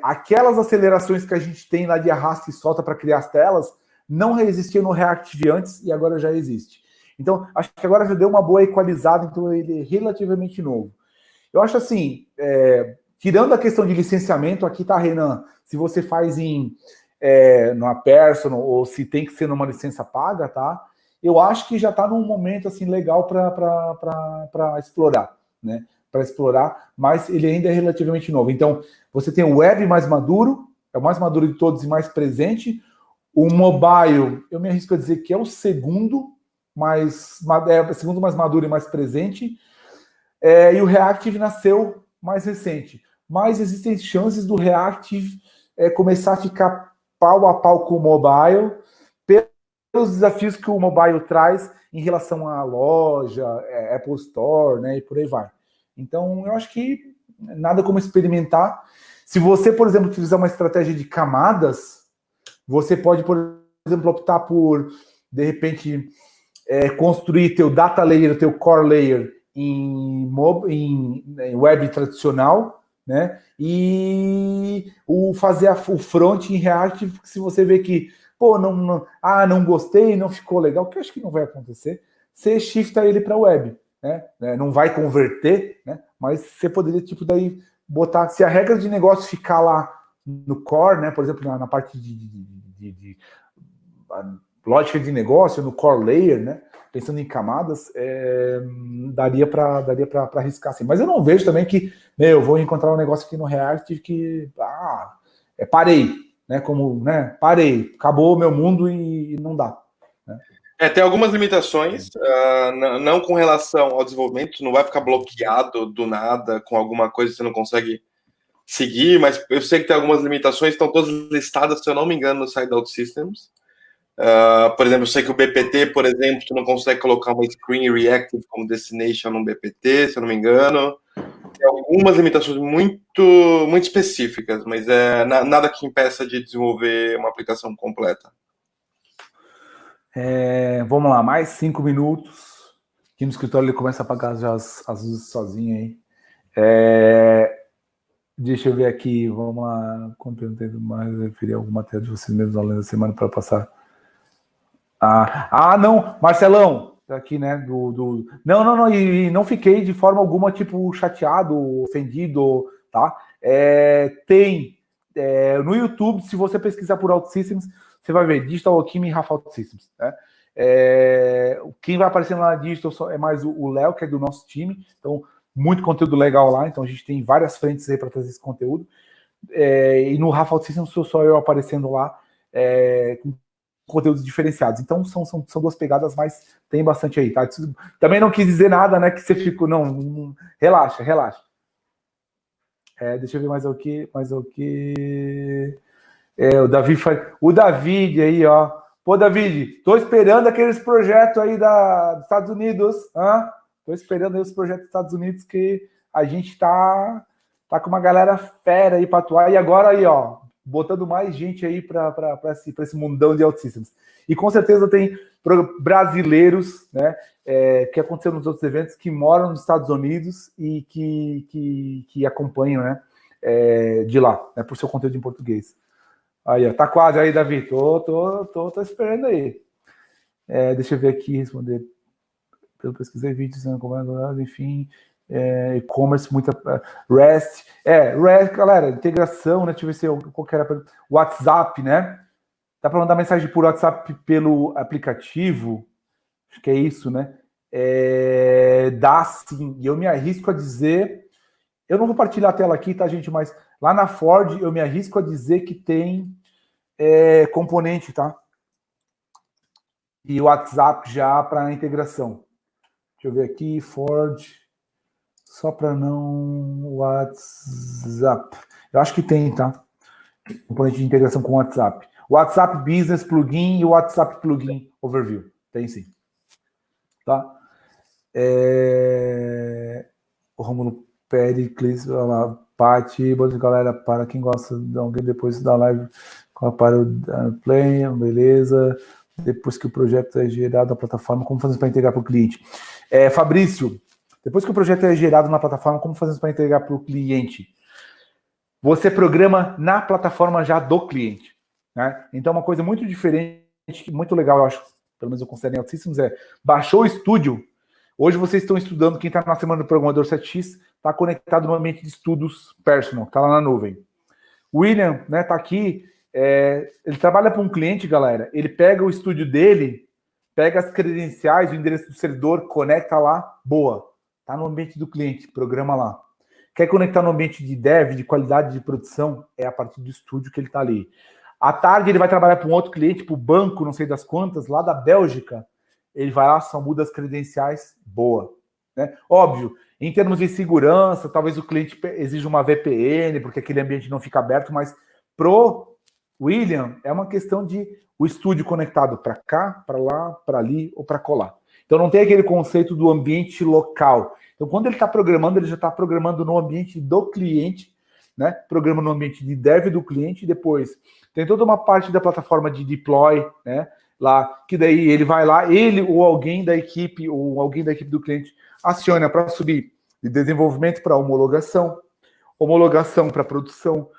aquelas acelerações que a gente tem lá de arrasta e solta para criar as telas, não existiam no Reactive antes e agora já existe. Então, acho que agora já deu uma boa equalizada, então ele é relativamente novo. Eu acho assim, tirando a questão de licenciamento, aqui tá, Renan, se você faz numa personal ou se tem que ser numa licença paga, tá? Eu acho que já está num momento assim legal para explorar, né? Para explorar, mas ele ainda é relativamente novo. Então, você tem o web mais maduro, é o mais maduro de todos e mais presente. O mobile, eu me arrisco a dizer que é o segundo mais maduro e mais presente. E o Reactive nasceu mais recente. Mas existem chances do Reactive começar a ficar pau a pau com o mobile, pelos desafios que o mobile traz em relação à loja, Apple Store, né, e por aí vai. Então, eu acho que nada como experimentar. Se você, por exemplo, utilizar uma estratégia de camadas, você pode, por exemplo, optar por, de repente, construir teu data layer, teu core layer em web tradicional, né? E fazer o front em React, se você vê que, não gostei, não ficou legal, que eu acho que não vai acontecer, você shifta ele para web, né? Não vai converter, né? Mas você poderia, daí botar, se a regra de negócio ficar lá no core, né? Por exemplo, na parte de lógica de negócio, no core layer, né? Pensando em camadas, daria para arriscar assim. Mas eu não vejo também que, eu vou encontrar um negócio aqui no React que, parei, né? Como, né? Parei, acabou o meu mundo e não dá. Né? Tem algumas limitações, não com relação ao desenvolvimento, não vai ficar bloqueado do nada com alguma coisa que você não consegue seguir, mas eu sei que tem algumas limitações, estão todas listadas, se eu não me engano, no site da OutSystems. Por exemplo, eu sei que o BPT, por exemplo, tu não consegue colocar uma screen reactive como destination no BPT, se eu não me engano. Tem algumas limitações muito específicas, mas nada que impeça de desenvolver uma aplicação completa. Vamos lá, mais 5 minutos. Aqui no escritório ele começa a apagar já as luzes sozinho aí. Deixa eu ver aqui, vamos lá. Quanto eu tenho mais, eu referir alguma matéria de vocês mesmos ao longo da semana para passar. Não, Marcelão, tá aqui, né? Não, e não fiquei de forma alguma, tipo, chateado, ofendido, tá? Tem no YouTube, se você pesquisar por OutSystems, você vai ver Digital Alchemy e Rafa OutSystems, né? Quem vai aparecendo lá na Digital é mais o Léo, que é do nosso time, então muito conteúdo legal lá, então a gente tem várias frentes aí para trazer esse conteúdo, e no Rafa OutSystems sou só eu aparecendo lá, com conteúdos diferenciados. Então são duas pegadas, mas tem bastante aí, tá? Também não quis dizer nada, né, que você ficou, não relaxa. Deixa eu ver mais o que. O Davi faz. O David aí, ó. Pô, David, tô esperando aqueles projetos aí dos Estados Unidos. Tô esperando aí os projetos dos Estados Unidos, que a gente tá com uma galera fera aí para atuar. E agora aí, ó, botando mais gente aí para esse mundão de OutSystems. E com certeza tem brasileiros, né, que aconteceram nos outros eventos, que moram nos Estados Unidos e que acompanham, né, de lá, né, por seu conteúdo em português. Aí, ó, tá quase aí, Davi. Tô esperando aí. Deixa eu ver aqui, responder. Eu pesquisei vídeos, enfim, e-commerce, muita REST. REST, galera, integração, né? Deixa eu ver se qual que era WhatsApp, né? Dá para mandar mensagem por WhatsApp pelo aplicativo? Acho que é isso, né? Dá sim. E eu me arrisco a dizer. Eu não vou partilhar a tela aqui, tá, gente? Mas lá na Ford, eu me arrisco a dizer que tem componente, tá? E o WhatsApp já para integração. Deixa eu ver aqui, Ford. Só para não WhatsApp. Eu acho que tem, tá? Componente de integração com o WhatsApp. WhatsApp Business Plugin e o WhatsApp Plugin Overview. Tem sim. Tá? O Romulo Pericles, Paty, boa noite, galera. Para quem gosta de alguém depois da live, para o Play, beleza. Depois que o projeto é gerado na plataforma, como fazemos para integrar para o cliente? Fabrício, depois que o projeto é gerado na plataforma, como fazemos para integrar para o cliente? Você programa na plataforma já do cliente, né? Então, uma coisa muito diferente, muito legal, eu acho, pelo menos eu considero em OutSystems, baixou o estúdio. Hoje vocês estão estudando, quem está na semana do programador 7x, está conectado no ambiente de estudos personal, está lá na nuvem. O William, né, tá aqui, ele trabalha para um cliente, galera, ele pega o estúdio dele, pega as credenciais, o endereço do servidor, conecta lá, boa, tá no ambiente do cliente, programa lá. Quer conectar no ambiente de dev, de qualidade de produção, é a partir do estúdio que ele tá ali. À tarde ele vai trabalhar para um outro cliente, para o banco, não sei das quantas, lá da Bélgica, ele vai lá, só muda as credenciais, boa. Né? Óbvio, em termos de segurança, talvez o cliente exija uma VPN, porque aquele ambiente não fica aberto, mas pro William é uma questão de o estúdio conectado para cá, para lá, para ali ou para colar. Então não tem aquele conceito do ambiente local. Então quando ele está programando, ele já está programando no ambiente do cliente, né? Programa no ambiente de dev do cliente, e depois tem toda uma parte da plataforma de deploy, né? Lá, que daí ele vai lá, ele ou alguém da equipe do cliente aciona para subir de desenvolvimento para homologação para produção,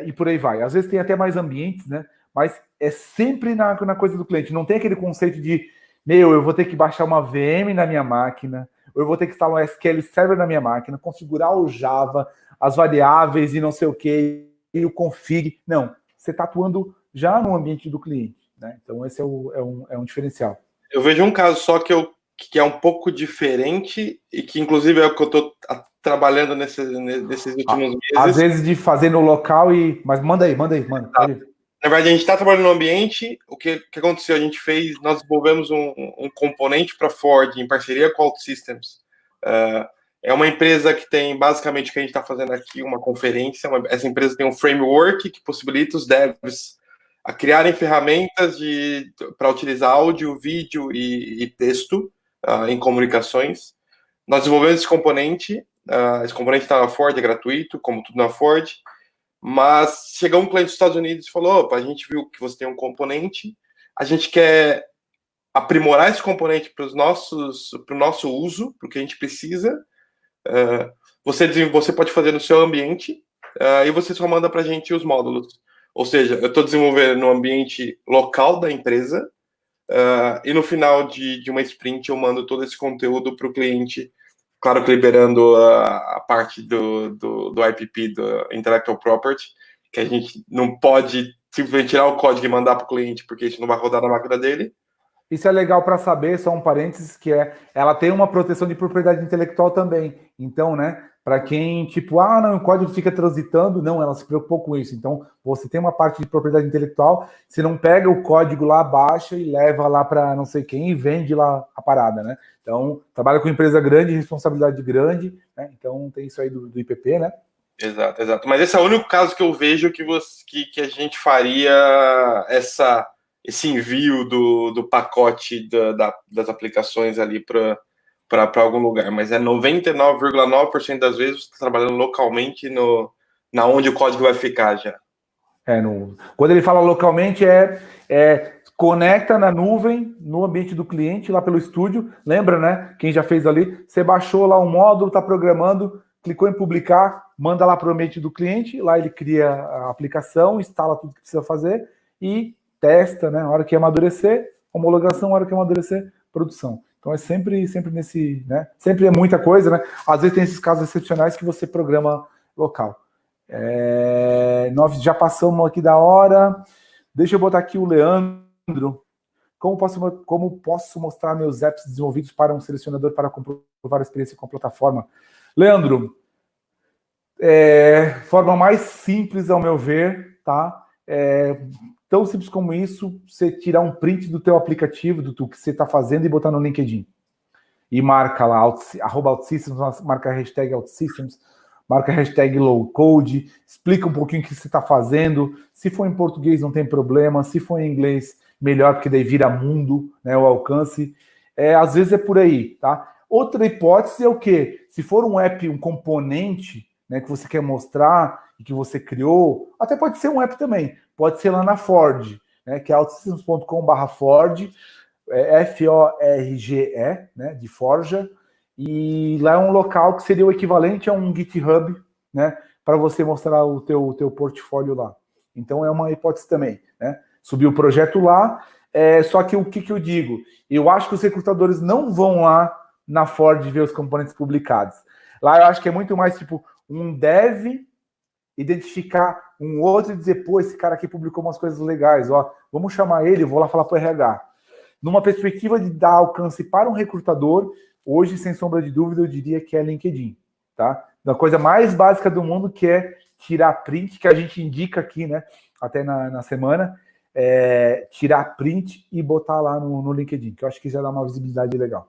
e por aí vai. Às vezes tem até mais ambientes, né? Mas é sempre na coisa do cliente. Não tem aquele conceito de, eu vou ter que baixar uma VM na minha máquina, ou eu vou ter que instalar um SQL Server na minha máquina, configurar o Java, as variáveis e não sei o que, e o config. Não, você está atuando já no ambiente do cliente. Né? Então, esse é um diferencial. Eu vejo um caso só que é um pouco diferente e que, inclusive, é o que eu estou trabalhando nesses últimos meses. Às vezes de fazer no local mas manda aí, mano. Tá. Na verdade, a gente está trabalhando no ambiente. O que aconteceu? Nós desenvolvemos um componente para Ford em parceria com a OutSystems. É uma empresa que tem, basicamente, o que a gente está fazendo aqui, uma conferência. Essa empresa tem um framework que possibilita os devs a criarem ferramentas para utilizar áudio, vídeo e texto em comunicações. Nós desenvolvemos esse componente está na Ford, é gratuito, como tudo na Ford, mas chegou um cliente dos Estados Unidos e falou, opa, a gente viu que você tem um componente, a gente quer aprimorar esse componente para o nosso uso, para o que a gente precisa. Você pode fazer no seu ambiente e você só manda para a gente os módulos. Ou seja, eu estou desenvolvendo no ambiente local da empresa e no final de uma sprint eu mando todo esse conteúdo para o cliente, claro que liberando a parte do IPP, do Intellectual Property, que a gente não pode simplesmente tirar o código e mandar para o cliente, porque isso não vai rodar na máquina dele. Isso é legal para saber, só um parênteses, que ela tem uma proteção de propriedade intelectual também. Então, né, para quem, tipo, não, o código fica transitando, não, ela se preocupou com isso. Então, você tem uma parte de propriedade intelectual, você não pega o código lá, baixa e leva lá para não sei quem e vende lá a parada, né? Então, trabalha com empresa grande, responsabilidade grande, né? Então, tem isso aí do IPP, né? Exato. Mas esse é o único caso que eu vejo que a gente faria esse envio do pacote das aplicações ali para algum lugar. Mas é 99,9% das vezes você está trabalhando localmente na onde o código vai ficar já. Quando ele fala localmente, conecta na nuvem, no ambiente do cliente, lá pelo estúdio. Lembra, né? Quem já fez ali, você baixou lá um módulo, está programando, clicou em publicar, manda lá para o ambiente do cliente, lá ele cria a aplicação, instala tudo que precisa fazer e testa, né? A hora que amadurecer, homologação, a hora que amadurecer, produção. Então é sempre nesse, né? Sempre é muita coisa, né? Às vezes tem esses casos excepcionais que você programa local. Nós já passamos aqui da hora. Deixa eu botar aqui o Leandro. Como posso mostrar meus apps desenvolvidos para um selecionador para comprovar a experiência com a plataforma? Leandro, forma mais simples, ao meu ver, tá? Tão simples como isso, você tirar um print do teu aplicativo, do que você está fazendo e botar no LinkedIn. E marca lá, @OutSystems, marca a hashtag OutSystems, marca a hashtag LowCode, explica um pouquinho o que você está fazendo. Se for em português, não tem problema. Se for em inglês, melhor, porque daí vira mundo, né, o alcance. Às vezes é por aí, tá? Outra hipótese é o quê? Se for um app, um componente, né, que você quer mostrar e que você criou, até pode ser um app também, pode ser lá na Ford, né, que é outsystems.com/Ford, FORGE, né, de Forja, e lá é um local que seria o equivalente a um GitHub, né, para você mostrar o teu portfólio lá. Então é uma hipótese também, né? Subir o projeto lá, só que o que eu digo? Eu acho que os recrutadores não vão lá na Ford ver os componentes publicados. Lá eu acho que é muito mais tipo um dev identificar um outro e dizer, pô, esse cara aqui publicou umas coisas legais, ó, vamos chamar ele, vou lá falar para o RH. Numa perspectiva de dar alcance para um recrutador, hoje, sem sombra de dúvida, eu diria que é LinkedIn, tá? Da coisa mais básica do mundo, que é tirar print, que a gente indica aqui, né, até na semana, tirar print e botar lá no LinkedIn, que eu acho que já dá uma visibilidade legal.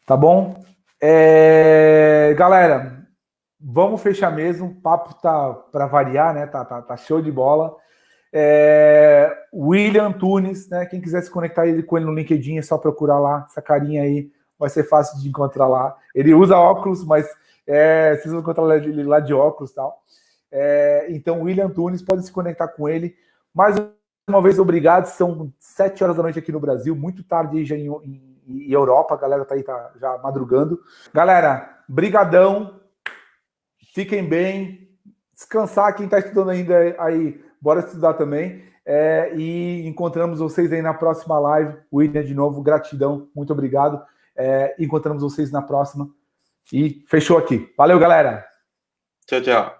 Tá bom? Galera, vamos fechar mesmo. O papo tá para variar, né? Tá show de bola. William Tunes, né? Quem quiser se conectar com ele no LinkedIn, é só procurar lá. Essa carinha aí vai ser fácil de encontrar lá. Ele usa óculos, mas vocês vão encontrar ele lá de óculos e tal. Então, William Tunes, pode se conectar com ele. Mais uma vez, obrigado. São 7 horas da noite aqui no Brasil, muito tarde aí já em Europa, a galera tá aí já madrugando. Galera, brigadão, fiquem bem, descansar, quem tá estudando ainda aí, bora estudar também, e encontramos vocês aí na próxima live. William, de novo, gratidão, muito obrigado, encontramos vocês na próxima, e fechou aqui. Valeu, galera! Tchau.